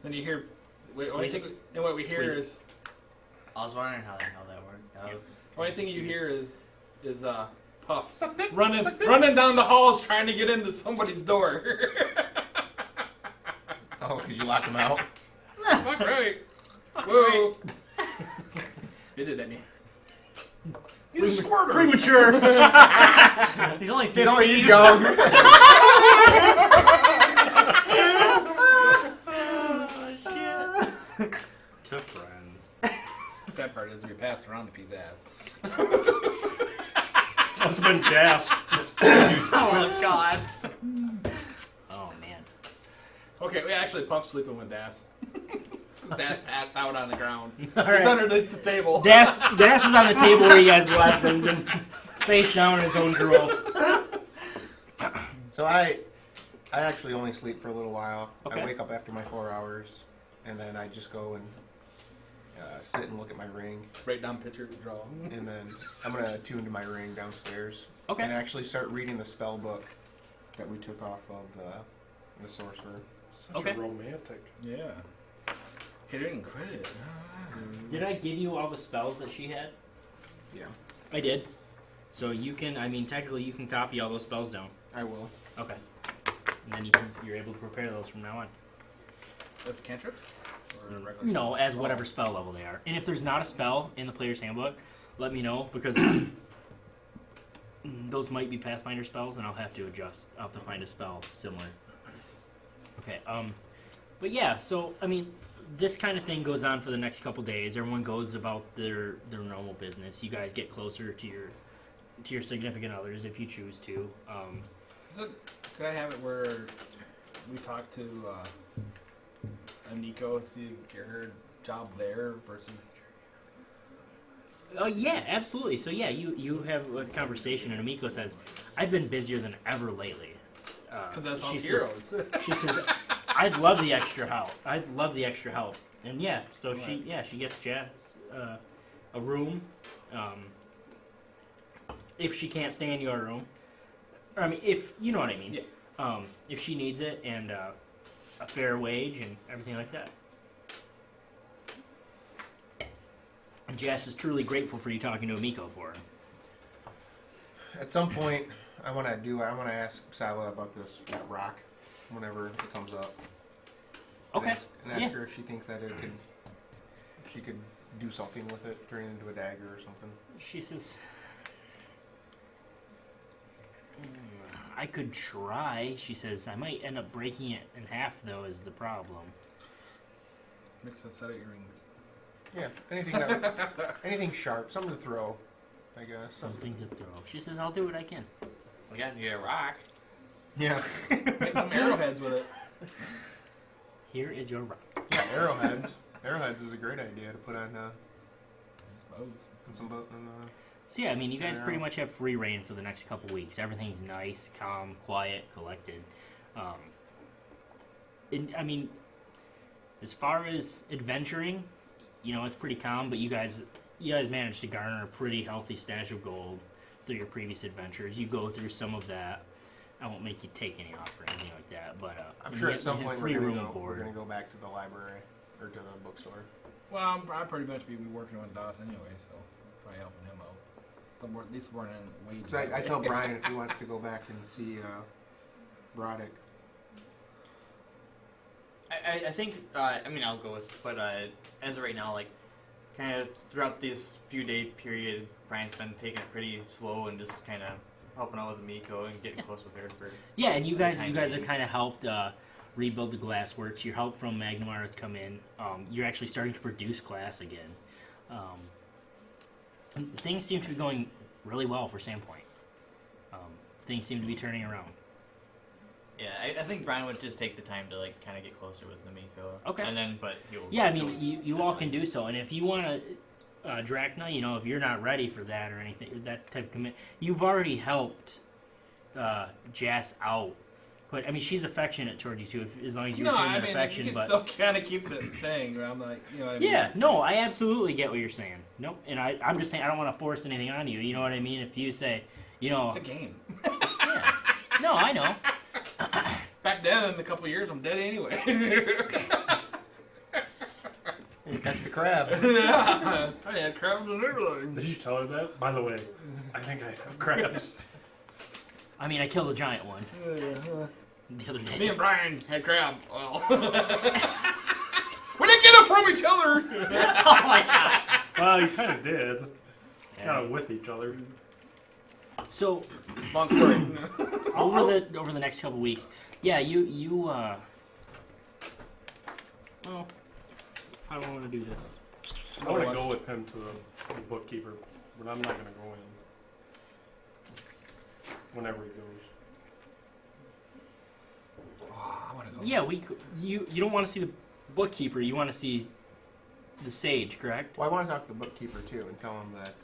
Then you hear. Wait, Squeeze it. and what we hear Squeeze it. is. I was wondering how the hell that worked. That was Only thing you hear is Puff running down the halls trying to get into somebody's door. Oh, because you locked him out? Fuck right. Whoa. Spit it at me. He's a squirter! Premature! He's only 15. He's young. To friends. Sad part is we passed around the piece of ass. Must have been Jas. Oh God. Oh, man. Okay, we actually Puff's sleeping with Das. Das passed out on the ground. All He's right. underneath the table. Das is on the table where you guys left him, just face down in his own drool. So I actually only sleep for a little while. Okay. I wake up after my 4 hours, and then I just go and sit and look at my ring, Write down picture to draw. and then I'm gonna attune to my ring downstairs, Okay. and actually start reading the spell book that we took off of the sorcerer. Such Okay. a romantic. Yeah. Hitting credit. Did I give you all the spells that she had? Yeah, I did. So you can, technically you can copy all those spells down. I will. Okay. And then you're able to prepare those from now on. That's cantrips? Or regular No, spells? as whatever spell level they are. And if there's not a spell in the player's handbook, let me know, because those might be Pathfinder spells, and I'll have to adjust. I'll have to find a spell similar. Okay, but yeah, so, this kind of thing goes on for the next couple days. Everyone goes about their normal business. You guys get closer to your significant others if you choose to. Could I have it where we talk to Nico, see get her job there versus? Yeah, absolutely. So yeah, you have a conversation, and Amiko says, "I've been busier than ever lately." Because that's all she heroes. says, she says, "I'd love the extra help. I'd love the extra help." And yeah, so she gets Jess a room. If she can't stay in your room, or if you know what I mean. Yeah. If she needs it, and a fair wage and everything like that. And Jess is truly grateful for you talking to Amiko for her. At some point, I want to ask Sawa about that rock whenever it comes up. Okay. And ask Yeah. her if she thinks that if she could do something with it, turn it into a dagger or something. She says, I could try. She says, I might end up breaking it in half, though, is the problem. Mix a set of earrings. Yeah, anything sharp, something to throw, I guess. Something to throw. She says, I'll do what I can. We got to get a rock. Yeah. Make some arrowheads with it. Here is your rock. Yeah, arrowheads. Arrowheads is a great idea to put on Suppose. some boat. So yeah, you guys Yeah. pretty much have free reign for the next couple weeks. Everything's nice, calm, quiet, collected. As far as adventuring, it's pretty calm, but you guys managed to garner a pretty healthy stash of gold through your previous adventures. You go through some of that. I won't make you take any off or anything like that. But I'm you sure get- at some you get point free we're room gonna and go. We're board. gonna go back to the library or to the bookstore. Well, I'll pretty much be working with Doss anyway, so probably helping him out. So we're at least we're in wage. Because I tell Brian if he wants to go back and see Roddick. I think, I mean, I'll go with, but as of right now, like, kind of throughout this few day period, Brian's been taking it pretty slow and just kind of helping out with Miko and getting close with her for. Yeah, and you guys time have being. kind of helped rebuild the glassworks. Your help from Magnemar has come in. You're actually starting to produce glass again. And things seem to be going really well for Sandpoint. Things seem to be turning around. Yeah, I think Brian would just take the time to, like, kind of get closer with the Miko. Okay. And then, but he'll. Yeah, I mean, you all can do so. And if you want to, Drakna, you know, if you're not ready for that or anything, that type of commit, you've already helped Jas out. But, I mean, she's affectionate toward you, too, as long as you return that affection. You can But still kind of keep the thing. Where I'm like, you know what I mean? yeah, no, I absolutely get what you're saying. Nope, and I'm just saying I don't want to force anything on you. You know what I mean? If you say, you know, It's a game. yeah. No, I know. Back then, in a couple of years, I'm dead anyway. You catch the crab. Yeah, I had crabs and everything. Did you tell her that? By the way, I think I have crabs. I mean, I killed a giant one the other Me day. and Brian had crab. Well, we didn't get it from each other. Oh my god! Well, you kind of did. Yeah. Kind of with each other. So Long story. over the next couple weeks, yeah, you well, how do I want to do this? I want to go with him to the bookkeeper, but I'm not going to go in whenever he goes. Oh, I want to go. Yeah, you don't want to see the bookkeeper. You want to see the sage, correct? Well, I want to talk to the bookkeeper too and tell him that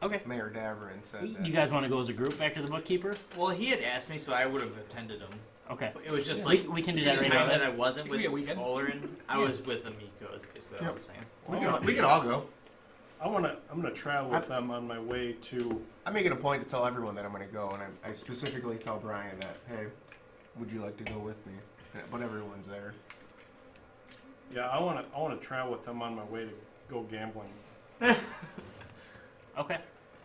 Okay. Mayor Daverin said that. You guys want to go as a group back to the bookkeeper? Well, he had asked me, so I would have attended him. Okay. It was just Yeah. like We can do the that right time now. that I wasn't It could with be a weekend. Olorin, I was with Amiko, is what I Yep. was saying. We can all go. I'm gonna travel with them on my way to. I make it a point to tell everyone that I'm going to go, and I specifically tell Brian that, hey, would you like to go with me? But everyone's there. Yeah, I want to travel with them on my way to go gambling. Okay.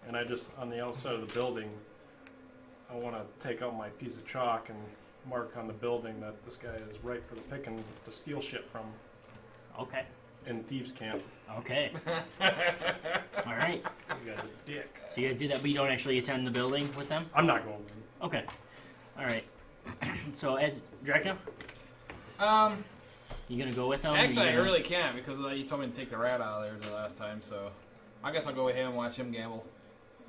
And I just on the outside of the building, I want to take out my piece of chalk and mark on the building that this guy is ripe for the picking to steal shit from Okay. in thieves' camp. Okay. All right. This guy's a dick. So you guys do that, but you don't actually attend the building with them? I'm not going in. Okay. All right. So as Drakna, you gonna go with them? Actually, I You gonna- really can't because you told me to take the rat out of there the last time. So I guess I'll go with him and watch him gamble.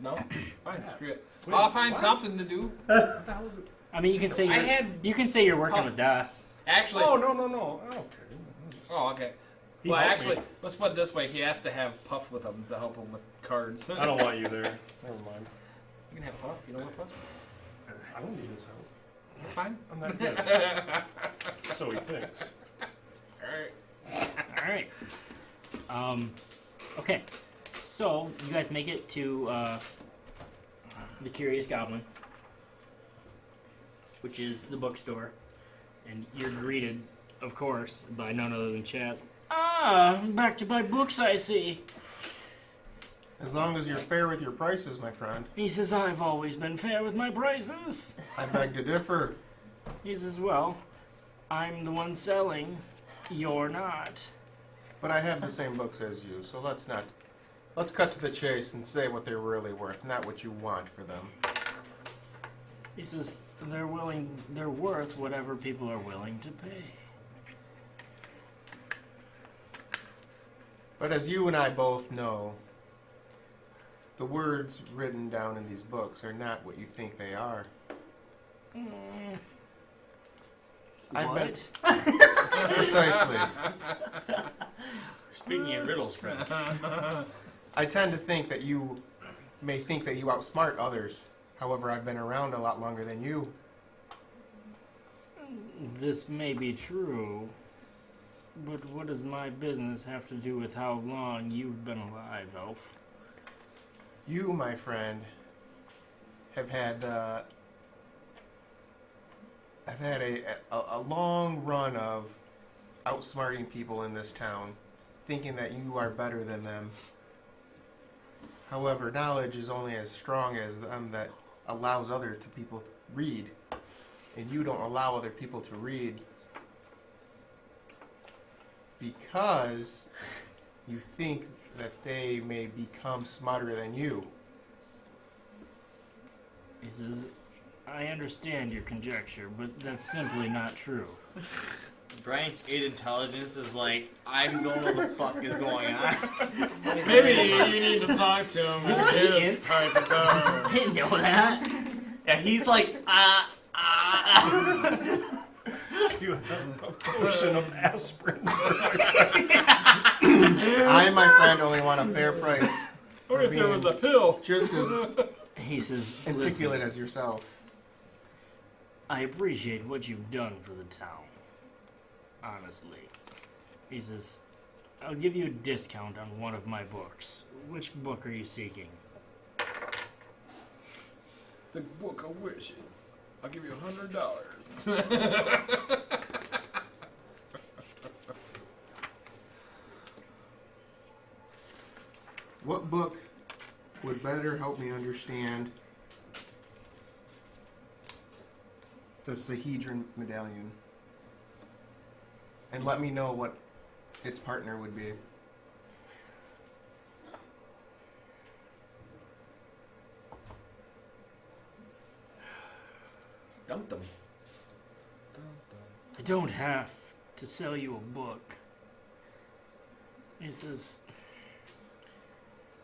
No, fine, screw it. Wait, I'll find what? something to do. What the hell is it? I mean, you can say I you're, had you can say you're working Puff. with Das. actually. Oh no. I don't care. Oh, okay. He Well, helped actually, me. let's put it this way: he has to have Puff with him to help him with cards. I don't want you there. Never mind. You can have Puff. You don't want Puff? I don't need his help. That's fine. I'm not good. So he thinks. All right. All right. Okay. So you guys make it to the Curious Goblin, which is the bookstore, and you're greeted, of course, by none other than Chaz. Ah, back to buy books, I see. As long as you're fair with your prices, my friend. He says, I've always been fair with my prices. I beg to differ. He says, well, I'm the one selling, you're not. But I have the same books as you, so let's cut to the chase and say what they're really worth, not what you want for them. He says, they're worth whatever people are willing to pay. But as you and I both know, the words written down in these books are not what you think they are. I've been What? precisely. Speaking in riddles, friend. I tend to think that you may think that you outsmart others. However, I've been around a lot longer than you. This may be true, but what does my business have to do with how long you've been alive, Elf? You, my friend, have had the I've had a long run of outsmarting people in this town, thinking that you are better than them. However, knowledge is only as strong as them that allows other people to read, and you don't allow other people to read because you think that they may become smarter than you. He says, I understand your conjecture, but that's simply not true. Brian's 8 intelligence is like, I don't know what the fuck is going on. Maybe you need to talk to him in his type of tone. I didn't know that. Yeah, he's like, You have a potion of aspirin. I, my friend, only want a fair price. Or if there was a pill. Just as He says, articulate listen, as yourself. I appreciate what you've done for the town. Honestly. He says, I'll give you a discount on one of my books. Which book are you seeking? The Book of Wishes. I'll give you $100. What book would better help me understand the Sahedron medallion? And let me know what its partner would be. Stumped him. I don't have to sell you a book. He says,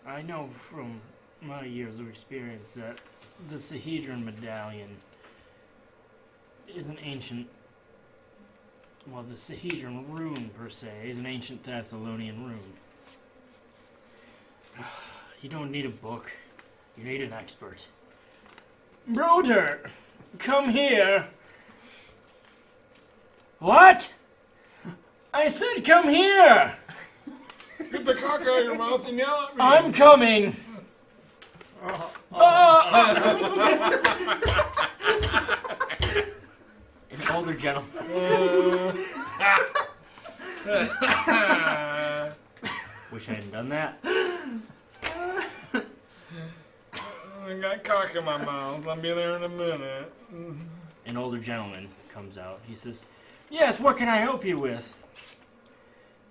I know from my years of experience that the Sahedron medallion is an ancient, well, the Sahedron rune per se is an ancient Thessalonian rune. You don't need a book. You need an expert. Broder, come here. What? I said come here. Get the cock out of your mouth and yell at me. I'm coming. An older gentleman. Wish I hadn't done that. I got cock in my mouth. I'll be there in a minute. An older gentleman comes out. He says, yes, what can I help you with?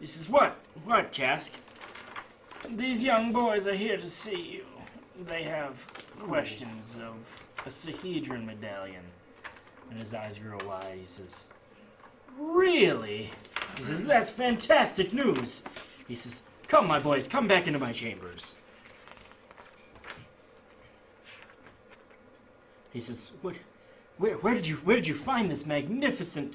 He says, what? What, Jask? These young boys are here to see you. They have questions of a Sahedron medallion. And his eyes grow wide. He says, really? He says, that's fantastic news. He says, come, my boys, come back into my chambers. He says, "What? Where did you find this magnificent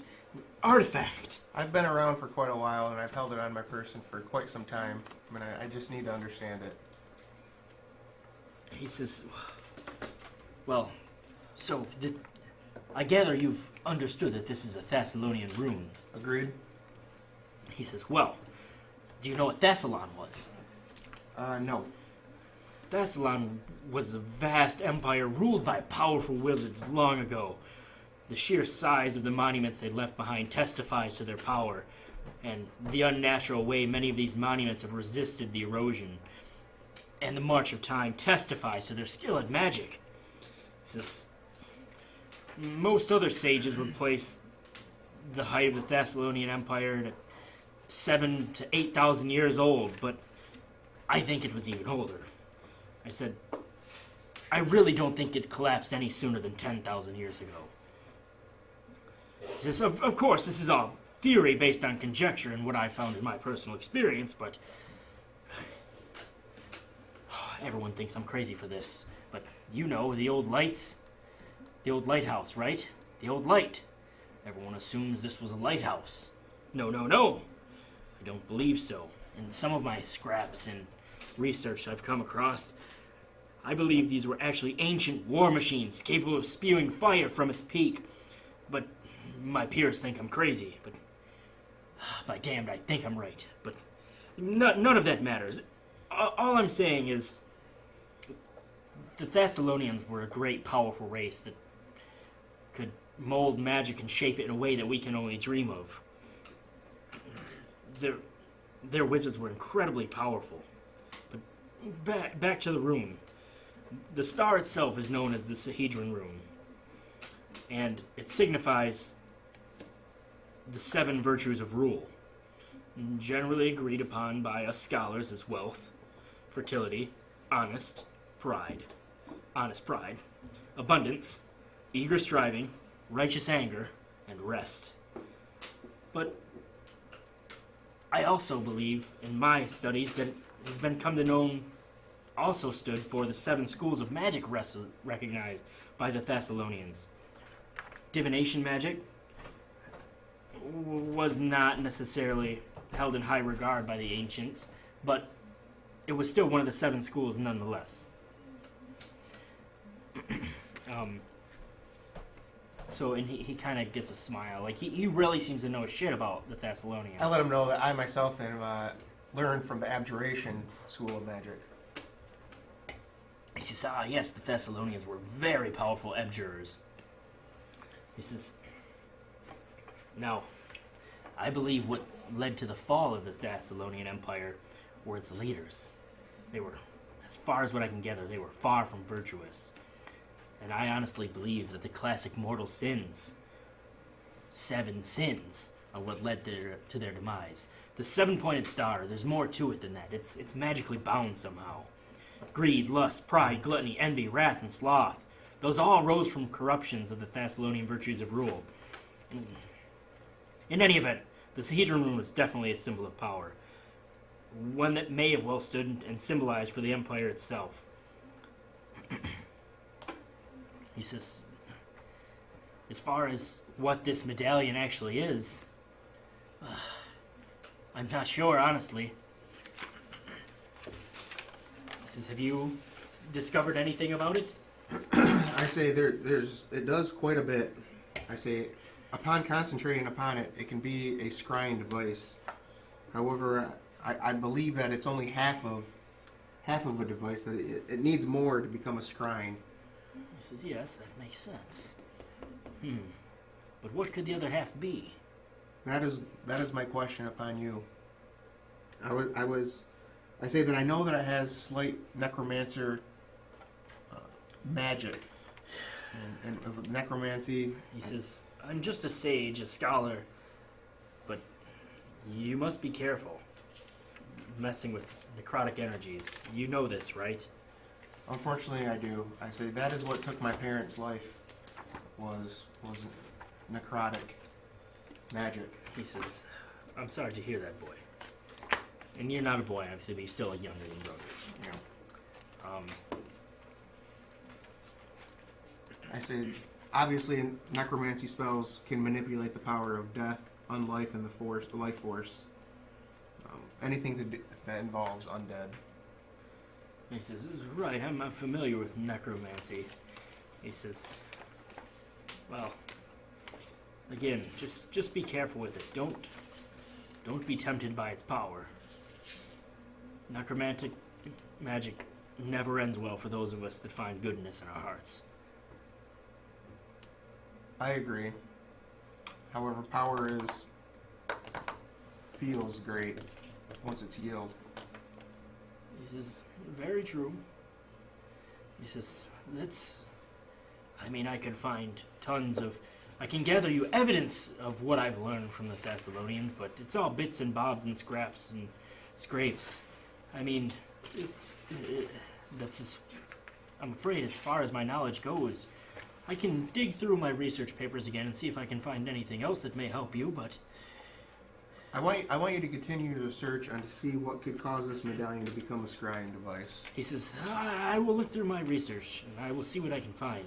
artifact?" I've been around for quite a while, and I've held it on my person for quite some time. I mean, I just need to understand it. He says, "Well, so I gather you've understood that this is a Thessalonian rune." Agreed? He says, "Well, do you know what Thessalon was?" No. Thessalon was a vast empire ruled by powerful wizards long ago. The sheer size of the monuments they left behind testifies to their power, and the unnatural way many of these monuments have resisted the erosion and the march of time testifies to their skill at magic. Most other sages would place the height of the Thessalonian Empire at 7,000 to 8,000 years old, but I think it was even older. I said, I really don't think it collapsed any sooner than 10,000 years ago. He says, of course, this is all theory based on conjecture and what I found in my personal experience, but everyone thinks I'm crazy for this. But you know, the old lights, the old lighthouse, right? The old light. Everyone assumes this was a lighthouse. No. I don't believe so. In some of my scraps and research I've come across, I believe these were actually ancient war machines capable of spewing fire from its peak. But my peers think I'm crazy. But by damned, I think I'm right. But none of that matters. All I'm saying is the Thessalonians were a great, powerful race that could mold magic and shape it in a way that we can only dream of. Their wizards were incredibly powerful. But back to the rune. The star itself is known as the Sahedron rune, and it signifies the 7 virtues of rule, generally agreed upon by us scholars as wealth, fertility, honest pride, abundance, eager striving, righteous anger, and rest. But I also believe in my studies that it has been come to known also stood for the 7 schools of magic recognized by the Thessalonians. Divination magic was not necessarily held in high regard by the ancients, but it was still one of the 7 schools nonetheless. And he kind of gets a smile. Like, he really seems to know shit about the Thessalonians. I let him know that I myself have learned from the Abjuration School of Magic. He says, yes, the Thessalonians were very powerful abjurers. He says, now, I believe what led to the fall of the Thessalonian Empire were its leaders. They were, as far as what I can gather, they were far from virtuous. And I honestly believe that the classic mortal sins, 7 sins, are what led to their demise. The 7-pointed star, there's more to it than that. It's magically bound somehow. Greed, lust, pride, gluttony, envy, wrath, and sloth. Those all rose from corruptions of the Thessalonian virtues of rule. In any event, the Sahedron rune was definitely a symbol of power. One that may have well stood and symbolized for the empire itself. He says, as far as what this medallion actually is, I'm not sure, honestly. He says, have you discovered anything about it? I say it does quite a bit. I say, upon concentrating upon it, it can be a scrying device. However, I believe that it's only half of a device. That it needs more to become a scrying. He says, yes, that makes sense. But what could the other half be? That is my question upon you. I say that I know that it has slight necromancer magic and necromancy. He says, I'm just a sage, a scholar, but you must be careful messing with necrotic energies. You know this, right? Unfortunately, I do. I say that is what took my parents' life was necrotic magic. He says, I'm sorry to hear that, boy. And you're not a boy, obviously, but you're still a younger than brother. Yeah. I say, obviously, necromancy spells can manipulate the power of death, unlife, and the life force. Anything that involves undead. He says, right, I'm familiar with necromancy. He says, well, again, just be careful with it. Don't be tempted by its power. Necromantic magic never ends well for those of us that find goodness in our hearts. I agree. However, power feels great once it's healed. He says, very true. He says, I can find tons of, I can gather you evidence of what I've learned from the Thessalonians, but it's all bits and bobs and scraps and scrapes. I'm afraid as far as my knowledge goes, I can dig through my research papers again and see if I can find anything else that may help you, but I want you to continue to search and to see what could cause this medallion to become a scrying device. he says, I will look through my research and I will see what I can find.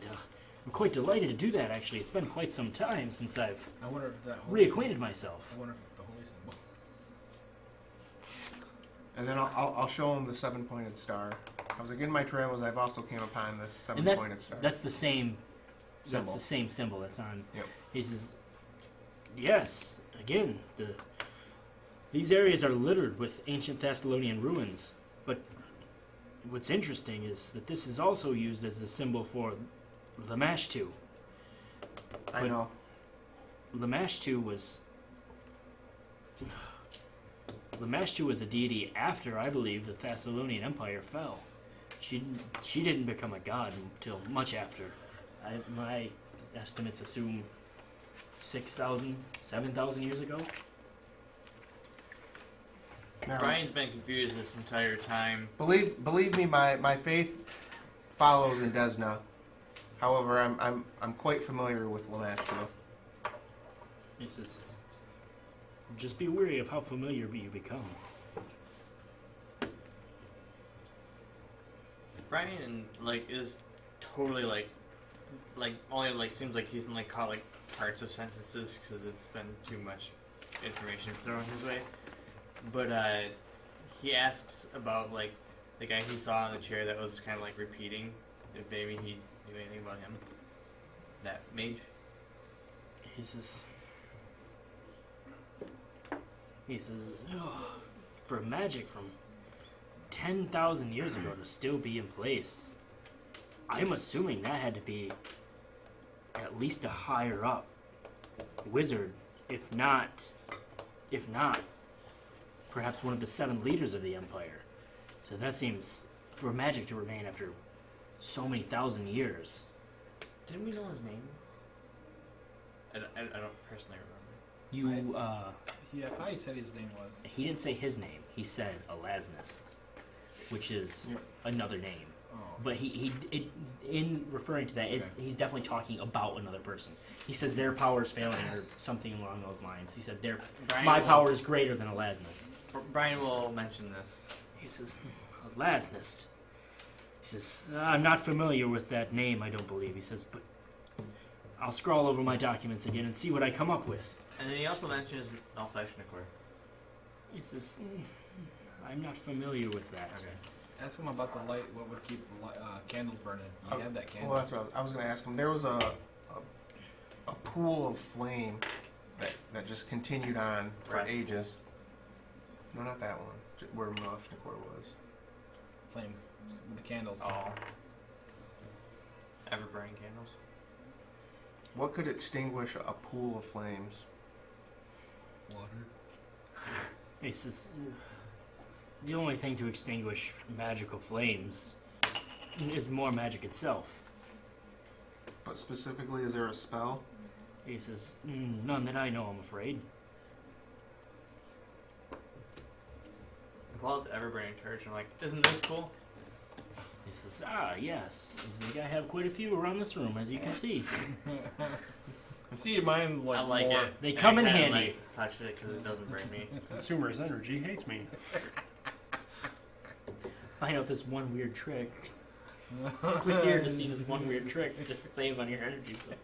I'm quite delighted to do that, actually. It's been quite some time since I've I wonder if that holy reacquainted myself. I wonder if it's the holy symbol. And then I'll show him the 7-pointed star. I was like, in my travels, I've also came upon this And 7-pointed star. that's the same Symbol. That's the same symbol that's on. Yep. He says, yes, again, these areas are littered with ancient Thessalonian ruins, but what's interesting is that this is also used as the symbol for the Mashtu. I But- know. Lamashtu was a deity after, I believe, the Thessalonian Empire fell. She didn't become a god until much after. My estimates assume 6,000, 7,000 years ago. Now, Brian's been confused this entire time. believe me, my faith follows in Desna. However, I'm quite familiar with Lamashtu. He says, just be wary of how familiar you become. Brian like is totally like only like seems like he's like caught like parts of sentences because it's been too much information thrown his way. But he asks about like the guy he saw in the chair that was kind of like repeating. If maybe he knew anything about him. That mage. He says, oh, for magic from 10,000 years ago to still be in place, I'm assuming that had to be at least a higher up wizard, if not, perhaps one of the 7 leaders of the Empire. So that seems, for magic to remain after so many thousand years. Didn't we know his name? I don't personally remember. Yeah, I thought he said his name was. He didn't say his name. He said Alasnist, which is another name. Oh. But in referring to that, he's definitely talking about another person. He says their power is failing or something along those lines. He said my power is greater than Alasnist. Brian will mention this. He says, Alasnist. He says, I'm not familiar with that name, I don't believe. He says, but I'll scroll over my documents again and see what I come up with. And then he also mentions Alfeshnikor. He says, I'm not familiar with that. Okay. Ask him about the light. What would keep candles burning? You have that candle. Well, that's what I was going to ask him. There was a pool of flame that just continued on for Right. ages. No, not that one. Where Mushnikor was. Flame with the candles. Oh. Ever burning candles? What could extinguish a pool of flames? Water. He says, the only thing to extinguish magical flames is more magic itself. But specifically, is there a spell? He says, none that I know, I'm afraid. I pull out the ever burning torch and I'm like, isn't this cool? He says, yes. He says, I have quite a few around this room, as you can see. See, mine I like more. it. They And come I in kinda, handy. Like, touch it because it doesn't break me. Consumer's energy hates me. Find out this one weird trick. Click here to see this one weird trick to save on your energy bill.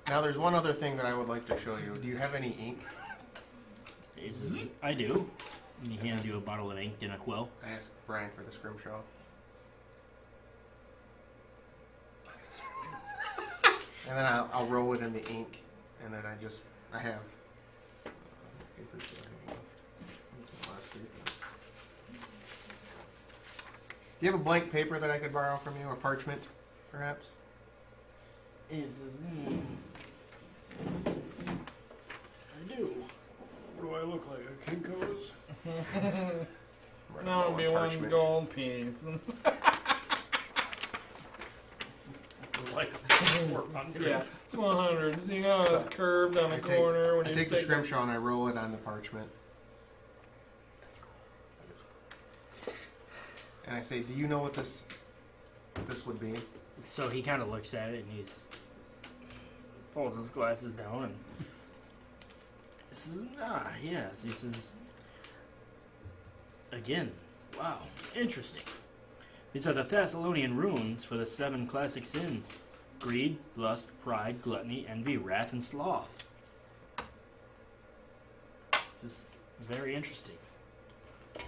Now, there's one other thing that I would like to show you. Do you have any ink? He says, I do. And he hands you a bottle of ink and a quill. I asked Brian for the scrimshaw. And then I'll roll it in the ink, and then I have papers that I have left. That's my last paper. Do you have a blank paper that I could borrow from you, or parchment, perhaps? He says, I do. Do I look like a Kinko's? No, it'll be one Parchment. gold piece. Like 400. Yeah, 100. See how it's curved on the corner when I you take the scrimshaw and I roll it on the parchment. And I say, do you know what this would be? So he kind of looks at it and he's pulls his glasses down and this is yes. He says again, wow, interesting. These are the Thessalonian runes for the 7 classic sins: greed, lust, pride, gluttony, envy, wrath, and sloth. This is very interesting. He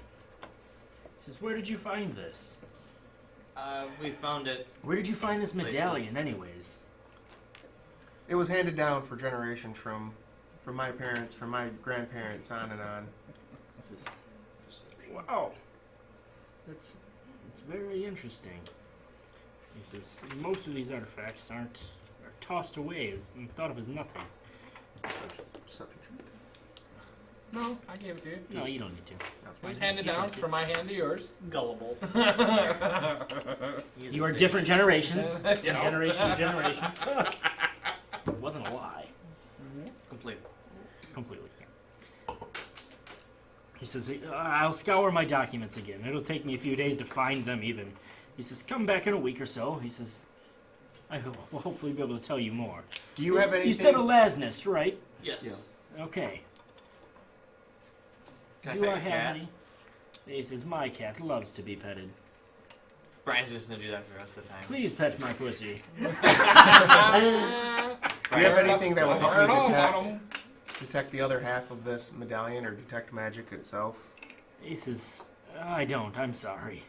says, where did you find this? We found it. Where did you find this medallion, anyways? It was handed down for generations from my parents, from my grandparents, on and on. This is, wow. It's very interesting. He says, most of these artifacts aren't tossed away and thought of as nothing. He says, Deception check. No, I gave it to you. no, you don't need to. That's It was fine. handed You down trust it. from my hand to yours. Gullible. You are different generations. Yeah. Generation to generation. It wasn't a lie. Completely. Completely. Yeah. He says, I'll scour my documents again. It'll take me a few days to find them even. He says, come back in a week or so. He says, I will hopefully be able to tell you more. Do you have anything? You said a last nest, right? Yes. Yeah. Okay. Can Do I I pet your have cat? any? He says, my cat loves to be petted. Brian's just gonna do that for the rest of the time. Please pet my pussy. Do you have anything that will help me detect the other half of this medallion or detect magic itself? He says, I don't. I'm sorry.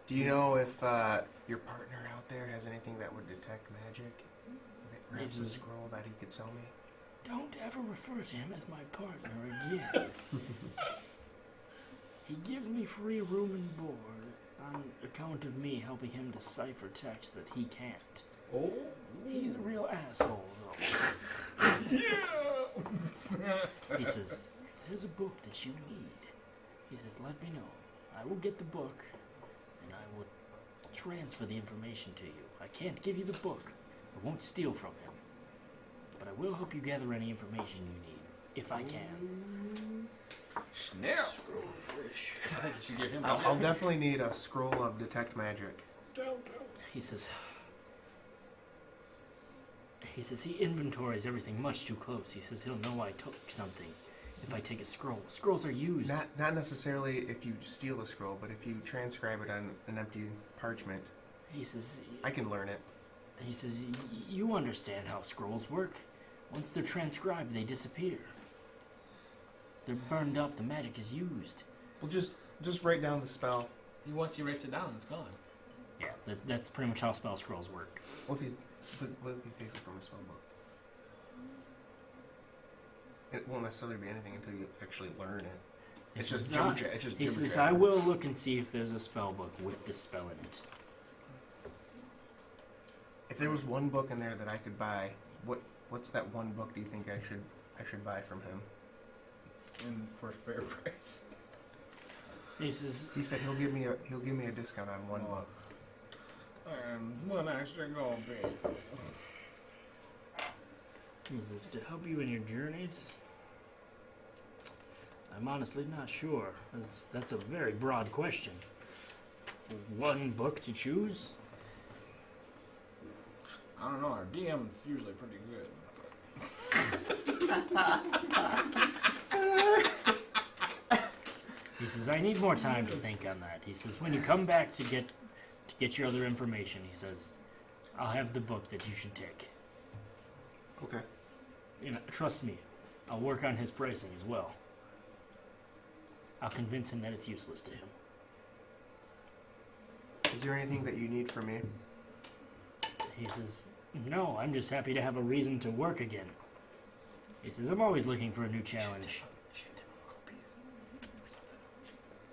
Do you know if your partner out there has anything that would detect magic? Perhaps a This is- scroll that he could sell me? Don't ever refer to him as my partner again. He gives me free room and board on account of me helping him decipher text that he can't. Oh. He's a real asshole, though. He says, if there's a book that you need, he says, let me know. I will get the book, and I will transfer the information to you. I can't give you the book. I won't steal from him. But I will help you gather any information you need, if I can. Snap. I think you should give him I'll definitely need a scroll of detect magic. He says, he inventories everything much too close. He says he'll know I took something if I take a scroll. Scrolls are used. Not necessarily if you steal a scroll, but if you transcribe it on an empty parchment, He says, I can learn it. He says, you understand how scrolls work. Once they're transcribed, they disappear. They're burned up, the magic is used. Well, just write down the spell. Once he writes it down, it's gone. Yeah, that's pretty much how spell scrolls work. What if he takes it from a spell book? It won't necessarily be anything until you actually learn it. It's He just says, jibber jabber. It's just He jibber says, jabber. I will look and see if there's a spell book with this spell in it. If there was one book in there that I could buy, what's that one book do you think I should buy from him? And for a fair price. He says, He said he'll give me a discount on one book. And one extra gold bit. he says, to help you in your journeys? I'm honestly not sure. That's a very broad question. One book to choose? I don't know, our DM's usually pretty good. He says, I need more time to think on that. He says, when you come back to get your other information, he says, I'll have the book that you should take. Okay. You know, trust me, I'll work on his pricing as well. I'll convince him that it's useless to him. Is there anything that you need from me? He says, no, I'm just happy to have a reason to work again. He says, I'm always looking for a new challenge.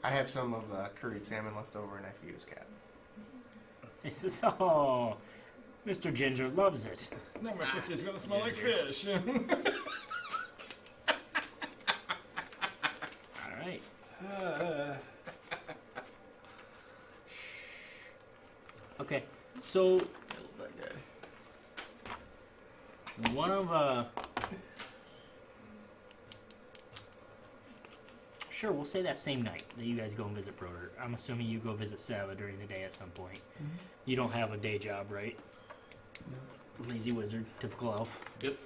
I have some of curried salmon left over, and I feed his cat. He says, oh, Mr. Ginger loves it. Now my pussy's gonna smell like fish. All right. Okay, so one of sure, we'll say that same night that you guys go and visit Broder. I'm assuming you go visit Sava during the day at some point. You don't have a day job, right? No. Lazy wizard, typical elf. Yep.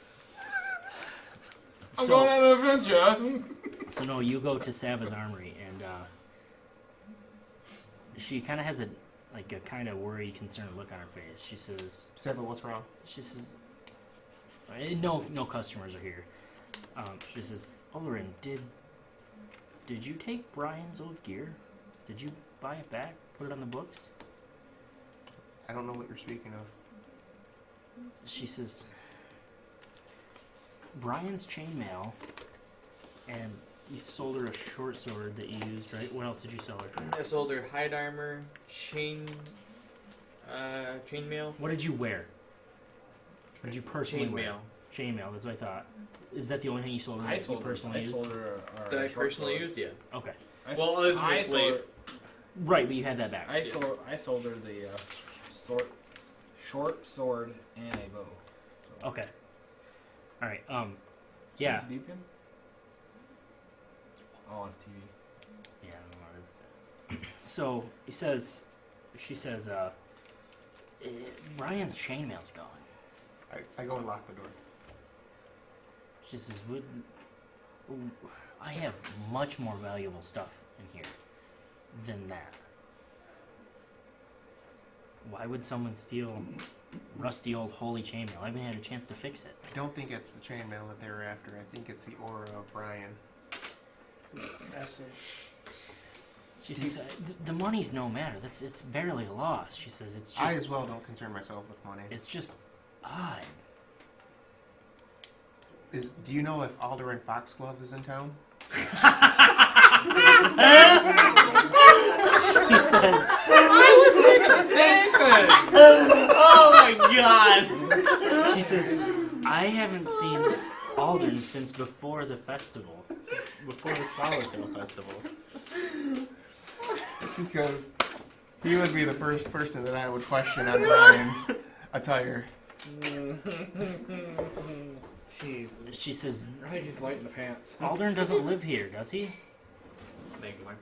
I'm So- going on an adventure. So no, you go to Sava's armory, and she kind of has a kind of worried, concerned look on her face. She says, Seven, what's wrong? no customers are here. She says, Olorin, did you take Brian's old gear? Did you buy it back? Put it on the books? I don't know what you're speaking of. She says, Brian's chainmail, and you sold her a short sword that you used, right? What else did you sell her? I sold her hide armor, chainmail. What did you wear? Or did you personally wear? Chainmail. Chainmail, that's what I thought. Is that the only thing you sold her? I that sold you her. personally I used? sold her. That I short personally sword. used, yeah. Okay. Well, other than I the sold blade. her. Right, but you had that back. I sold her the short sword and a bow. So. Okay. All right. Yeah. Is it beeping? Oh, it's TV. Yeah. I don't know what it is. So she says, Ryan's chainmail's gone. I go and lock the door. She says, I have much more valuable stuff in here than that. Why would someone steal rusty old holy chainmail? I haven't had a chance to fix it. I don't think it's the chainmail that they were after. I think it's the aura of Brian. Essence. She says, the money's no matter. It's barely a loss. She says, it's just... I as well don't concern myself with money. It's just odd. Do you know if Olorin Foxglove is in town? He says, I was thinking the same thing. Oh my god! she says, I haven't seen Aldrin since before the festival. Before the Swallowtail Festival. Because he would be the first person that I would question on Brian's attire. Jesus. She says, I think he's light in the pants. Aldrin doesn't live here, does he? Thank you, Mark.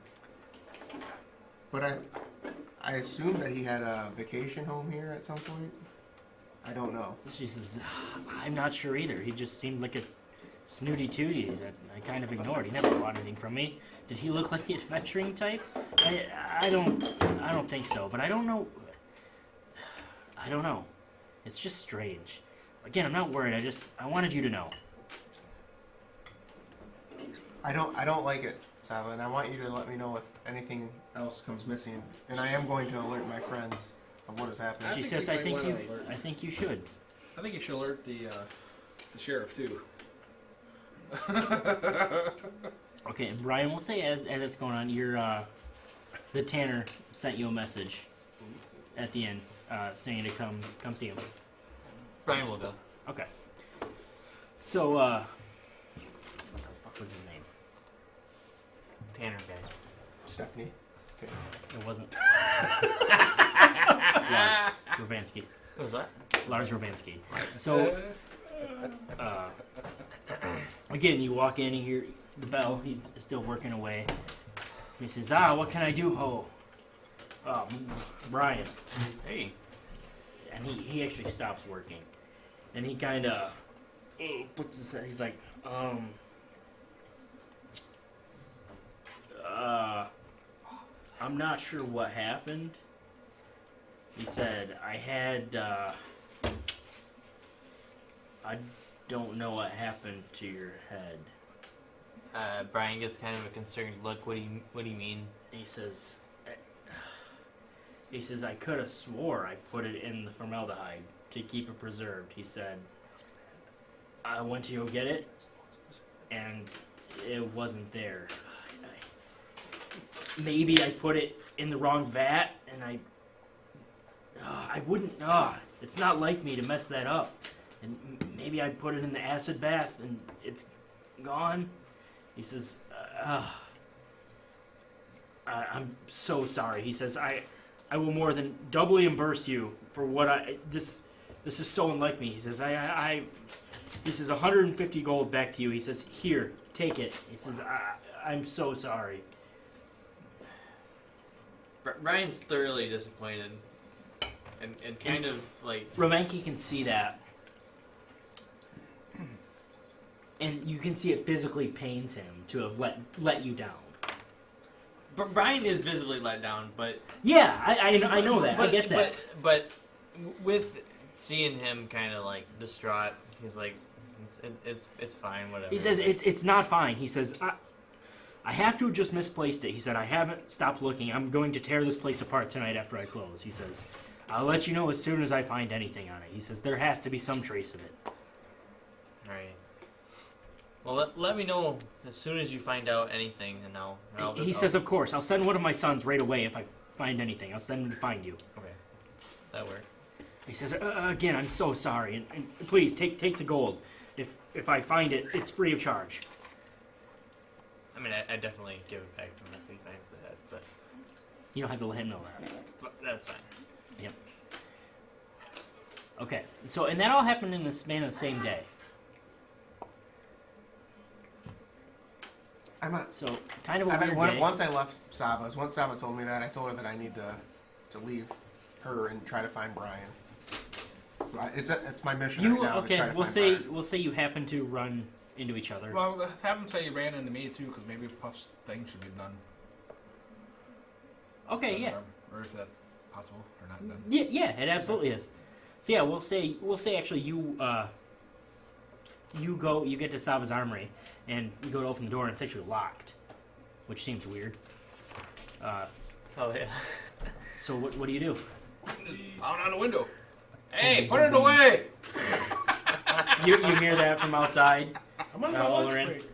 But I assume that he had a vacation home here at some point. I don't know. She says, I'm not sure either. He just seemed like a snooty tootie that I kind of ignored. He never bought anything from me. Did he look like the adventuring type? I don't think so, but I don't know. I don't know. It's just strange. Again, I'm not worried. I wanted you to know. I don't like it, Sava, and I want you to let me know if anything else comes missing. And I am going to alert my friends of what has happened. She think says, you I might think wanna you alert. I think you should. I think you should alert the sheriff too. Okay, and Brian, we'll say as it's going on, the Tanner sent you a message at the end saying to come see him. Brian will go. Okay. So, what the fuck was his name? Tanner guy. Stephanie. Okay. It wasn't. Lars Rovansky. What was that? Lars Rovansky. So, again, you walk in, you hear the bell. He's still working away. He says, what can I do? Brian. Hey. And he actually stops working. And he kind of puts his head, he's like, I'm not sure what happened. He said, I don't know what happened to your head. Brian gets kind of a concerned look. What do you mean? He says, I could have swore I put it in the formaldehyde to keep it preserved. He said, I went to go get it, and it wasn't there. Maybe I put it in the wrong vat, and I wouldn't, it's not like me to mess that up. And maybe I put it in the acid bath, and it's gone. He says, I'm so sorry. He says, I will more than doubly reimburse you for what this is so unlike me. He says, he says, 150 gold back to you. He says, here, take it. He says, I'm so sorry. Brian's thoroughly disappointed. And kind of like... Rovansky can see that. And you can see it physically pains him to have let you down. But Brian is visibly let down, but... Yeah, I know that. I get that. But with seeing him kind of like distraught, he's like, it's fine, whatever. He says, it's not fine. He says, I have to have just misplaced it. He said, I haven't stopped looking. I'm going to tear this place apart tonight after I close. He says, I'll let you know as soon as I find anything on it. He says, there has to be some trace of it. Alright. Well, let me know as soon as you find out anything, and I'll He says, of course. I'll send one of my sons right away if I find anything. I'll send him to find you. Okay. That works. He says, again, I'm so sorry, and please take the gold. If I find it, it's free of charge. I mean, I definitely give it back to him if he finds the head, but You don't have to let him know that. that's fine. Yep. Okay, so, and that all happened in the span of the same day. So, kind of a weird day. Once I left Sava's, once Sava told me that, I told her that I need to leave her and try to find Brian. It's my mission right now to try to find Brian. We'll say you happen to run into each other. Well, let's have him say you ran into me too, because maybe Puff's thing should be done. Okay, Instead yeah. of or if that's possible or not done. Yeah, it absolutely is. So yeah, we'll say actually you get to Sava's armory and you go to open the door and it's actually locked, which seems weird. Oh yeah. So what do you do? Out on the window. Hey, put it away! You hear that from outside. I'm on my lunch Olorin. break.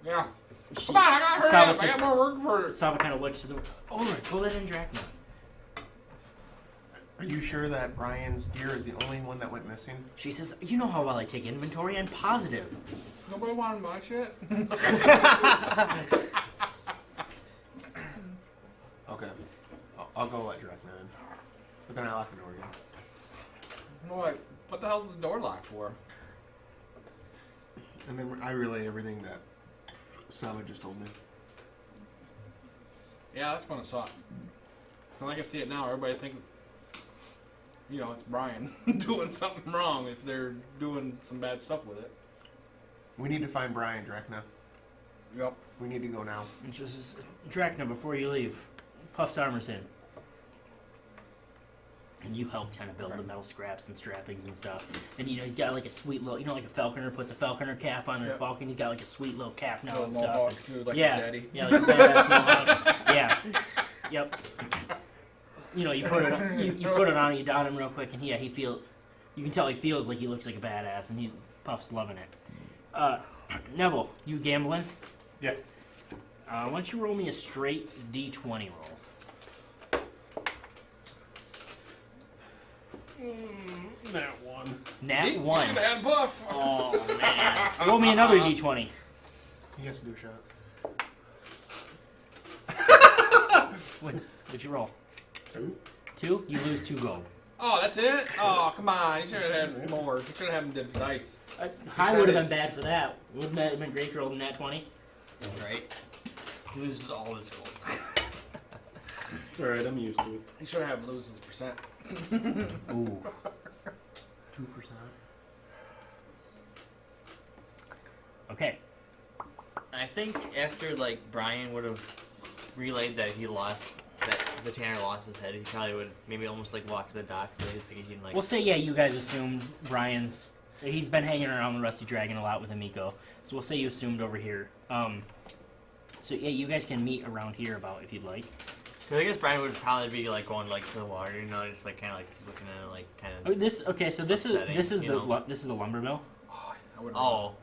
Yeah. Come on, I got her. Sava I says- got more work for it. Sava kind of looks to the go let in Drakna. Are you sure that Brian's gear is the only one that went missing? She says, you know how well I take inventory, I'm positive. Nobody wanted my shit. Okay. I'll go let Drakna in. But then I lock the door again. I'm like, what the hell's the door locked for? And then I relay everything that Sava just told me. Yeah, that's gonna suck. So like I see it now, everybody thinks, it's Brian doing something wrong if they're doing some bad stuff with it. We need to find Brian, Drakna. Yep. We need to go now. And she says, Drakna, before you leave, Puff's armor's in. And you helped kind of build the metal scraps and strappings and stuff. And he's got like a sweet little, like a falconer puts a falconer cap on a falcon. He's got like a sweet little cap now and stuff. Mohawk too, like yeah, your daddy. yeah, like a badass mohawk. Yeah, yep. You put it on, you put it on, you don him real quick, and you can tell he feels like he looks like a badass, and Puff's loving it. Nevel, you gambling? Yeah. Why don't you roll me a straight D20 roll? That one. Nat See? 1. You should have had Puff. Oh, man. Roll me another D20. He has to do a shot. What'd you roll? 2. 2? You lose 2 gold. Oh, that's it? Oh, come on. You should have had more. You should have had him did dice. High would have been bad for that. Wouldn't that have been great if you rolled a Nat 20? Right. He loses all his gold. Alright, I'm used to it. He should have lose his percent. Ooh. 2%. Okay. I think after Brian would have relayed that the tanner lost his head, he probably would maybe almost walk to the docks. So he'd We'll say, yeah, you guys assumed he's been hanging around the Rusty Dragon a lot with Amiko. So we'll say you assumed over here. So yeah, you guys can meet around here about if you'd like. Cause I guess Brian would probably be going to the water, just kind of looking at it, kind of. This is the lumber mill. Oh, I would Oh.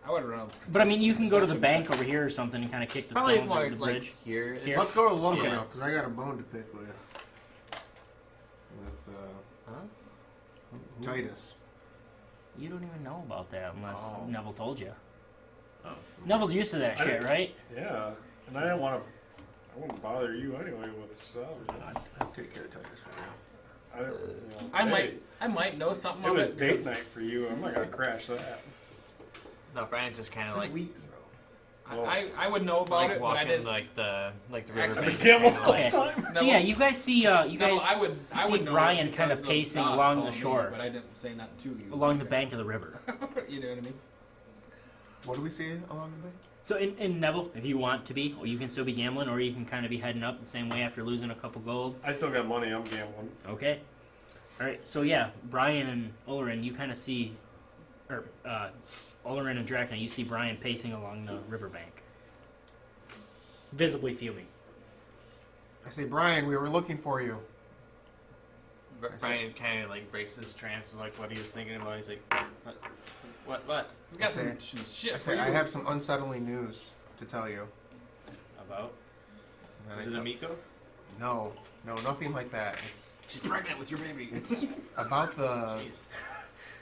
I would run. But I mean, you can go to the bank over here or something and kind of kick the Probably stones more over the bridge. here. Here. Let's go to the lumber Yeah. mill, because I got a bone to pick with Huh? Titus. You don't even know about that unless Oh. Nevel told you. Oh. Nevel's used to that I shit, didn't- right? Yeah. And I wouldn't bother you anyway with stuff. I'll take care of Titus for you. I might know something. It of was it date because night for you. I'm not gonna crash that. No, Brian's just kind of weeks, though. I would know about it, but walking I didn't. the river Actually, bank. Gamble all Okay. the time. So yeah, you guys see No, I would know Brian it kind of because pacing Nas along told the me, shore, but I didn't say nothing to you. along the bank of the river. You know what I mean? What do we see along the bank? So in Nevel, if you want to be, or you can still be gambling, or you can kind of be heading up the same way after losing a couple gold. I still got money. I'm gambling. Okay. All right. So yeah, Brian and Olorin, you kind of see, or Olorin and Drakna, you see Brian pacing along the riverbank, visibly fuming. I say, Brian, we were looking for you. Brian kind of breaks his trance of what he was thinking about. He's like, what? We got I some shit I for say, you. I have some unsettling news to tell you. About? And Is I it tell- Amiko? No, nothing like that. She's pregnant with your baby. It's about the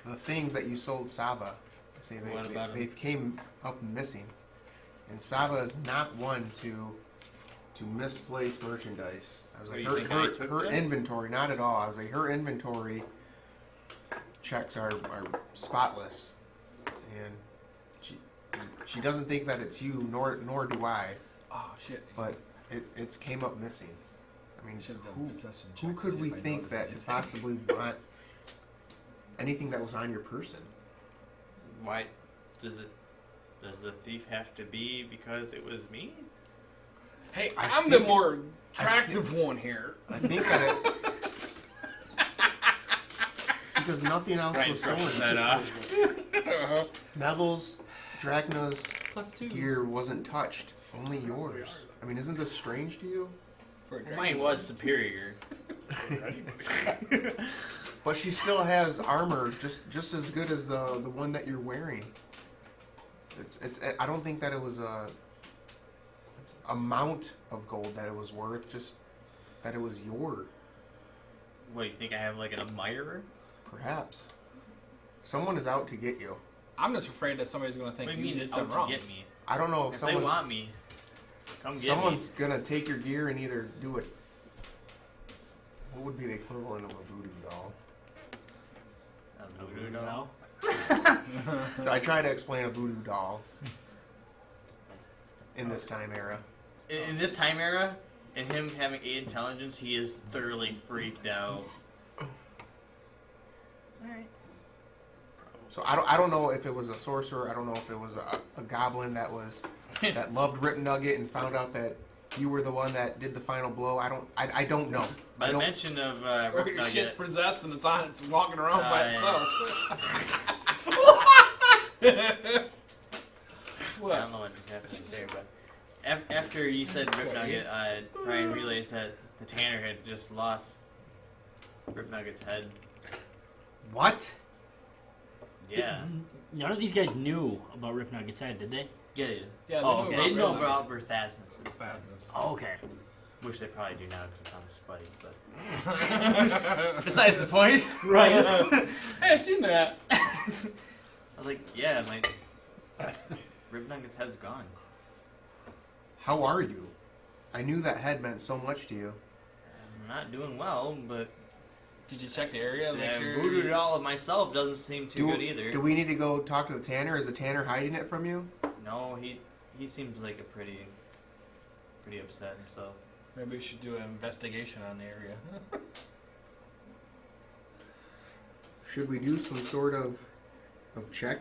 Jeez. things that you sold Saba. Say What about they came up missing, and Saba is not one to misplace merchandise. I was What, like, you think I took her them? inventory, not at all. I was like, her inventory checks are spotless, and she doesn't think that it's you, nor do I. Oh shit! But it's came up missing. I mean, Should have done who, possession check who to could see we if I think noticed that anything. possibly want anything that was on your person? Why does the thief have to be because it was me? Hey, I I'm the think- more attractive one here. I think that it because nothing else Right, was stolen. that off. Nevel's, Drakna's +2. gear wasn't touched. Only yours. I mean, isn't this strange to you? For a Mine was superior. But she still has armor just as good as the one that you're wearing. It's I don't think that it was a amount of gold that it was worth, just that it was your, What, you think I have like an admirer? perhaps. Someone is out to get you. I'm just afraid that somebody's going to think What do you you mean did out something to wrong. get me? I don't know if If they someone's want me, come get someone's gonna take your gear and either do it. What would be the equivalent of a voodoo doll? me. A voodoo doll? So I try to explain a voodoo doll in this time era. In this time era, and him having 8 intelligence, he is thoroughly freaked out. Alright. So I don't know if it was a sorcerer. I don't know if it was a goblin that that loved Rip Nugget and found out that you were the one that did the final blow. I don't know. By I the don't, mention of Or Rip your shit's Nugget, possessed and it's walking around by itself. I What? don't know what just happened there, but after you said Rip Nugget, Brian realized that the Tanner had just lost Rip Nugget's head. what? Yeah. None of these guys knew about Rip Nugget's head, did they? Yeah, Yeah, they Oh, knew okay. they know about about Berthasmus's. Oh, okay. Which they probably do now because it's on the spike, but... Besides the point. Right. Hey, I seen that. I was like, yeah, my... Rip Nugget's head's gone. How are you? I knew that head meant so much to you. I'm not doing well, but... Did you check the area? Make The sure voodoo doll of myself doesn't seem too good either. Do we need to go talk to the Tanner? Is the Tanner hiding it from you? No, he seems like a pretty upset himself. Maybe we should do an investigation on the area. Should we do some sort of check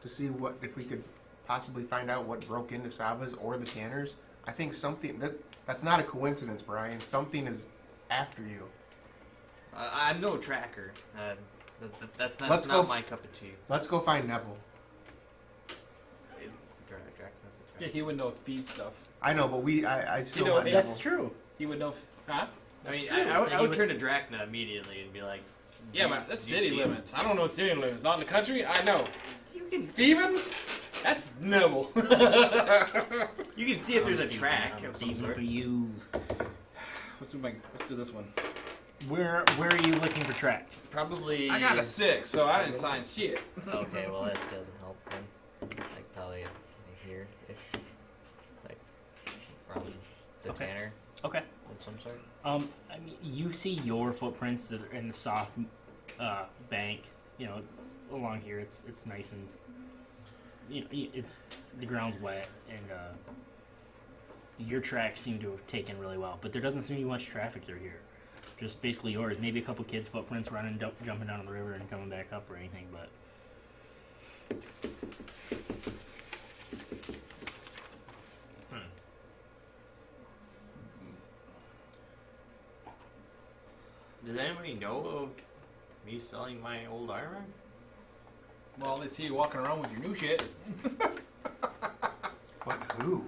to see what if we could possibly find out what broke into Sava's or the Tanners? I think something that's not a coincidence, Brian. Something is after you. I'm no tracker. That's Let's not go- my cup of tea. Let's go find Nevel. Dracna's the Yeah, tracker. he would know feed stuff. I know, but I still You know, want that's Nevel. That's true. He would know. Huh? I mean, true. I would turn to Drakna immediately and be like, Yeah, "Do- but that's do you city see- limits. I don't know city limits. Out in the country, I know. You can Thieving? That's Nevel. you can see if there's a track of some Even sort. for you. Let's do this one. Where are you looking for tracks? Probably. I got a 6, so I didn't sign shit. Okay, well that doesn't help then. Like probably here ish, like from the Okay. Tanner Okay. of some sort. I mean, you see your footprints that are in the soft bank. You know, along here, it's nice and it's the ground's wet, and your tracks seem to have taken really well. But there doesn't seem to be much traffic through here. Just basically yours. Maybe a couple kids' footprints running, jumping down the river and coming back up or anything. But Does anybody know of me selling my old armor? Well, they see you walking around with your new shit. But who?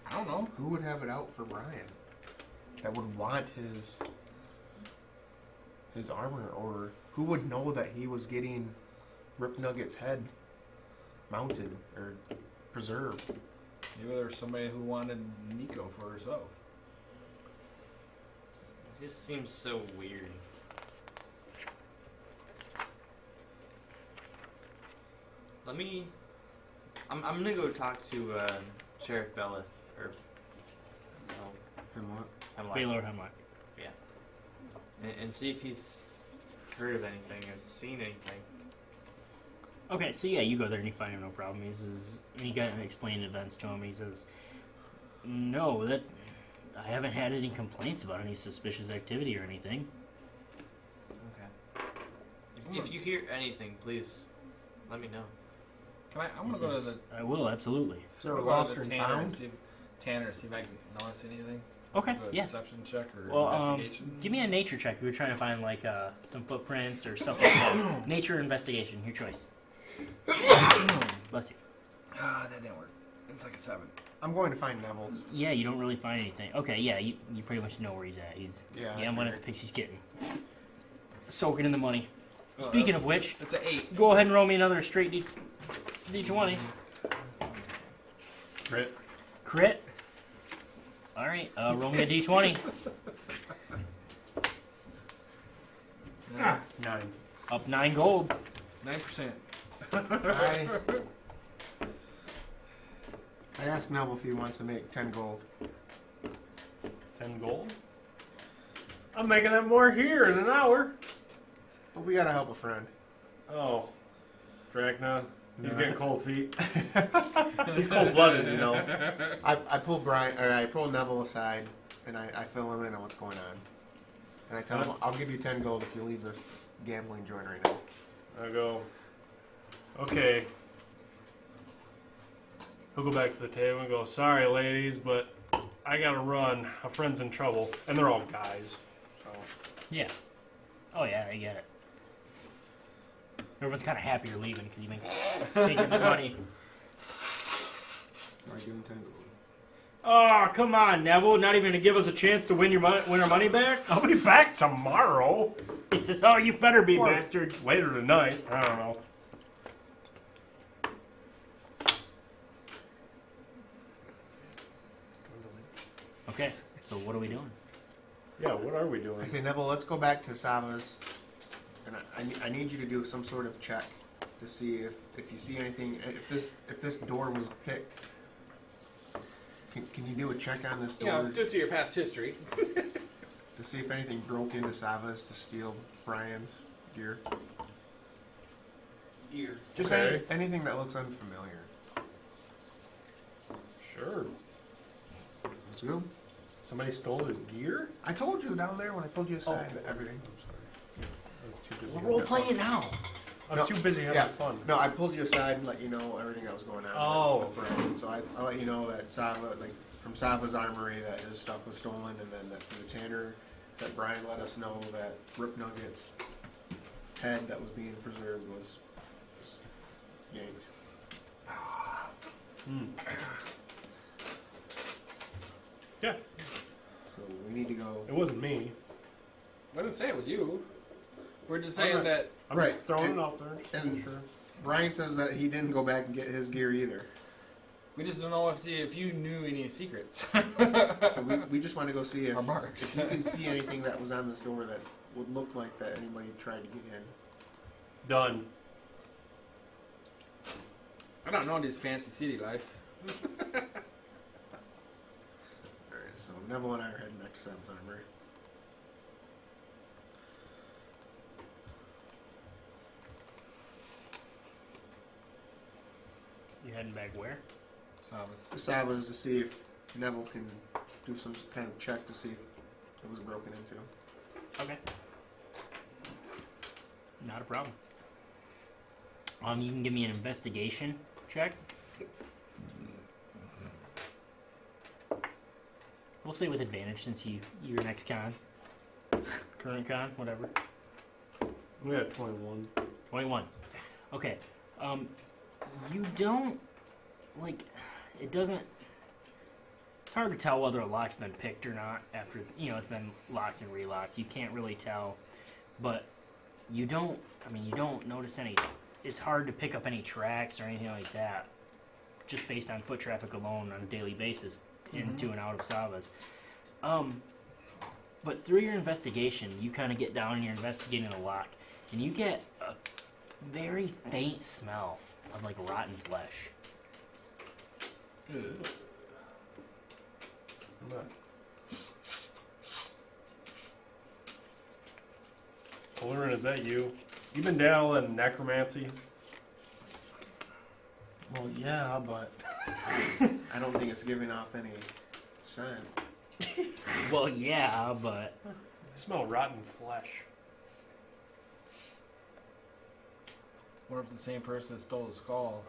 I don't know. Who would have it out for Brian? That would want his armor, or who would know that he was getting Rip Nugget's head mounted or preserved? Maybe there's somebody who wanted Nico for herself. This seems so weird. Let me. I'm gonna go talk to Sheriff Bella or Hemlock. Hemlock. Baylor Hemlock. Yeah. And see if he's heard of anything or seen anything. Okay, so yeah, you go there and you find him, no problem. He says, and you got to explain events to him. He says, no, that I haven't had any complaints about any suspicious activity or anything. Okay. If you hear anything, please let me know. Can I? I'm He gonna go to says, the. I will, absolutely. So I'm gonna go lost to or the Tanner and found? see if I can notice anything. Okay, Do a yeah. Deception check or Well, investigation. give me a nature check. We were trying to find like some footprints or stuff like that. Nature or investigation, your choice. Bless you. Ah, that didn't work. It's like a 7. I'm going to find Nevel. Yeah, you don't really find anything. Okay, yeah, you pretty much know where he's at. He's Yeah, I gambling at the figured. Pixie's Kitten. Soaking in the money. Oh, Speaking that's- of which, It's an 8. go ahead and roll me another straight D20. Crit. Crit. Alright, roll me a D20. 9. Up 9 gold. 9%. I asked Nevel if he wants to make 10 gold. 10 gold? I'm making that more here in an hour. But we gotta help a friend. Oh. Drakna. He's Yeah. getting cold feet. He's cold-blooded, you know. I pull I pull Nevel aside and I fill him in on what's going on. And I tell him, I'll give you 10 gold if you leave this gambling joint right now. I go, okay. He'll go back to the table and go, sorry, ladies, but I gotta run. A friend's in trouble. And they're all guys. So. Yeah. Oh yeah, I get it. Everyone's kind of happy you're leaving because you make taking the money. I give him 10 gold. Oh, come on, Neville. Not even to give us a chance to win our money back? I'll be back tomorrow. He says, oh, you better be, Or bastard. later tonight. I don't know. Okay, so what are we doing? Yeah, what are we doing? I say, Nevel, let's go back to Sava's, and I need you to do some sort of check to see if you see anything. If this door was picked, can you do a check on this door Yeah, due to your past history. to see if anything broke into Sava's to steal Brian's gear? Ear. Just Okay. anything that looks unfamiliar. Sure. Let's go. Somebody stole his gear? I told you down there when I pulled you aside that everything. I'm sorry. I was too busy. We're role playing it now. I was too busy having Yeah. fun. No, I pulled you aside and let you know everything that was going on. Oh. with Brian. So I let you know that Sava, like from Sava's armory, that his stuff was stolen, and then that from the tanner, that Brian let us know that Rip Nugget's head that was being preserved was yanked. Hmm. Yeah, So we need to go. it wasn't me. I didn't say it was you. We're just saying Alright. that. I'm Right, just throwing and- it out there. Just and- making sure. Brian says that he didn't go back and get his gear either. We just don't know if you knew any secrets. So we just want to go see Or marks. if you can see anything that was on this door that would look like that anybody tried to get in. Done. I don't know this fancy city life. Alright, so Nevel and I are heading back to Sava's armory. You heading back where? Savas. Sava's to see if Nevel can do some kind of check to see if it was broken into. Okay. Not a problem. You can give me an investigation check. We'll say with advantage since you're next con. Current con, whatever. We had 21. 21. Okay. You don't like it doesn't it's hard to tell whether a lock's been picked or not after it's been locked and relocked. You can't really tell. But you don't notice any it's hard to pick up any tracks or anything like that just based on foot traffic alone on a daily basis into and out of Savas. But through your investigation, you kind of get down and you're investigating the lock, and you get a very faint smell of like rotten flesh. Ugh. Olorin, is that you? You been dabbling in necromancy? Well, yeah, but I don't think it's giving off any scent. Well, yeah, but I smell rotten flesh. What if the same person that stole the skull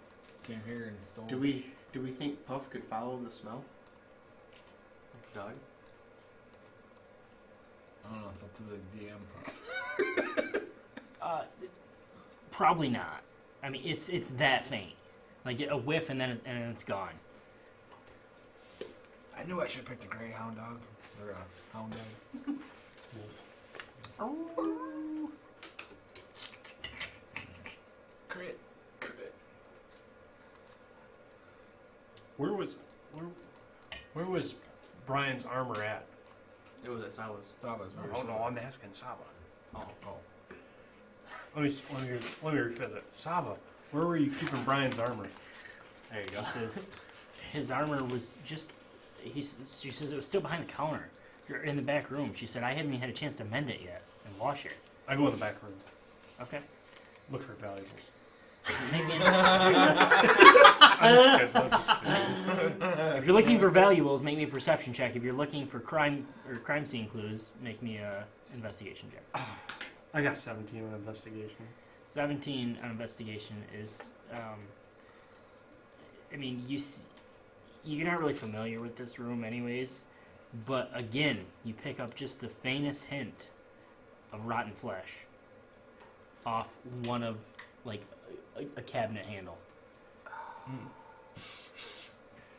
came here and stole? Do we think Puff could follow the smell? Dog? I don't know. It's up to the DM. probably not. I mean, it's that faint, like a whiff and then it's gone. I knew I should have picked a greyhound dog or a hound dog. Crit. Where was Brian's armor at? It was at Sawa's. Sava's. Oh no, I'm asking Saba. Oh. Let me revisit. Saba, where were you keeping Brian's armor? There you go. She says his armor was just. She says it was still behind the counter. You're in the back room. She said I haven't even had a chance to mend it yet and wash it. I go in the back room. Okay. Look for valuables. Make me I'm just kidding. if you're looking for valuables, make me a perception check. If you're looking for crime scene clues, make me a investigation check. I got 17 on investigation. 17 on investigation is, I mean, you're not really familiar with this room anyways, but again, you pick up just the faintest hint of rotten flesh off one of, like, a cabinet handle.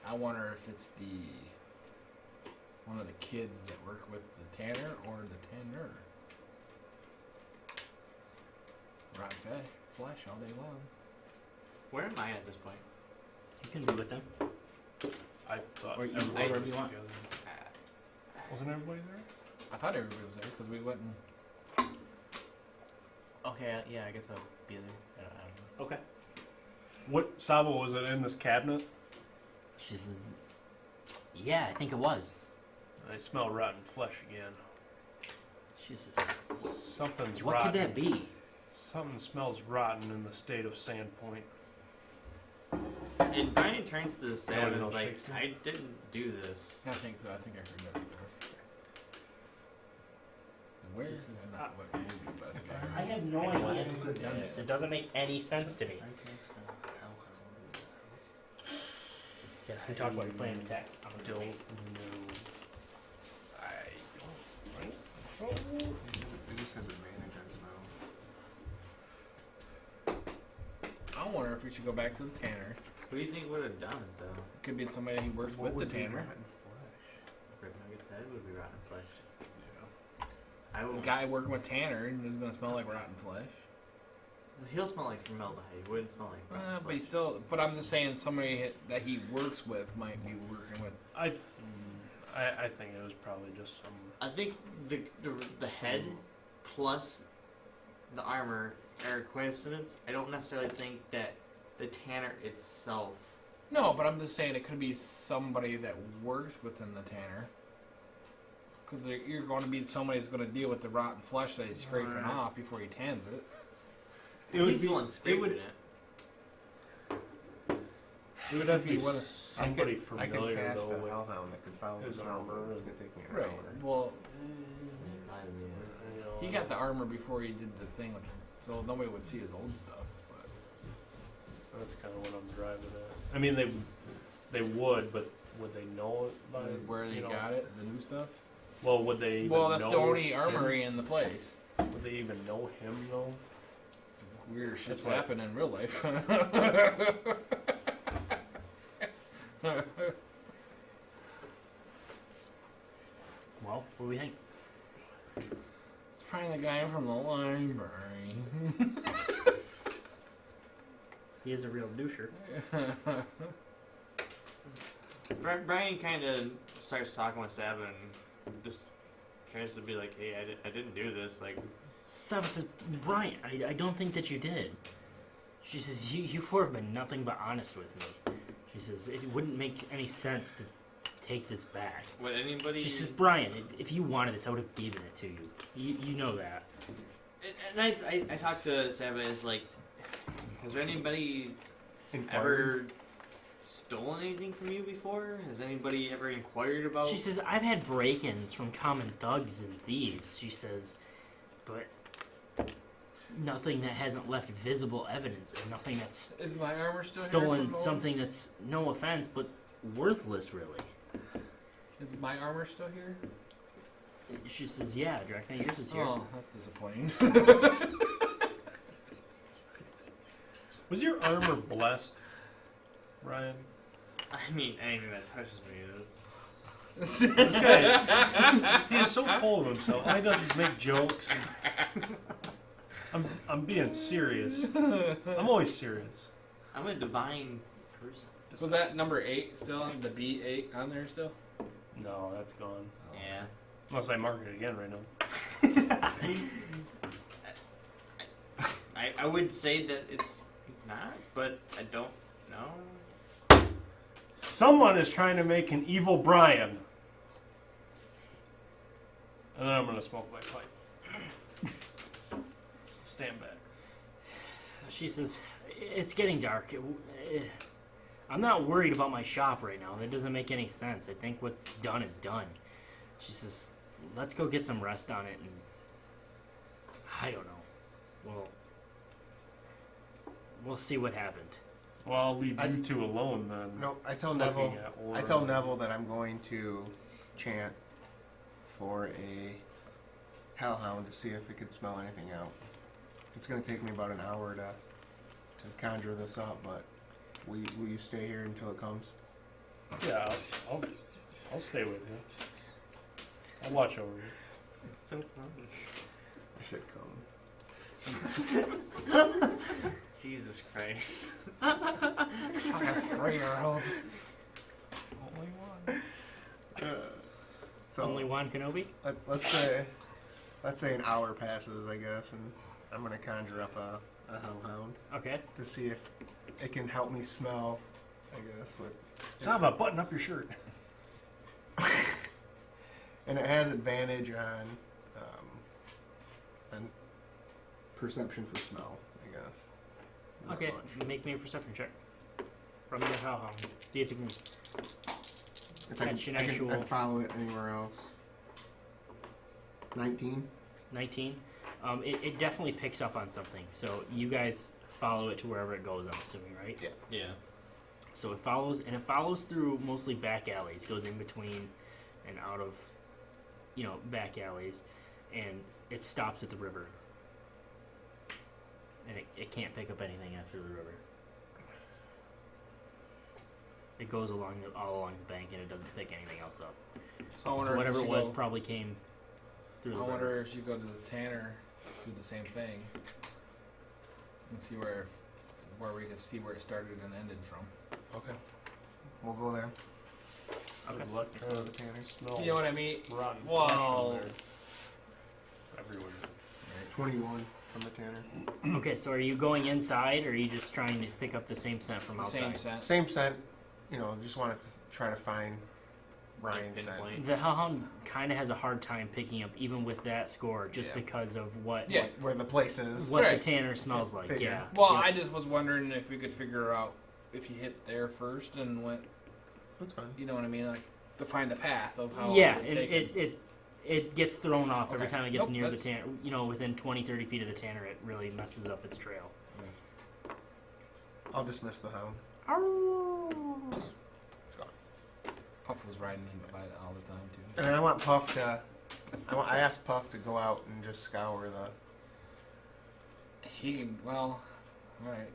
I wonder if it's one of the kids that work with the tanner or the tanner. Rotten flesh all day long. Where am I at this point? You can be with them. I thought Or you- everybody wherever was you want. together. Wasn't everybody there? I thought everybody was there because we went and. Okay, yeah, I guess I'll be there. I don't know. Okay. What Saba, was it in this cabinet? She says, yeah, I think it was. I smell rotten flesh again. She says, Something's what rotten. could that be? Something smells rotten in the state of Sandpoint. And Brian turns to the Sam and knows is like, Shakespeare? I didn't do this. I think so. I think I heard that before. Where is not what movie, but I think I heard. I have no idea who could have done this. It doesn't make any sense to me. Yes, we talk about your plan of attack. I'm a Don't dope. know. I don't It just has advantage on smell. I wonder if we should go back to the tanner. Who do you think would have done it, though? Could be somebody he works What with would the be tanner. rotten flesh? Rick Nugget's head would be rotten flesh. I The will. guy working with tanner is going to smell like rotten flesh. He'll smell like formaldehyde. He wouldn't smell like rotten But he flesh. still. But I'm just saying, somebody that he works with might be working with. I think it was probably just some. I think the head plus the armor are a coincidence. I don't necessarily think that the tanner itself. No, but I'm just saying it could be somebody that works within the tanner. Because you're going to be somebody that's going to deal with the rotten flesh that he's scraping Right. off before he tans it. It would He's be. the one It scraping would. it. It would have to be Whether- somebody I familiar could cast though a with hellhound that could follow his his armor. armor It's and- gonna take me an Right. hour. Well, you know, he got the armor before he did the thing with him, so nobody would see his old stuff. But That's kind of what I'm driving at. I mean, they would, but would they know it by where they you know, got it, the new stuff. Well, would they even Well, that's know the only him? armory in the place. Would they even know him though? Weirder shit's That's why- happen in real life. Well, what do we think? It's probably the guy from the library. He is a real doucher. Brian kind of starts talking with Sab and just tries to be like, hey, I didn't do this. Like, Sava says, Brian, I don't think that you did. She says, you four have been nothing but honest with me. She says, it wouldn't make any sense to take this back. would anybody? She says, Brian, if you wanted this, I would have given it to you. You know that. And I talked to Sava as like, has there anybody Inquired? ever stolen anything from you before? Has anybody ever inquired about? She says, I've had break-ins from common thugs and thieves, she says, but nothing that hasn't left visible evidence, and nothing that's Is my armor still here? stolen from something that's, no offense, but worthless, really. Is my armor still here? She says, yeah, Drakna, yours is here. Oh, that's disappointing. Was your armor blessed, Ryan? I mean, anything that touches me is. This guy, he is so full of himself. All he does is make jokes. I'm being serious. I'm always serious. I'm a divine person. Was that number 8 still on the B8 on there still? No, that's gone. Yeah. Unless I mark it again right now. I would say that it's not, but I don't know. Someone is trying to make an evil Brian. And then I'm going to smoke my pipe. Stand back. She says, it's getting dark. I'm not worried about my shop right now. That doesn't make any sense. I think what's done is done. She says, let's go get some rest on it, and I don't know. We'll see what happened. Well, I'll leave you two alone then. No, I tell Looking Nevel. at I Olorin. tell Nevel that I'm going to chant for a hellhound to see if it could smell anything out. It's going to take me about an hour to conjure this up, but will you stay here until it comes? Yeah, I'll stay with you. I'll watch over you. It's so fun. I should come. Jesus Christ. Fucking 3-year-old. Only one. So Only Juan Kenobi? let's say an hour passes, I guess, and I'm going to conjure up a hellhound Okay. to see if it can help me smell, I guess, with Sava, button up your shirt. and it has advantage on perception for smell, I guess. Not Okay, much. make me a perception check. From your hellhound. See if you can... If I catch an can, I actual- can follow it anywhere else. 19. 19. It definitely picks up on something. So you guys follow it to wherever it goes, I'm assuming, right? Yeah. Yeah. So it follows, and it follows through mostly back alleys, goes in between and out of, back alleys, and it stops at the river. And it can't pick up anything after the river. It goes all along the bank, and it doesn't pick anything else up. So I wonder So if whatever you it was go, probably came through the I wonder river. if you go to the tanner, do the same thing, and see where we can see where it started and ended from. Okay. We'll go there. Okay. Good luck. Go to the tanners. Smell You know what I mean? rotten Well- flesh from there. It's everywhere. 21 from the tanner. Okay, so are you going inside, or are you just trying to pick up the same scent from The outside? same sense. Same scent. Just wanted to try to find Brian's scent. pinpoint. The hellhound kind of has a hard time picking up, even with that score, just Yeah. because of what Yeah. Where the place is. what the Right. tanner smells like. Figure. Yeah. Well, Yep. I just was wondering if we could figure out if you hit there first and went, That's fine. you know what I mean, like to find the path of how Yeah, it was and taken. it gets thrown off every Okay. time it gets Nope, near the that's- tanner. Within 20, 30 feet of the tanner, it really messes up its trail. I'll dismiss the hound. It's gone. Puff was riding him by all the time too. And then I want Puff to. I asked Puff to go out and just scour the. He can, well, alright.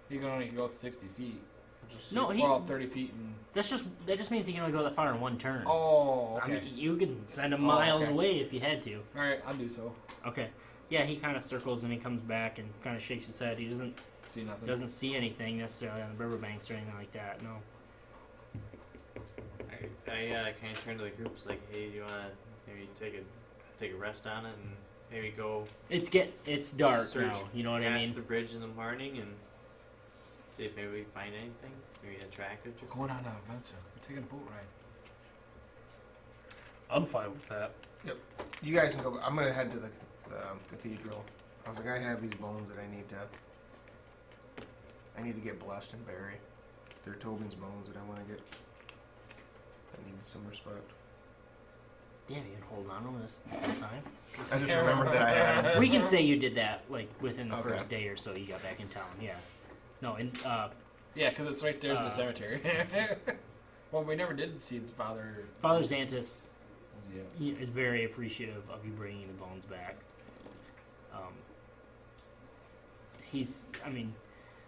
He can only go 60 feet. Just No, he. Well, 30 feet and. That just means he can only go that far in one turn. Oh, I okay. mean, you can send him Oh, miles okay. away if you had to. Alright, I'll do so. Okay. Yeah, he kind of circles and he comes back and kind of shakes his head. He See nothing. doesn't see anything necessarily on the riverbanks or anything like that. No. I kind of turn to the groups like, hey, do you want to maybe take a take a rest on it and maybe go It's dark search now. You know what I past mean? the bridge in the morning and see if maybe we find anything. Maybe a tracker. Just Going on an adventure. We're taking a boat ride. I'm fine with that. You guys can go. I'm gonna head to the cathedral. I was like, I have these bones that I need to get blessed and bury. They're Tobin's bones that I want to get. That need some respect. Yeah, you can hold on to this the whole time. I just remembered that I had them. We can say you did that like within the Okay. first day or so you got back in town. Yeah. No, and Yeah, because it's right there's the cemetery. Well, we never did see the father. Father Xantus Yeah. is very appreciative of you bringing the bones back.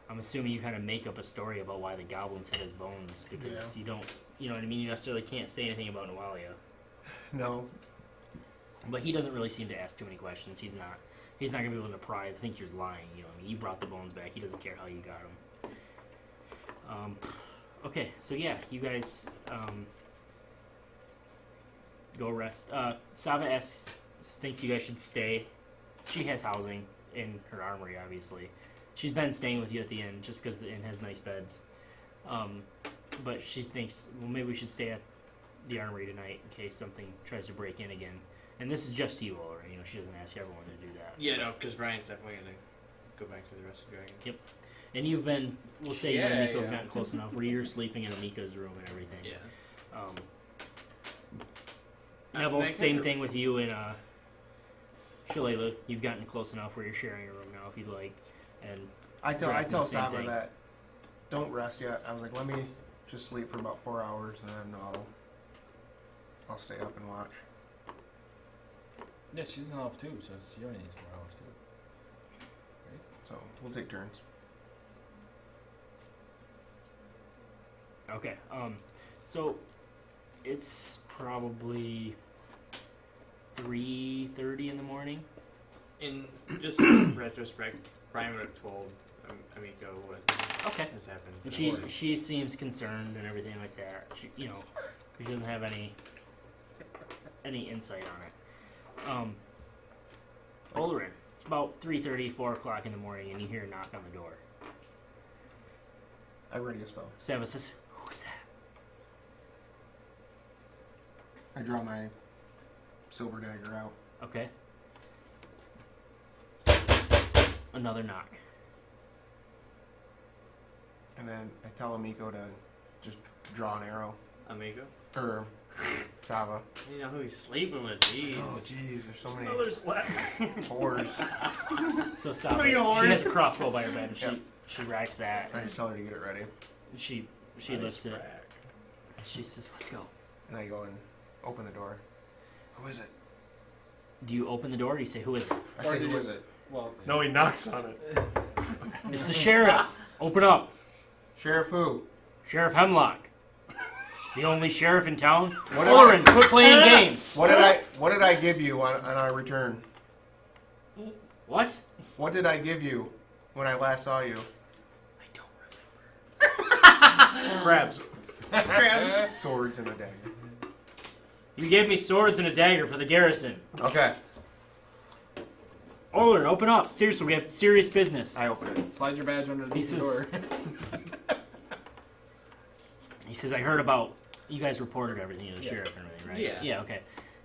I'm assuming you kind of make up a story about why the goblins had his bones because you don't, you know what I mean? You necessarily can't say anything about Nualia. No. But he doesn't really seem to ask too many questions. He's not going to be able to pry. I think you're lying. You know what I mean? You brought the bones back. He doesn't care how you got them. Okay, so yeah, you guys go rest. Sava thinks you guys should stay. She has housing in her armory, obviously. She's been staying with you at the inn just because the inn has nice beds. But she thinks, well, maybe we should stay at the armory tonight in case something tries to break in again. And this is just you, Olorin. You know, she doesn't ask everyone to do that. yeah, no, because Brian's definitely gonna go back to the rest of the dragon. Yep. And you've been, we'll say you and Yeah, Amiko have yeah. gotten close enough where you're sleeping in Amika's room and everything. Yeah. Nevel, Make same it- thing with you and Shalala. You've gotten close enough where you're sharing a room now if you'd like. And I tell Same Sava thing. that don't rest yet. I was like, let me just sleep for about 4 hours and then I'll stay up and watch. Yeah, she's an elf too, so she only needs 4 hours too. So we'll take turns. okay, so it's probably 3:30 in the morning. In just in retrospect, Brian would have told Amiko what Okay. has happened. And she seems concerned and everything like that. She, you know, she doesn't have any insight on it. Olorin, it's about 3:30, 4 o'clock in the morning, and you hear a knock on the door. I ready a spell. Sava says, "Who is that?" I draw my silver dagger out. Okay. Another knock. And then I tell Amiko to just draw an arrow. Amiko? Or Sava. You know who he's sleeping with? Jeez. Oh, jeez, there's so many Another slap. whores. So Sava, many she whores. has a crossbow by her bed, and Yep. she racks that. I just tell her to get it ready. She Nice lifts it. rack. And she says, "Let's go." And I go and open the door. Who is it? Do you open the door or do you say, "Who is it?" I Or say, do who you- is it? Well, No, he knocks on it. It's the sheriff. Open up. Sheriff who? Sheriff Hemlock. The only sheriff in town. What Olorin, quit playing games. What did I give you on our return? What? What did I give you when I last saw you? I don't remember. Crabs. Swords and a dagger. You gave me swords and a dagger for the garrison. Okay, Olorin, open up. Seriously, we have serious business. I open it. slide your badge under the He says- door. He says, "I heard about you guys reported everything to the Yeah. sheriff and everything, right?" Yeah. Yeah. Okay.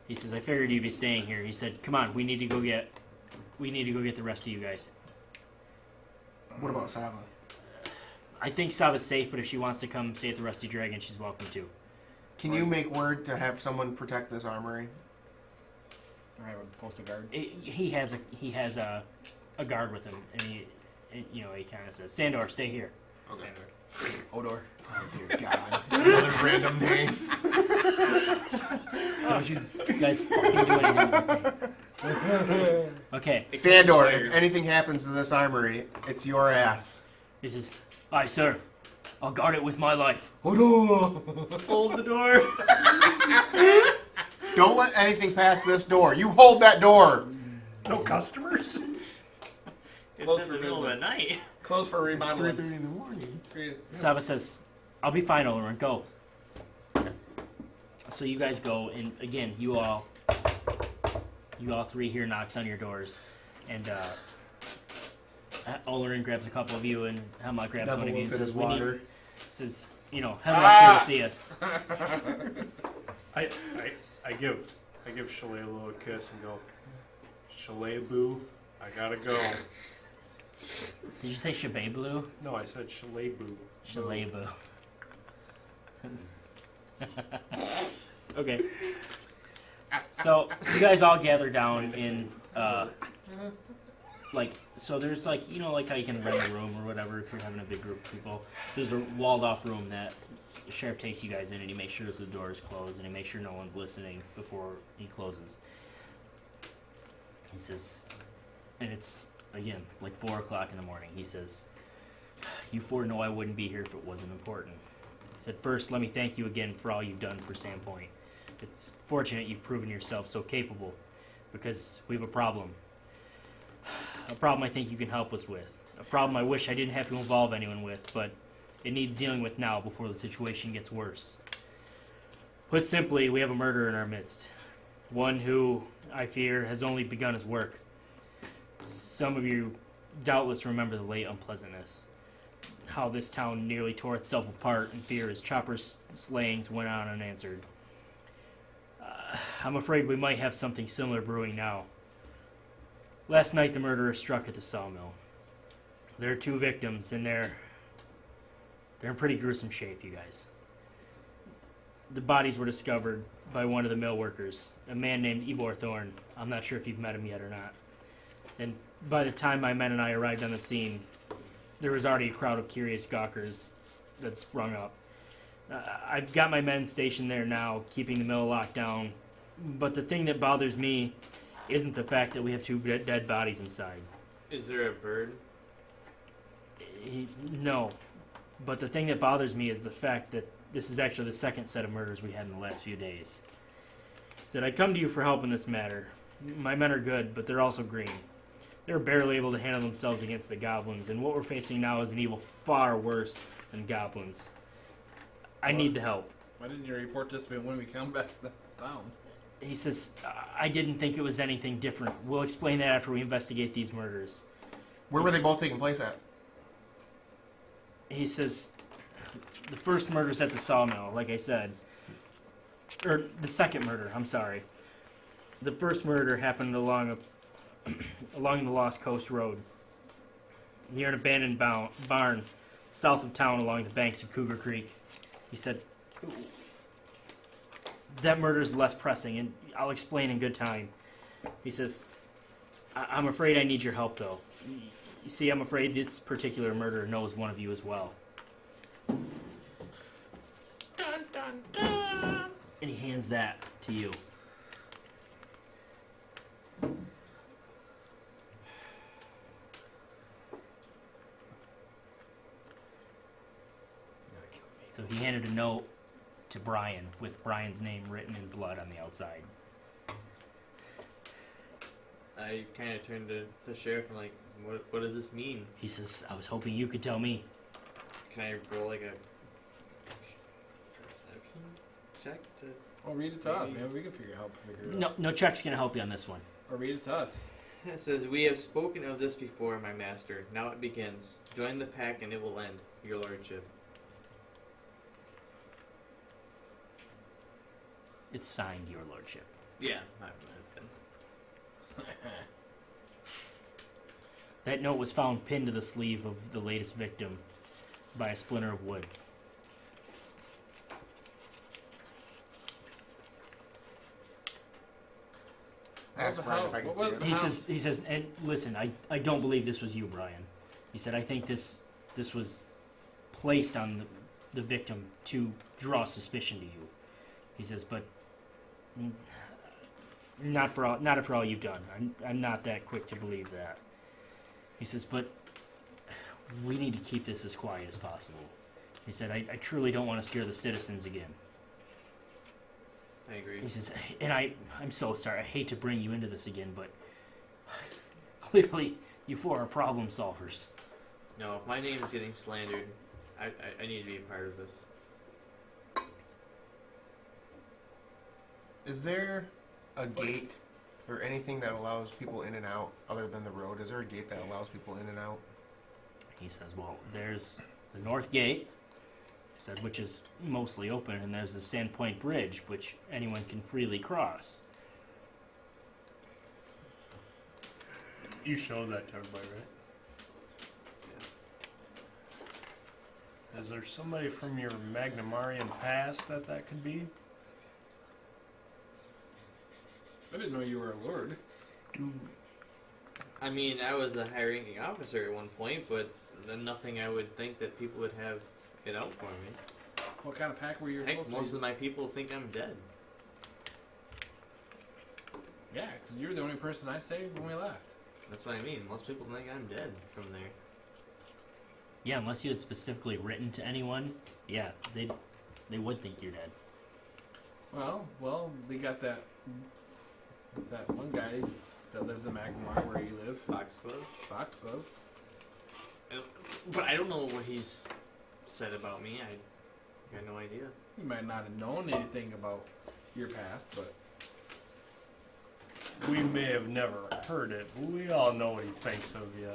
He says, "I figured you'd be staying here." He said, "Come on, we need to go get the rest of you guys." What about Sava? I think Sava's safe, but if she wants to come stay at the Rusty Dragon, she's welcome to. Can you make word to have someone protect this armory? Or I would post a guard. He has a guard with him, and he kind of says, "Sandor, stay here." Okay. Odor. Oh dear God! Another random name. Don't you guys fucking do anything with this thing. Okay. Sandor, if anything happens to this armory, it's your ass. He says, "Aye, sir. I'll guard it with my life." Hold the door. Don't let anything pass this door. You hold that door. No customers? It's Close in for the middle of the business. night. Close for It's remodeling. 3:30 in the morning. Sava says, "I'll be fine, Olorin. Go." So you guys go, and again, you all You all three hear knocks on your doors, and Olorin grabs a couple of you, and Hemlock grabs one of you and says, "We need." Says, Hemlock's here to see us. I give Shalay a little kiss and go, Shalay boo, I gotta go. Did you say Shabay Blue? No, I said Shalay boo. Shalay Blue. Okay. So you guys all gather down in so there's like how you can rent a room or whatever if you're having a big group of people. There's a walled off room that the sheriff takes you guys in, and he makes sure the door is closed, and he makes sure no one's listening before he closes. He says, and it's again like 4 o'clock in the morning. He says, "You four know I wouldn't be here if it wasn't important." He said, "First, let me thank you again for all you've done for Sandpoint. It's fortunate you've proven yourself so capable, because we have a problem. A problem I think you can help us with. A problem I wish I didn't have to involve anyone with, but it needs dealing with now before the situation gets worse. Put simply, we have a murderer in our midst. One who, I fear, has only begun his work. Some of you doubtless remember the late unpleasantness. How this town nearly tore itself apart in fear as Chopper's slayings went on unanswered. I'm afraid we might have something similar brewing now. Last night the murderer struck at the sawmill. There are 2 victims, and they're in pretty gruesome shape, you guys. The bodies were discovered by one of the mill workers, a man named Ebor Thorn. I'm not sure if you've met him yet or not. And by the time my men and I arrived on the scene, there was already a crowd of curious gawkers that sprung up. I've got my men stationed there now, keeping the mill locked down. But the thing that bothers me isn't the fact that we have 2 dead bodies inside. Is there a bird? No. But the thing that bothers me is the fact that this is actually the second set of murders we had in the last few days. He said, I come to you for help in this matter. My men are good, but they're also green. They're barely able to handle themselves against the goblins, and what we're facing now is an evil far worse than goblins. I need the help. Why didn't you report this when we come back to the town? He says, I didn't think it was anything different. We'll explain that after we investigate these murders. Where were they both taking place at? He says, the first murder's at the sawmill, like I said. Or the second murder, I'm sorry. The first murder happened along the Lost Coast Road, near an abandoned barn south of town along the banks of Cougar Creek. He said, that murder's less pressing, and I'll explain in good time. He says, I'm afraid I need your help, though. You see, I'm afraid this particular murderer knows one of you as well. Dun, dun, dun. And he hands that to you. So he handed a note to Brian with Brian's name written in blood on the outside. I kind of turned to the sheriff and like, what does this mean? He says, I was hoping you could tell me. Can I roll like a perception check to? Oh, read it to us. Maybe we can figure it out. No check's gonna help you on this one. Or read it to us. It says, we have spoken of this before, my master. Now it begins. Join the pack and it will end, your lordship. It's signed, your lordship. Yeah, That note was found pinned to the sleeve of the latest victim by a splinter of wood. Ask Brian if I can see it. He says, and listen, I don't believe this was you, Brian. He said, I think this was placed on the victim to draw suspicion to you. He says, but not after all you've done. I'm not that quick to believe that. He says, but we need to keep this as quiet as possible. He said, I truly don't want to scare the citizens again. I agree. He says, and I'm so sorry. I hate to bring you into this again, but clearly you four are problem solvers. No, if my name is getting slandered, I need to be a part of this. Is there a gate there anything that allows people in and out other than the road? Is there a gate that allows people in and out? He says, well, there's the north gate, he said, which is mostly open, and there's the Sandpoint Bridge, which anyone can freely cross. You showed that to everybody, right? Is there somebody from your Magnamarian past that could be? I didn't know you were a lord. I mean, I was a high-ranking officer at one point, but then nothing I would think that people would have it out for me. What kind of pack were you Heck, supposed most to of my people think I'm dead. Yeah, because you were the only person I saved when we left. That's what I mean. Most people think I'm dead from there. Yeah, unless you had specifically written to anyone, yeah, they would think you're dead. Well, they got that one guy that lives in Magmar where you live. Foxglove. But I don't know what he's said about me. I got no idea. You might not have known anything about your past, but We may have never heard it, but we all know what he thinks of you.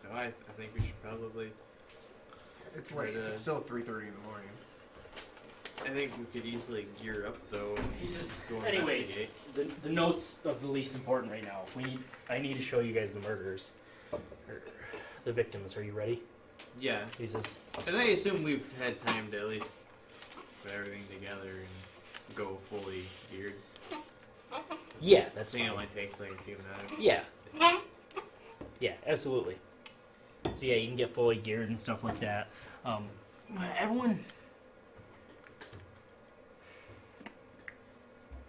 No, I think we should probably... It's late. Right, It's still 3:30 in the morning. I think we could easily gear up, though. He says, Go anyways, investigate. the notes of the least important right now. I need to show you guys the murderers. Or the victims. Are you ready? Yeah. He says, And I assume we've had time to at least put everything together and go fully geared. yeah, that's I think it fine. only takes like a few minutes. Yeah. Yeah, absolutely. So yeah, you can get fully geared and stuff like that. Everyone...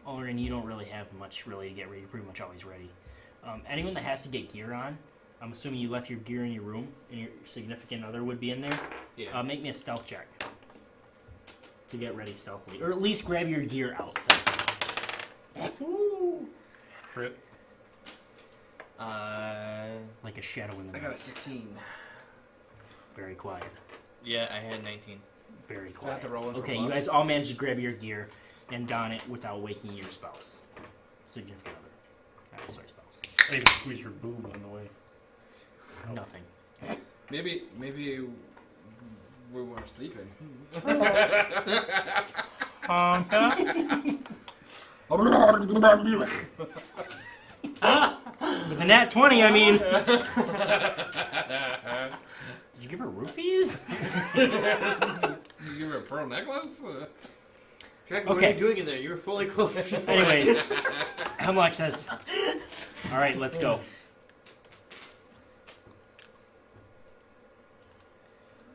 Olorin, you don't really have much really to get ready. You're pretty much always ready. Anyone that has to get gear on, I'm assuming you left your gear in your room and your significant other would be in there. Yeah. Make me a stealth check to get ready stealthily. Or at least grab your gear out. Crit. Like a shadow in the I got a night. 16. Very quiet. Yeah, I had 19. Very Do I quiet. have to roll in for Okay, bluff? you guys all managed to grab your gear and don it without waking your spouse. Significant other. Sorry, spouse. I even squeeze your boob on the way. Nothing. Maybe we weren't sleeping. With a nat 20, I mean... Did you give her roofies? You give her a pearl necklace? Jack, what are Okay. you doing in there? You were fully clothed. Anyways, Hemlock says, alright, let's go.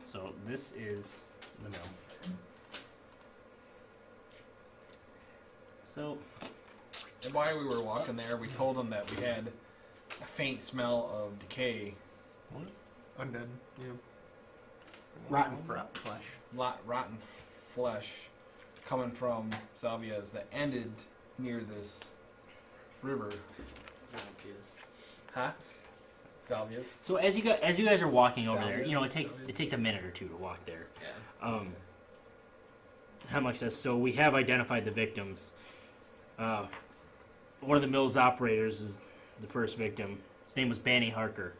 So this is the mill. So, And while we were walking there, we told them that we had a faint smell of decay, Undead. Yeah. Rotten flesh. rotten flesh coming from salvias that ended near this river. Huh? Salvias. so as you guys are walking over there, you know, it takes a minute or two to walk there. Yeah. Hemlock says, so we have identified the victims. One of the mill's operators is the first victim. His name was Banny Harker.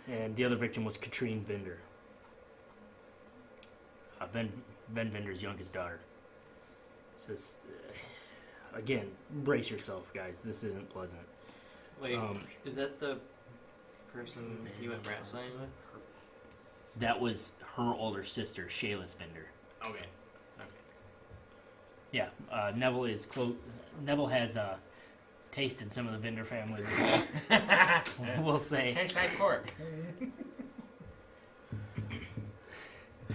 And the other victim was Katrine Vinder. Ben Vinder's youngest daughter. Says, again, brace yourself, guys. This isn't pleasant. Wait, is that the person you went wrestling with? That was her older sister, Shayla's Vinder. Okay. Yeah, Nevel is Nevel has tasted some of the Vinder family. We'll say. Tastes like pork.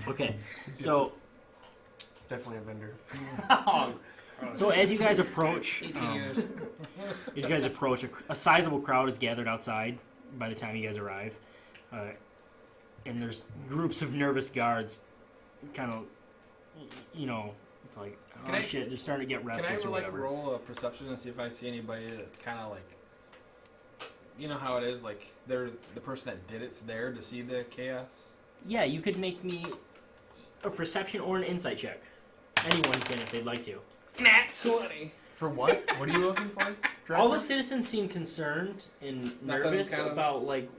Okay, so It's definitely a vendor. so as you guys approach, 18 years. as you guys approach, a sizable crowd is gathered outside by the time you guys arrive, and there's groups of nervous guards, kind of, you know, like, oh Can I- shit, they're starting to get Can I restless or like whatever. roll a perception and see if I see anybody that's kind of like you know how it is. Like they're the person that did it's there to see the chaos. Yeah, you could make me a perception or an insight check. Anyone can if they'd like to. Nat 20. For what? What are you looking for? All Drakna? the citizens seem concerned and Nothing nervous kind of- about like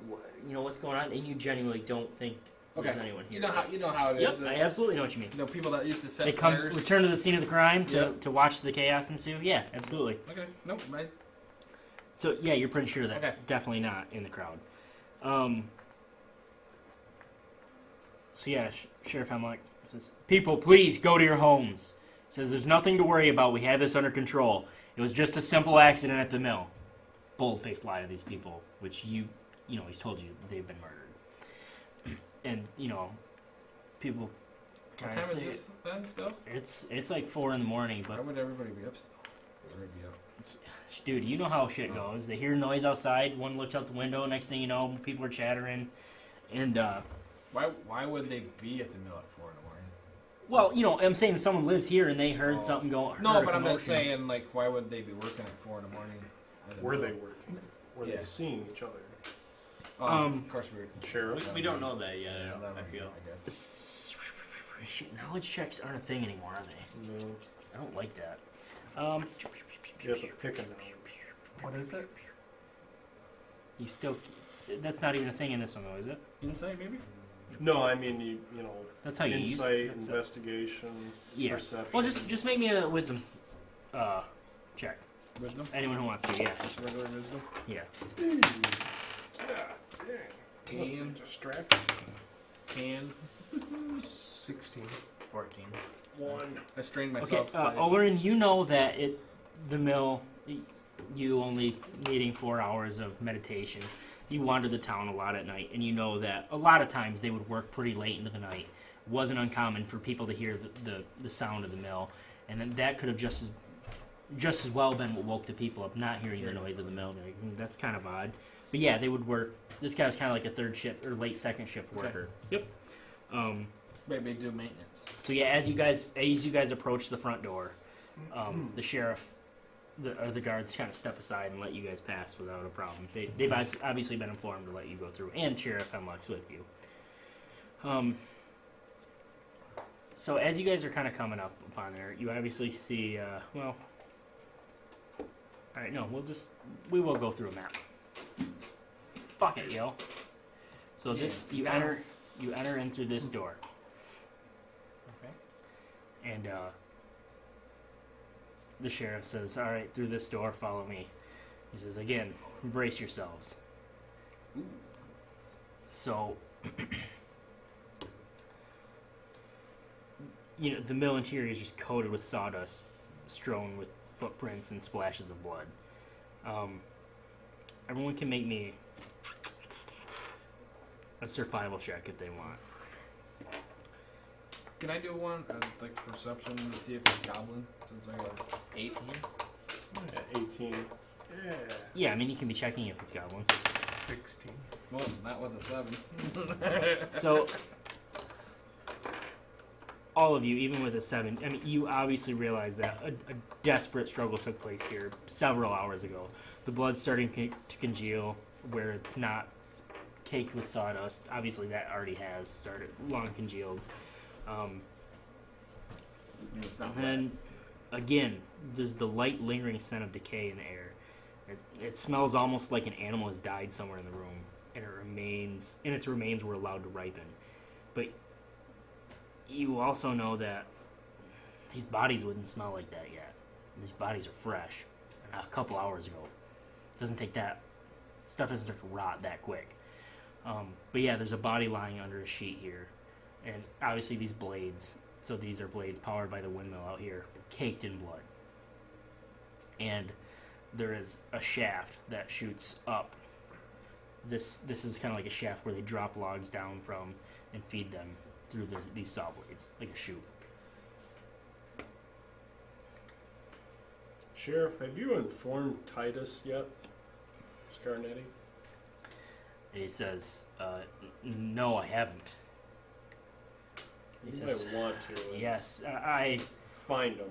what's going on, and you genuinely don't think there's anyone here. You know how it Yep, is. I absolutely know what you mean. You know people that used to set They come fires. return to the scene of the crime to, Yep. to watch the chaos ensue. Yeah, absolutely. Okay. Nope. Right. So yeah, you're pretty sure that Okay. definitely not in the crowd. So yeah, Sheriff Hemlock says, "People, please go to your homes." Says there's nothing to worry about. We have this under control. It was just a simple accident at the mill. Bold-faced lie to these people, which he's told you they've been murdered. And people What kind time of is say this then? Still? it's like 4 a.m, Why but would everybody be up still? Everybody be up. dude, you know how shit goes. They hear noise outside. One looks out the window. Next thing you know, people are chattering, and Why would they be at the mill at 4 in the morning? well, I'm saying someone lives here and they heard Oh. something going. No, heard a but I'm not commotion. saying like why would they be working at 4 in the morning? at the Were they mill? working? Were Yeah. they seeing each other? Of course we were. Sheriff? We don't know that yet. Yeah, I feel. I guess. Shit, knowledge checks aren't a thing anymore, are they? No. I don't like that. You have to pick a knowledge. What is it? You still. That's not even a thing in this one, though, is it? Insight maybe. No, I mean you know. That's how you use insight, that's investigation, Yeah. perception. Well, just make me a wisdom check. Wisdom. Anyone who wants to, yeah. Just regular wisdom. Yeah. Can. Distract. Can. 16. 14. One. I strained Okay, myself. by- Olorin, you know that the mill, you only needing 4 hours of meditation. You wander the town a lot at night, and you know that a lot of times they would work pretty late into the night. It wasn't uncommon for people to hear the sound of the mill, and then that could have just as well been what woke the people up, not hearing the noise of the mill. They're like, that's kind of odd. But yeah, they would work. This guy was kind of like a third shift or late second shift Okay. worker. Yep. Maybe do maintenance. So yeah, as you guys approach the front door, the sheriff, the guards kind of step aside and let you guys pass without a problem. They've obviously been informed to let you go through, and Sheriff Hemlock's with you. So as you guys are kind of coming up upon there, you obviously see, all right, no, we will go through a map. Fuck it, yo. So Yeah, this, you you got enter in through this door. Okay. And the sheriff says, all right, through this door, follow me. He says, again, brace yourselves. Ooh. So, the mill interior is just coated with sawdust, strewn with footprints and splashes of blood. Everyone can make me a survival check if they want. Can I do one like perception to see if it's goblin? Since I got 18. Yeah, 18. Yeah. Yeah, I mean, you can be checking if it's goblins. 16. Well, not with a 7. So, all of you, even with a 7, I mean, you obviously realize that a desperate struggle took place here several hours ago. The blood's starting to congeal where it's not caked with sawdust. Obviously, that already has started, long congealed. It's not And then, again, there's the light lingering scent of decay in the air. It smells almost like an animal has died somewhere in the room, and its remains were allowed to ripen. But you also know that these bodies wouldn't smell like that yet. These bodies are fresh, a couple hours ago. Doesn't take that stuff doesn't start to rot that quick. But yeah, there's a body lying under a sheet here, and obviously these blades. So these are blades powered by the windmill out here, caked in blood. And there is a shaft that shoots up. This is kind of like a shaft where they drop logs down from and feed them through these saw blades, like a chute. Sheriff, have you informed Titus yet? Scarnetti? He says, no, I haven't. He You says, might want to. yes, I... Find him.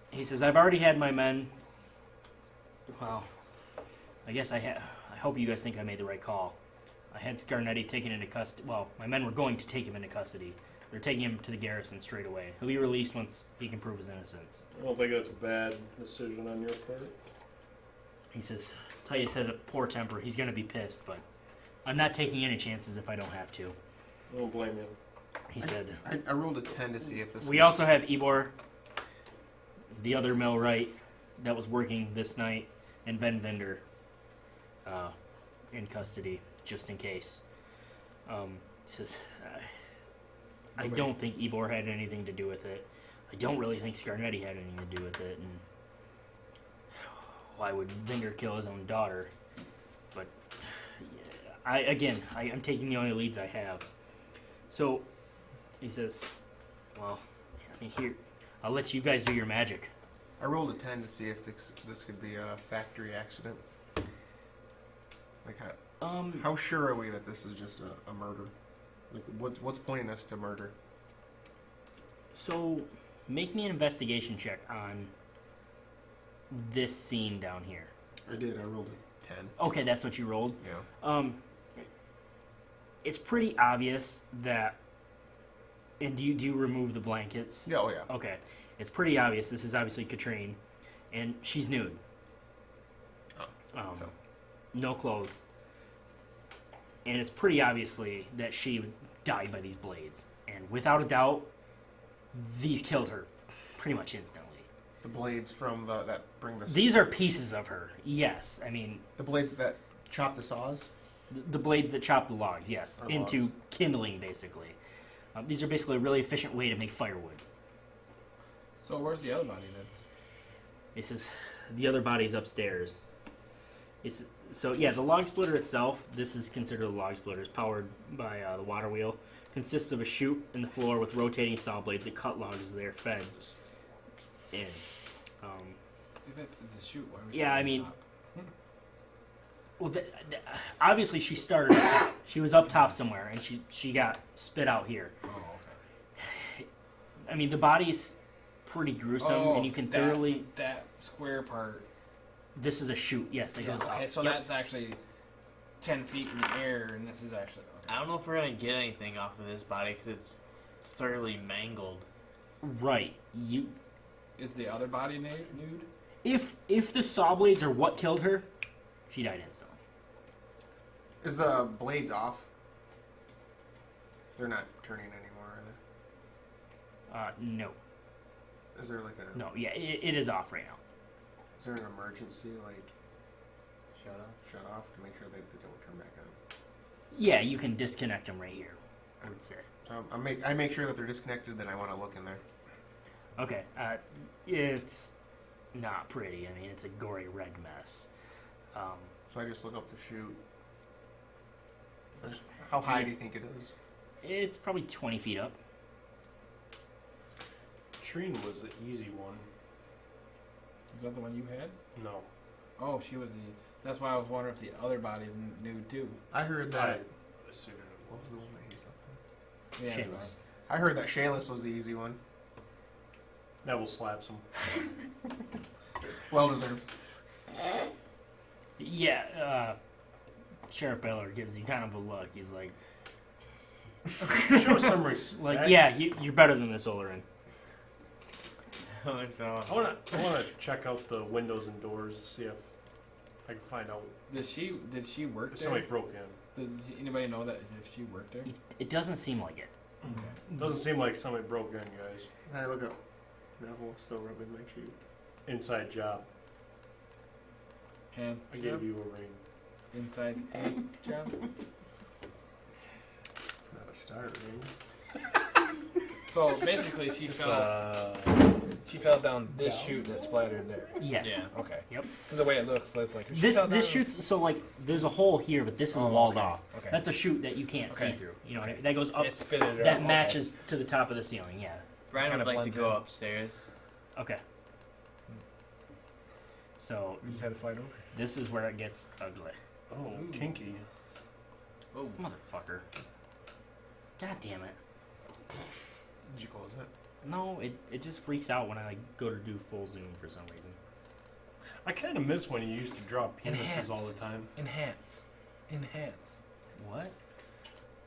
He says, I've already had my men... Well, I guess I hope you guys think I made the right call. I had Scarnetti taken into custody. Well, my men were going to take him into custody. They're taking him to the garrison straight away. He'll be released once he can prove his innocence. I don't think that's a bad decision on your part. He says, Titus has a poor temper. He's going to be pissed, but I'm not taking any chances if I don't have to. I don't blame you. He said. I rolled a 10 to see if this. We also have Ebor, the other millwright that was working this night, and Ben Vender in custody, just in case. He says, I don't think Ebor had anything to do with it. I don't really think Scarnetti had anything to do with it. And why would Vender kill his own daughter? But I'm taking the only leads I have. So he says, well, I mean, here, I'll let you guys do your magic. I rolled a 10 to see if this could be a factory accident. Like how sure are we that this is just a murder? Like what's pointing us to murder? So make me an investigation check on this scene down here. I did. I rolled a 10. Okay, that's what you rolled. Yeah. It's pretty obvious that. And do you remove the blankets? Yeah. Oh yeah. Okay, it's pretty obvious. This is obviously Katrine, and she's nude. So. No clothes. And it's pretty obviously that she died by these blades. And without a doubt, these killed her pretty much instantly. The blades from that bring the. These are pieces of her. Yes, I mean The blades that chop the saws. the blades that chop the logs. Yes, Or into logs. kindling basically. These are basically a really efficient way to make firewood. So where's the other body then? He says the other body's upstairs. So yeah, the log splitter itself, this is considered a log splitter, is powered by the water wheel. Consists of a chute in the floor with rotating saw blades that cut logs as they are fed in. If it's a shoot, why would Yeah, you I on mean- top? Well, obviously she started up top. She was up top somewhere, and she got spit out here. Oh, okay. I mean, the body's pretty gruesome, and you can thoroughly. That square part. This is a chute, yes, that goes up. Okay, so Yep. that's actually 10 feet in the air, and this is actually. Okay. I don't know if we're gonna get anything off of this body because it's thoroughly mangled. Right. Is the other body nude? If the saw blades are what killed her, she died instantly. Is the blades off? They're not turning anymore, are No. they? Is there like a? No, yeah, it is off right now. Is there an emergency like Shut up. shut off to make sure they don't turn back on? Yeah, you can disconnect them right here, I would say. So I make sure that they're disconnected. Then I want to look in there. Okay, it's not pretty. I mean, it's a gory red mess. So I just look up the chute. How high do you think it is? It's probably 20 feet up. Trine was the easy one. Is that the one you had? No. Oh, she was the. That's why I was wondering if the other body's nude too. I heard that. I assumed it What was the one that he's up Yeah. Shameless. I heard that Shayless was the easy one. Neville slaps him. Well deserved. Yeah, Sheriff Baylor gives you kind of a look. He's like, Show some respect. yeah, you're better than this, Olorin. So, I wanna check out the windows and doors to see if I can find out Did she work if there? somebody broke in. Does anybody know that if she worked there? It doesn't seem like it. It doesn't seem like somebody broke in, guys. Then I look up. Nevel still rubbing my cheek. Inside job. And I gave you a ring. inside job. It's not a star ring. So basically, she fell down this chute that splattered there. Yes. Yeah. Okay. Yep. Because the way it looks, it's like she This fell down- shoots so like there's a hole here, but this is Oh, walled okay. off. Okay. That's a chute that you can't see Okay. through. You know what I mean? That goes up. It spitted it That out. matches to the top of the ceiling. Yeah. Brian Kinda would like blends to go in. upstairs. Okay. So You just had to slide over. this is where it gets ugly. Oh, Ooh. kinky. Oh, Motherfucker. God damn it. Did you close it? No, it just freaks out when I like go to do full zoom for some reason. I kind of miss when you used to draw penises Enhance. all the time. Enhance. What?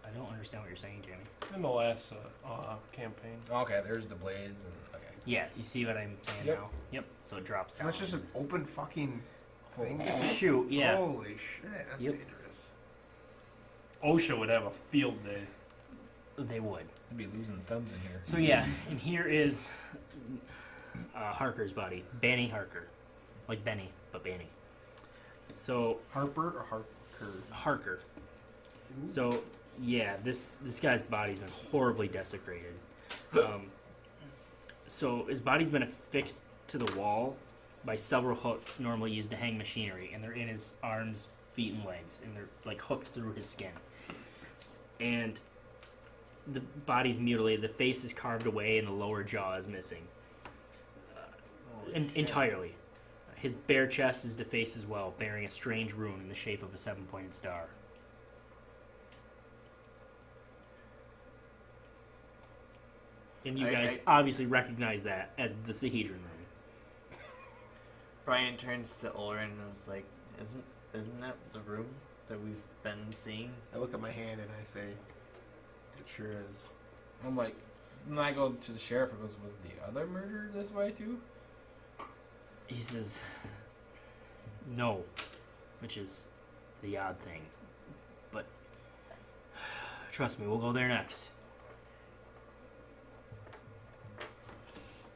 I don't understand what you're saying, Jamie. In the last campaign. Okay, there's the blades and okay. Yeah, you see what I'm saying Yep. now? Yep. So it drops So down. that's just an open fucking thing. Shoot, yeah. Holy shit, that's Yep. dangerous. OSHA would have a field day. They would. I'd be losing thumbs in here. So yeah, and here is Harker's body. Banny Harker. Like Benny, but Banny. So Harper or Harker? Harker. So yeah, this guy's body's been horribly desecrated. So his body's been affixed to the wall by several hooks normally used to hang machinery, and they're in his arms, feet, and legs, and they're like hooked through his skin. And the body's mutilated. The face is carved away, and the lower jaw is missing entirely. His bare chest is defaced as well, bearing a strange rune in the shape of a 7-pointed star. And you guys obviously recognize that as the Sahedron rune. Brian turns to Olorin and was like, "Isn't that the room that we've been seeing?" I look at my hand and I say, it sure is. I'm like, when I go to the sheriff, it goes, was the other murder this way too? He says, no, which is the odd thing. But trust me, we'll go there next.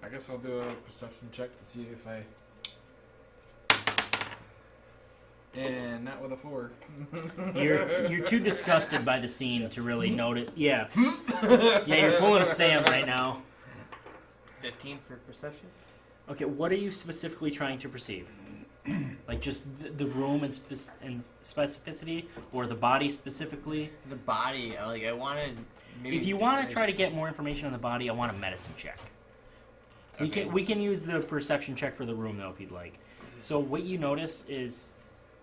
I guess I'll do a perception check to see if I. And not with a 4. You're too disgusted by the scene to really notice. Yeah, yeah, you're pulling a Sam right now. 15 for perception. Okay, what are you specifically trying to perceive? Like just the room and specificity, or the body specifically? The body, I wanted. Maybe If you want to try to get more information on the body, I want a medicine check. Okay. We can use the perception check for the room though if you'd like. So what you notice is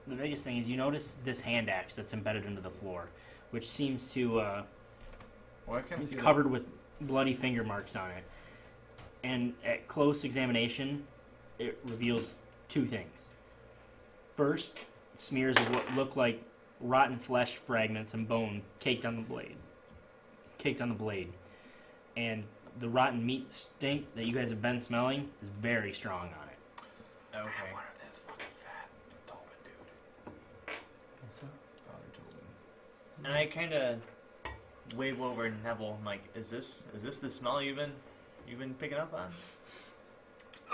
the biggest thing is you notice this hand axe that's embedded into the floor, which seems to Well, I can't it's see covered with bloody finger marks on it. And at close examination, it reveals two things. First, smears of what look like rotten flesh fragments and bone caked on the blade. And the rotten meat stink that you guys have been smelling is very strong on it. Okay. What if that's fucking fat? The Tobin dude. Father Tobin. And I kind of wave over Nevel. I'm like, "Is this the smell you've been picking up on?"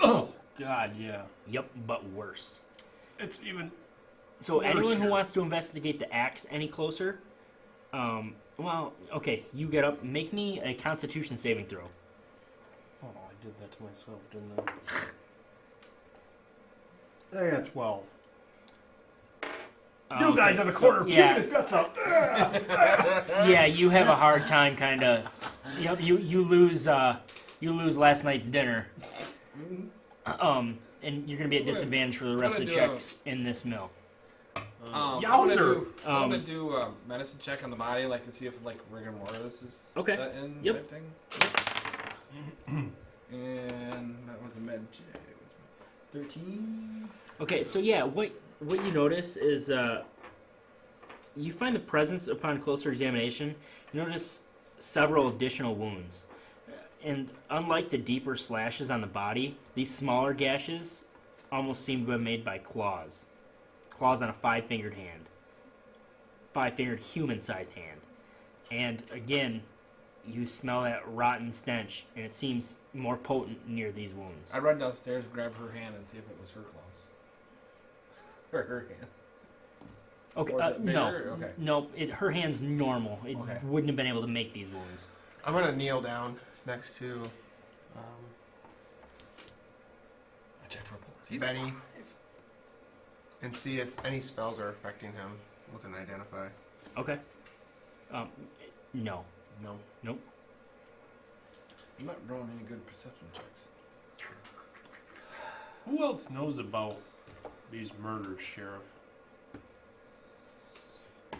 Oh, God, yeah. Yep, but worse. It's even... So Worse anyone who here. wants to investigate the axe any closer, well, okay, you get up. Make me a Constitution saving throw. Oh, I did that to myself, didn't I? I got 12. You guys in the corner yeah, puking his guts out. yeah, you have a hard time, kind of. You lose last night's dinner, and you're gonna be at disadvantage for the rest of the checks in this mill. Yowzer! I'm gonna do a medicine check on the body, like to see if like rigor mortis is Okay. set in Yep. type thing. And that was a med check. 13. Okay, so yeah, what you notice is you find the presence upon closer examination. You notice several additional wounds, and unlike the deeper slashes on the body, these smaller gashes almost seem to have been made by claws on a 5-fingered hand, 5-fingered human-sized hand. And again, you smell that rotten stench, and it seems more potent near these wounds. I run downstairs, grab her hand, and see if it was her claws. Or her hand. Okay, Or is it no, bigger? Okay. no, her hand's normal. It Okay. wouldn't have been able to make these wounds. I'm gonna kneel down next to I check for pulse. Benny and see if any spells are affecting him. Look and identify. Okay. No. No. Nope. I'm not drawing any good perception checks. Who else knows about these murders, Sheriff?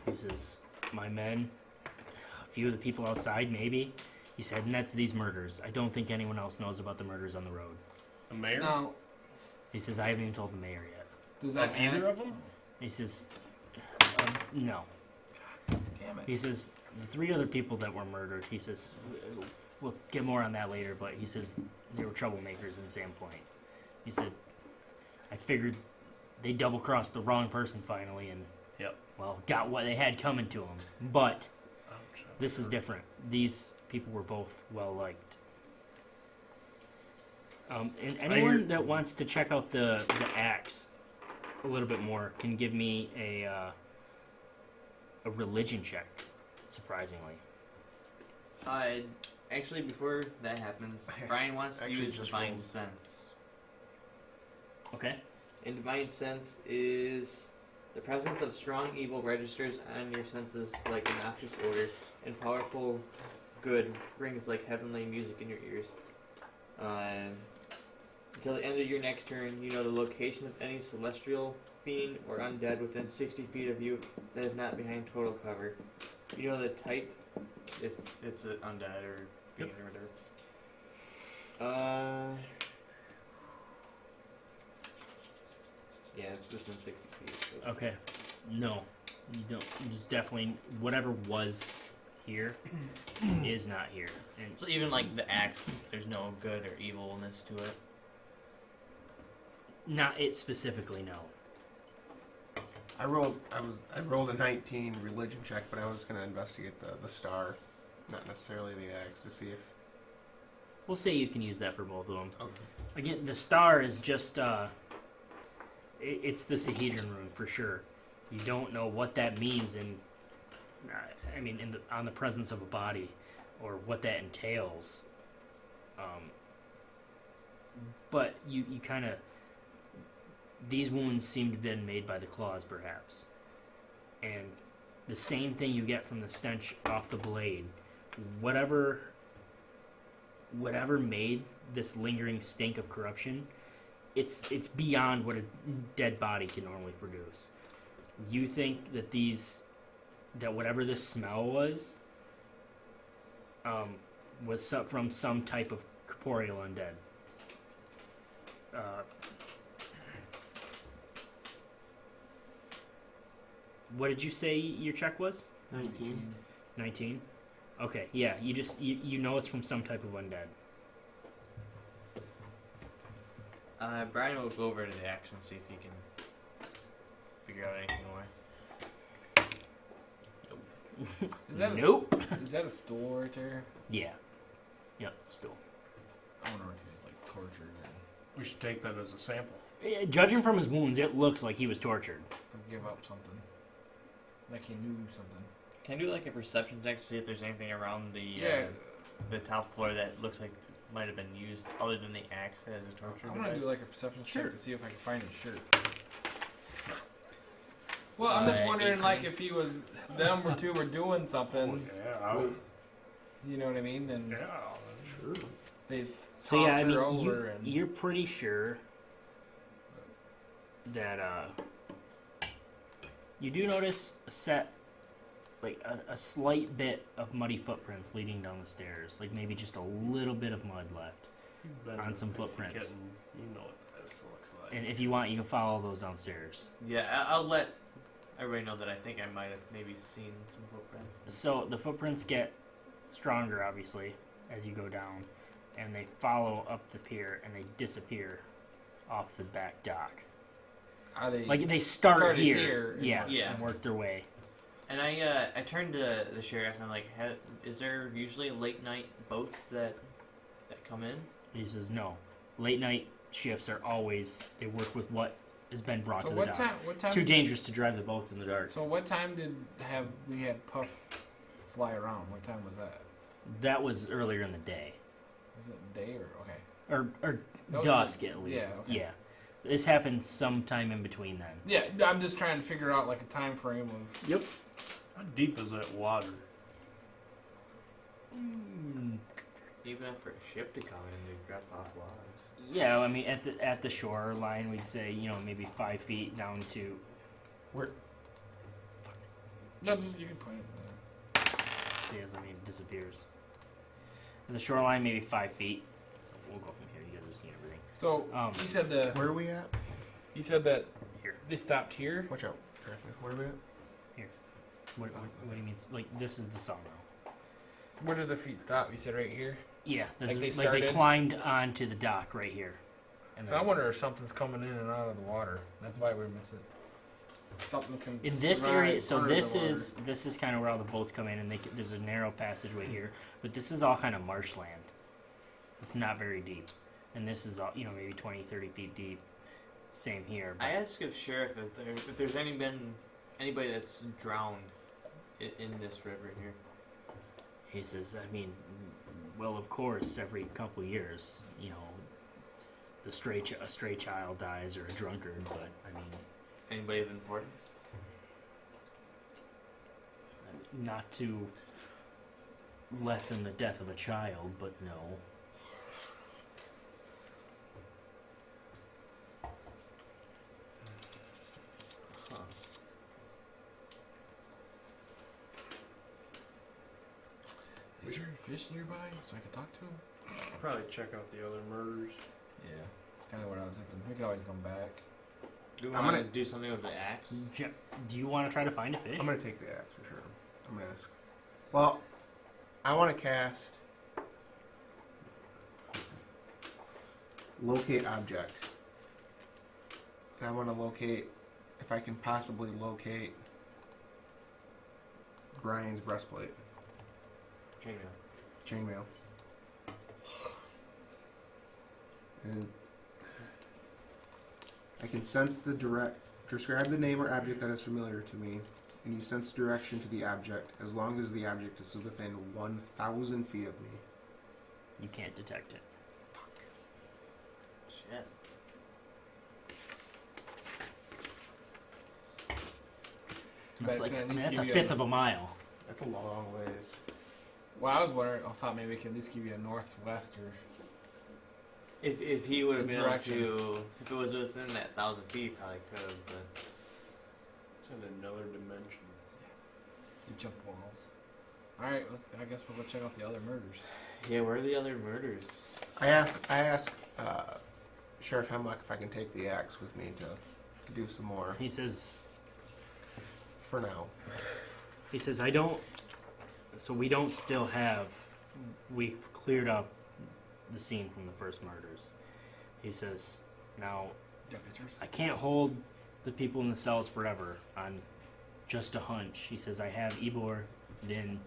This is my men. A few of the people outside, maybe. He said, and that's these murders. I don't think anyone else knows about the murders on the road. The mayor? Now, He says, I haven't even told the mayor yet. Does that Either of them? He says, no. Damn it. He says, the 3 other people that were murdered, he says, we'll get more on that later, but he says they were troublemakers in Sandpoint. He said, I figured they double-crossed the wrong person finally and, Yep. well, got what they had coming to them. But Ouch. this is different. These people were both well-liked. And anyone that wants to check out the axe a little bit more can give me a religion check, surprisingly. Actually, before that happens, Brian wants to Actually use just Divine rolled. Sense. Okay. And Divine Sense is the presence of strong evil registers on your senses like a noxious odor, and powerful good brings like heavenly music in your ears. Until the end of your next turn, you know the location of any celestial, fiend, or undead within 60 feet of you that is not behind total cover. You know the type, if it's an undead or fiend or whatever. Yeah, it's within 60 feet. So. Okay. No, you don't. Just definitely whatever was here is not here. And So even like the axe, there's no good or evilness to it. not it specifically. No. I rolled a 19 religion check, but I was gonna investigate the star, not necessarily the axe, to see if. We'll say you can use that for both of them. Okay. Again, the star is just it's the Sahedron rune for sure. You don't know what that means I mean, on the presence of a body, or what that entails. But you kind of, these wounds seem to have been made by the claws, perhaps, and the same thing you get from the stench off the blade. Whatever made this lingering stink of corruption, it's beyond what a dead body can normally produce. You think that whatever this smell was from some type of corporeal undead. What did you say your check was? 19. 19? Okay, yeah, you know it's from some type of undead. Brian will go over to the axe and see if he can figure out anything more. Is that Nope. Is that a stool right there? Yeah. Yep, still. I wonder if he was like tortured We should take that as a sample. Judging from his wounds, it looks like he was tortured. to give up something. Like he knew something. Can I do like a perception check to see if there's anything around the top floor that looks like might have been used other than the axe as a torture I device? want to do like a perception Sure. check to see if I can find his shirt. Well, I'm just wondering, 18. like, if he was them or two were doing something. Yeah, You know what I mean? And yeah, sure. they So yeah, tossed I mean, her over and you're pretty sure that you do notice a slight bit of muddy footprints leading down the stairs, like maybe just a little bit of mud left. You've been On with some Pixie footprints. Kittens. You know what this looks like. And if you want, you can follow those downstairs. Yeah, I'll let everybody know that I think I might have maybe seen some footprints. So the footprints get stronger, obviously, as you go down, and they follow up the pier and they disappear off the back dock. are they Like they start started here, here and yeah, work- Yeah. and work their way. And I turned to the sheriff and I'm like, is there usually late night boats that come in? He says no. Late night shifts are always they work with what has been brought So to the what dock. time? What It's time? too dangerous to drive the boats in the dark. So what time did we had Puff fly around? What time was that? That was earlier in the day, Was it day or okay? or That was dusk the- at least. yeah, okay. Yeah, this happened sometime in between then. Yeah, I'm just trying to figure out like a time frame of. Yep. How deep is that water? Even for a ship to come in, they drop off logs. Yeah, I mean at the shoreline, we'd say maybe 5 feet down to. No, just, you can point it. Yes, I mean it disappears. And the shoreline maybe 5 feet. So we'll go from here. You guys have seen everything. So Um, he said Where are we at? he said that Here. They stopped here. Watch out. Where are we at? What do you mean? Like, this is the sawmill. Where did the feet stop? You said right here. Yeah, this Like is, they like they started? climbed onto the dock right here. And So I wonder if something's coming in and out of the water. That's why we're missing. Something can. in this survive area, so under the this water. is kind of where all the boats come in, and there's a narrow passageway here, but this is all kind of marshland. It's not very deep, and this is all maybe 20, 30 feet deep. Same here. But I asked if sheriff if there's anybody that's drowned in this river here. he says, I mean, well, of course, every couple years, a stray child dies or a drunkard, but I mean, Anybody of importance? not to lessen the death of a child, but no. Huh. Is there a fish nearby so I can talk to him? Probably check out the other murders. Yeah, that's kind of what I was thinking. We could always come back. Do we I'm want to gonna- do something with the axe? Do you want to try to find a fish? I'm gonna take the axe for sure. I'm gonna ask. Well, I want to cast locate object, and I want to locate if I can possibly locate Brian's breastplate, chainmail, and I can sense the describe the name or object that is familiar to me, and you sense direction to the object as long as the object is within 1,000 feet of me. You can't detect it. Shit. That's But like, can I I at mean, least that's a give you fifth of a mile. That's a long ways. Well, I was wondering. I thought maybe we could at least give you a northwest or. If he would have been able Direction. to, if it was within that 1,000 feet, probably could have. But It's in another dimension. You jump walls. All right, I guess we'll go check out the other murders. yeah, where are the other murders? I ask Sheriff Hemlock if I can take the axe with me to do some more He says, for now. I don't. So we don't still have. We've cleared up the scene from the first murders. He says, now Got pictures? I can't hold the people in the cells forever on just a hunch. He says, I have Ebor, Vin,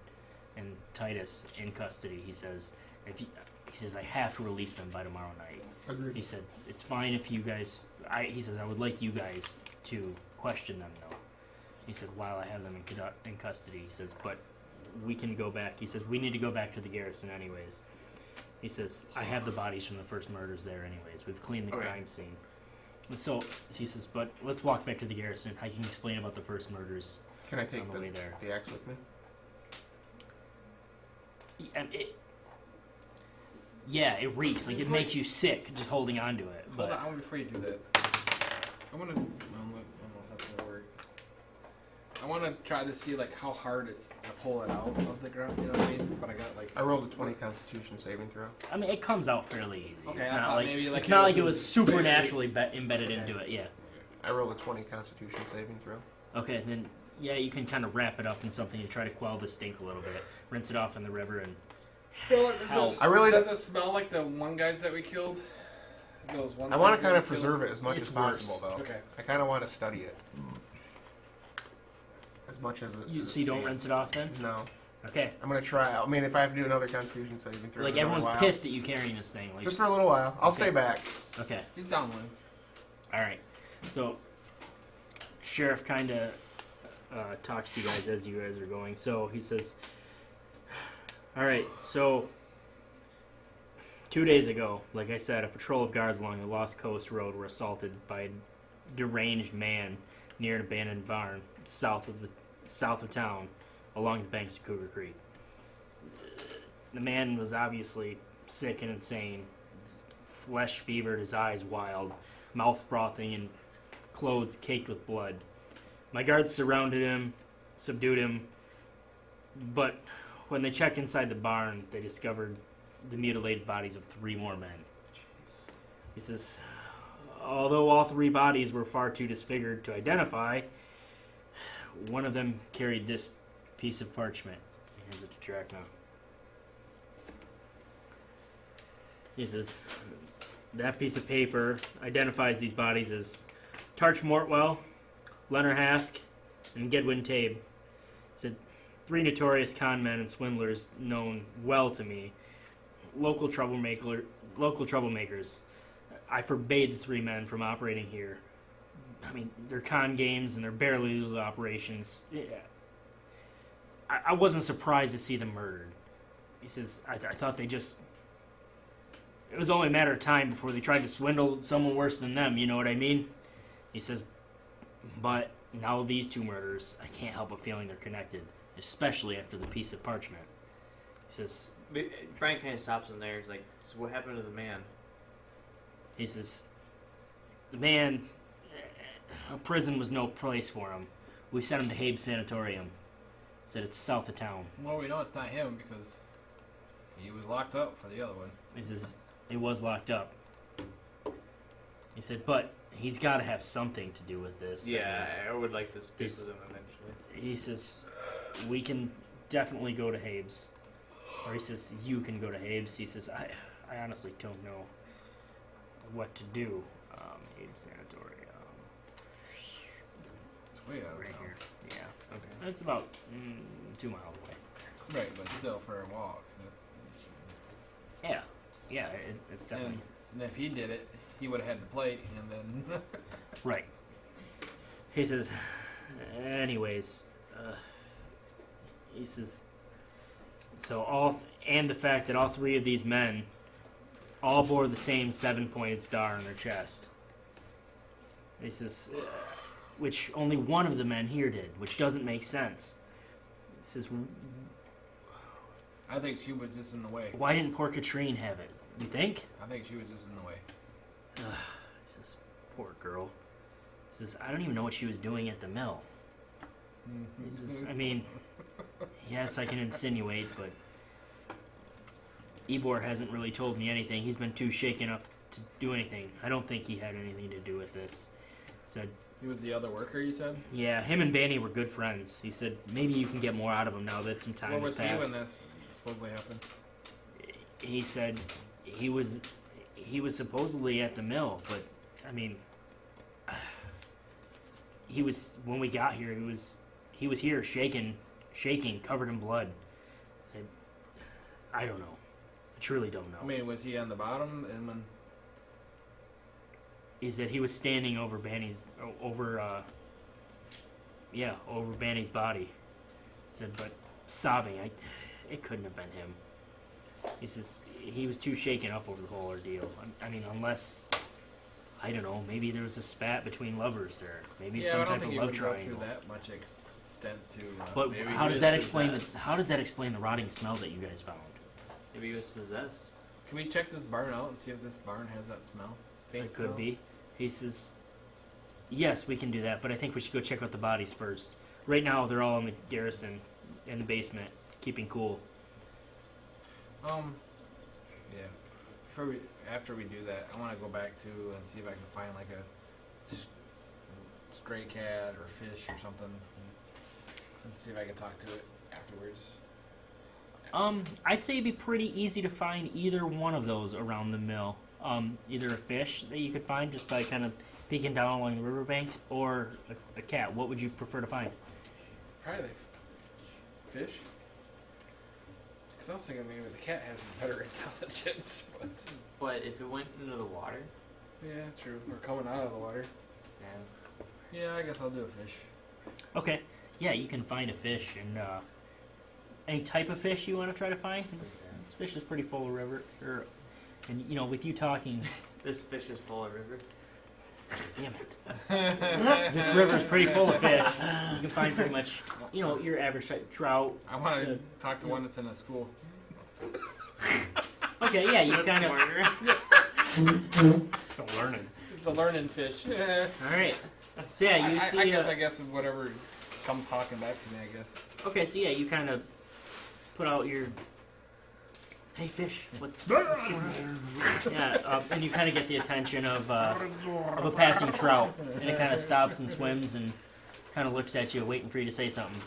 and Titus in custody. He says, I have to release them by tomorrow night. Agreed. He said, it's fine if you guys, he says, I would like you guys to question them though. He said, while I have them in custody, he says, but we can go back. He says, we need to go back to the garrison anyways. He says, I have the bodies from the first murders there anyways. We've cleaned the Okay. crime scene. And so, he says, but let's walk back to the garrison. I can explain about the first murders Can I take on the way there. the axe with me? And it reeks. Like, it makes you sick just holding on to it. Hold But on, before you do that. I want to. I don't know if that's gonna work. I want to try to see like how hard it's to pull it out of the ground. You know what I mean? But I got like. I rolled a 20 Constitution saving throw. I mean, it comes out fairly easy. Okay, it's I not thought like maybe, like, it's it not was like it a was supernaturally embedded Okay. into it. Yeah. I rolled a 20 Constitution saving throw. Okay, then you can kind of wrap it up in something to try to quell the stink a little bit. Rinse it off in the river and help. I really does it smell like the one guys that we killed? Those one. I want things to kind that of we preserve it as much It's as possible, though. Okay. I kind of want to study it as much as it. So you don't rinse it off then? No, Okay. I'm gonna try. I mean, if I have to do another Constitution saving throw, Like in a everyone's while, pissed at you carrying this thing. Like, Just for a little while, I'll Okay. stay back. okay. He's down one. All right. So, sheriff kind of talks to you guys as you guys are going. So he says, "All right. So 2 days ago, like I said, a patrol of guards along the Lost Coast Road were assaulted by a deranged man near an abandoned barn south of town, along the banks of Cougar Creek. The man was obviously sick and insane, flesh fevered, his eyes wild, mouth frothing, and clothes caked with blood. My guards surrounded him, subdued him, but when they checked inside the barn, they discovered the mutilated bodies of 3 more men." He says, although all three bodies were far too disfigured to identify, one of them carried this piece of parchment. Here's it to Drakna. He says, that piece of paper identifies these bodies as Tarch Mortwell, Leonard Hask, and Gedwin Tabe. He said, 3 notorious con men and swindlers known well to me. Local troublemakers. I forbade the 3 men from operating here. I mean, they're con games and they're barely legal operations. I wasn't surprised to see them murdered. He says, I thought they just... It was only a matter of time before they tried to swindle someone worse than them, you know what I mean? He says, but now these 2 murders, I can't help but feeling they're connected, especially after the piece of parchment. He says... Brian kind of stops him there. He's like, so what happened to the man? He says, the man, a prison was no place for him. We sent him to Habe Sanatorium. Said it's south of town. Well, we know it's not him because he was locked up for the other one. He says, he was locked up. He said, but he's got to have something to do with this. Yeah, I would like to speak there's- with him eventually. He says, we can definitely go to Habe's. Or he says, you can go to Habe's. He says, I honestly don't know what to do. Habe's Sanatorium. It's way out of Right town. here. Yeah. Okay. It's about 2 miles away. Right, but still for a walk. That's Yeah. Yeah, it's definitely... and if he did it, he would have had the plate, and then Right. He says, anyways, he says, and the fact that all 3 of these men all bore the same 7-pointed star on their chest. He says, which only one of the men here did, which doesn't make sense. He says, I think she was just in the way. why didn't poor Katrine have it? You think? I think she was just in the way. He says, poor girl. He says, I don't even know what she was doing at the mill. He says, I mean, yes, I can insinuate, but Ebor hasn't really told me anything. He's been too shaken up to do anything. I don't think he had anything to do with this. Said, He was the other worker, you said? yeah, him and Banny were good friends. He said, maybe you can get more out of him now that some time Where has was he passed. when this supposedly happened? He said he was supposedly at the mill, but I mean, he was when we got here. He was here, shaking, covered in blood. I don't know. I truly don't know. I mean, was he on the bottom? And when He said he was standing over Banny's over Banny's body. He said, but sobbing. It couldn't have been him. He says he was too shaken up over the whole ordeal. I mean, unless, I don't know, maybe there was a spat between lovers there. Maybe yeah, some I don't type think of you love would go triangle. through that much extent to. But Maybe how he does was that explain possessed. how does that explain the rotting smell that you guys found? Maybe he was possessed. Can we check this barn out and see if this barn has that smell? Faint It could smell? be. He says, yes, we can do that, but I think we should go check out the bodies first. Right now, they're all in the garrison, in the basement, keeping cool. Yeah. After we do that, I want to go back to and see if I can find like a stray cat or fish or something, and see if I can talk to it afterwards. I'd say it'd be pretty easy to find either one of those around the mill. Either a fish that you could find just by kind of peeking down along the riverbanks, or a cat. What would you prefer to find? Probably the fish. Because I was thinking maybe the cat has better intelligence, but But if it went into the water, yeah, true. We're coming out of the water. and Yeah, I guess I'll do a fish. Okay. Yeah, you can find a fish, and any type of fish you want to try to find. This fish is pretty full of river, and you know, with you talking, this fish is full of river. damn it, this river's pretty full of fish. You can find pretty much, you know, your average type trout. I want to talk to one that's in a school. Okay, yeah, you kind of learning. It's a learning fish. Yeah. All right. So yeah, you see. I guess whatever comes talking back to me, I guess. Okay, so yeah, you kind of put out your Hey, fish. What's going on? Yeah, and you kind of get the attention of a passing trout, and it kind of stops and swims and kind of looks at you, waiting for you to say something.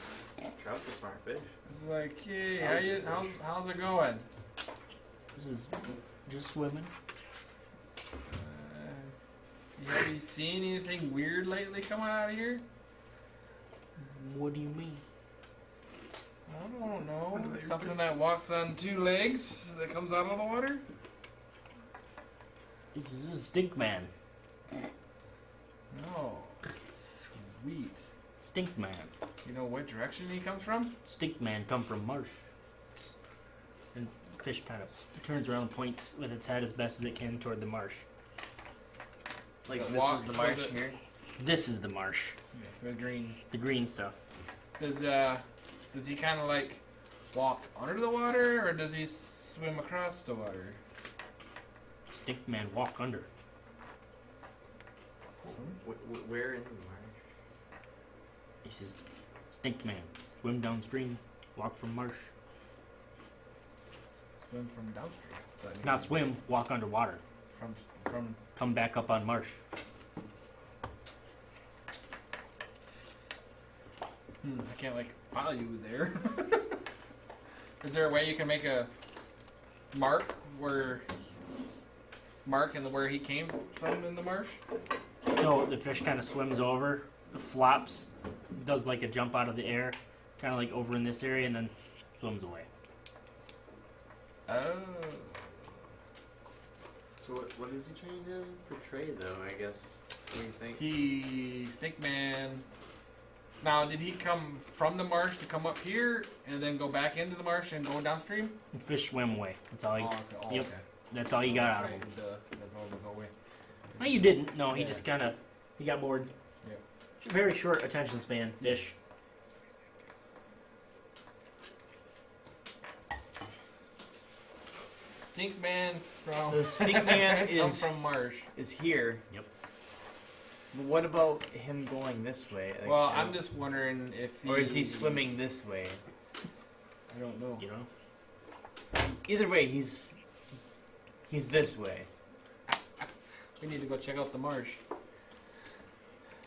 Trout's a smart fish. It's like, hey, how's it going? This is just swimming. Have you seen anything weird lately coming out of here? What do you mean? I don't know. Something that walks on two legs that comes out of the water? This is a stink man. No. Sweet. Stink man. You know what direction he comes from? Stink man come from marsh. And fish kind of turns around and points with its head as best as it can toward the marsh. Like, So this walk- is the marsh does it- here? This is the marsh. The green. The green stuff. Does he kind of like walk under the water, or does he swim across the water? Stink man walk under. Where in the marsh? He says, stink man, swim downstream, walk from marsh. Swim from downstream. So that means Not swim, walk underwater. from. Come back up on marsh. I can't like follow you there. Is there a way you can make a mark where he came from in the marsh? So the fish kind of swims over, flops, does like a jump out of the air, kind of like over in this area, and then swims away. Oh. So what is he trying to portray, though, I guess? What do you think? He Snake Man. Now, did he come from the marsh to come up here and then go back into the marsh and go downstream? Fish swim away. That's all. Okay. Yep. Okay. That's all you got That's out of right, him. That's all we go away. No, you didn't. No, he Yeah. just kind of he got bored. Yeah. Very short attention span. Fish. Stink Man from. The Stink Man come from marsh. is here. Yep. But what about him going this way? Like, Well, I'm just wondering if he. Or is he swimming this way? I don't know. You know. Either way, he's this way. We need to go check out the marsh.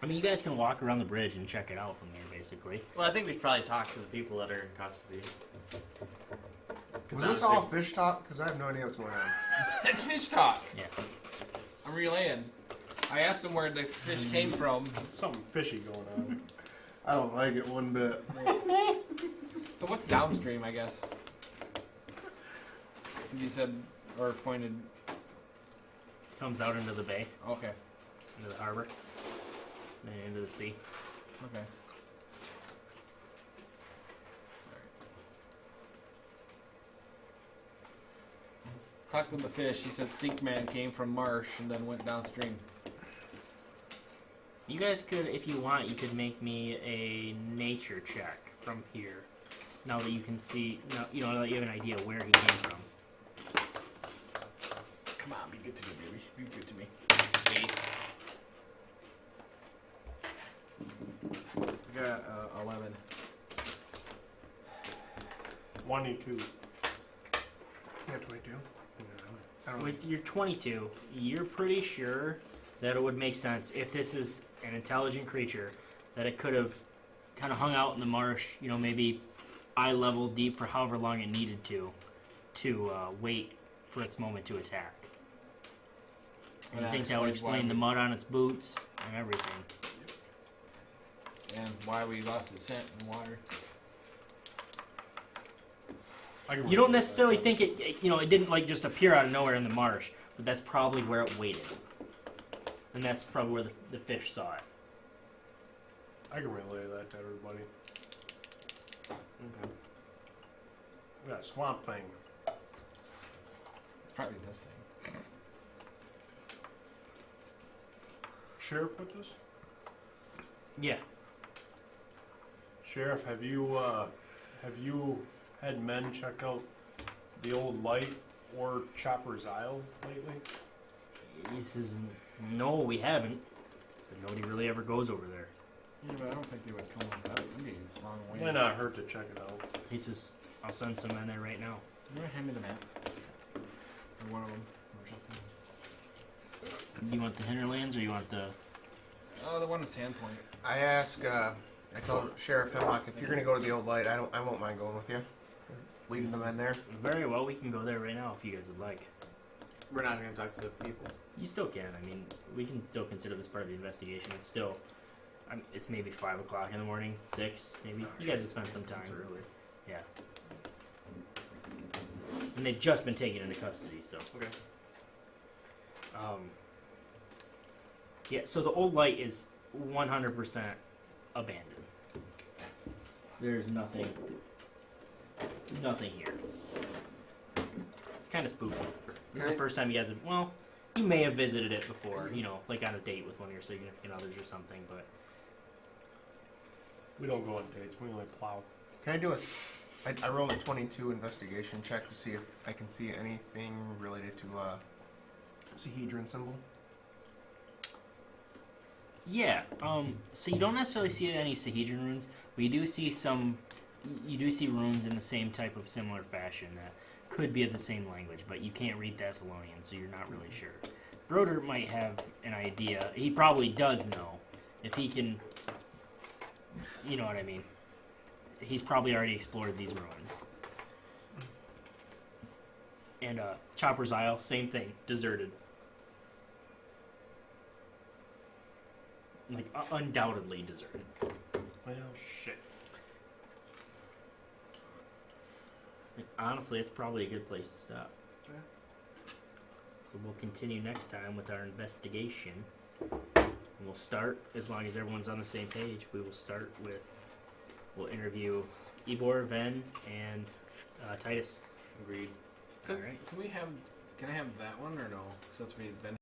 I mean, you guys can walk around the bridge and check it out from there, basically. Well, I think we should probably talk to the people that are in custody. Was this all fish talk? Because I have no idea what's going on. It's fish talk. Yeah. I'm relaying. I asked him where the fish came from. Something fishy going on. I don't like it one bit. So what's downstream, I guess? He said, or pointed. Comes out into the bay, Okay. into the harbor, and into the sea. Okay. Talked to the fish. He said Stink Man came from marsh and then went downstream. You guys could, if you want, you could make me a nature check from here. Now that you can see, now, you know, that you have an idea where he came from. Come on, be good to me, baby. Be good to me. 8. I got 11. 22. Yeah, 22. I don't know. With your 22, you're pretty sure that it would make sense if this is an intelligent creature, that it could have kind of hung out in the marsh, you know, maybe eye level deep for however long it needed to wait for its moment to attack. And I think that would explain the mud on its boots and everything. And why we lost its scent in water. You don't necessarily think it, you know, it didn't like just appear out of nowhere in the marsh, but that's probably where it waited. And that's probably where the fish saw it. I can relay that to everybody. Okay. We got a swamp thing. It's probably this thing. Sheriff with us? Yeah. Sheriff, have you had men check out the old light or Chopper's Isle lately? He says, no, we haven't. Said nobody really ever goes over there. Yeah, but I don't think they would come with that. It'd be a long way. Might not hurt to check it out. He says, I'll send some in there right now. You want to hand me the map? or one of them, or something. You want the hinterlands or you want the? Oh, the one in Sandpoint. I asked, I told Sheriff Hemlock, if you're going to go to the old light, I won't mind going with you. Leading the men there. Very well, we can go there right now if you guys would like. We're not going to talk to the people. You still can. I mean, we can still consider this part of the investigation. It's still, I mean, it's maybe 5 o'clock in the morning, 6 maybe. You guys have spent some time. It's early. Yeah. And they've just been taken into custody, so. Okay. Yeah, so the old light is 100% abandoned. There's nothing here. It's kind of spooky. This is the first time you guys have, well, you may have visited it before, you know, like on a date with one of your significant others or something, but We don't go on dates. We only plow. Can I do I rolled a 22 investigation check to see if I can see anything related to Sahedron symbol. yeah, so you don't necessarily see any Sahedron runes, but you do see runes in the same type of similar fashion that could be of the same language, but you can't read Thessalonian, so you're not really sure. Broder might have an idea. He probably does know. If he can, you know what I mean. He's probably already explored these ruins. And Chopper's Isle, same thing, deserted. Like, undoubtedly deserted. Well, shit. And honestly, it's probably a good place to stop. Yeah. So we'll continue next time with our investigation. And we'll start, as long as everyone's on the same page, we'll interview Ibor, Ven, and Titus. Agreed. So, Alright. can I have that one or no? Since we've been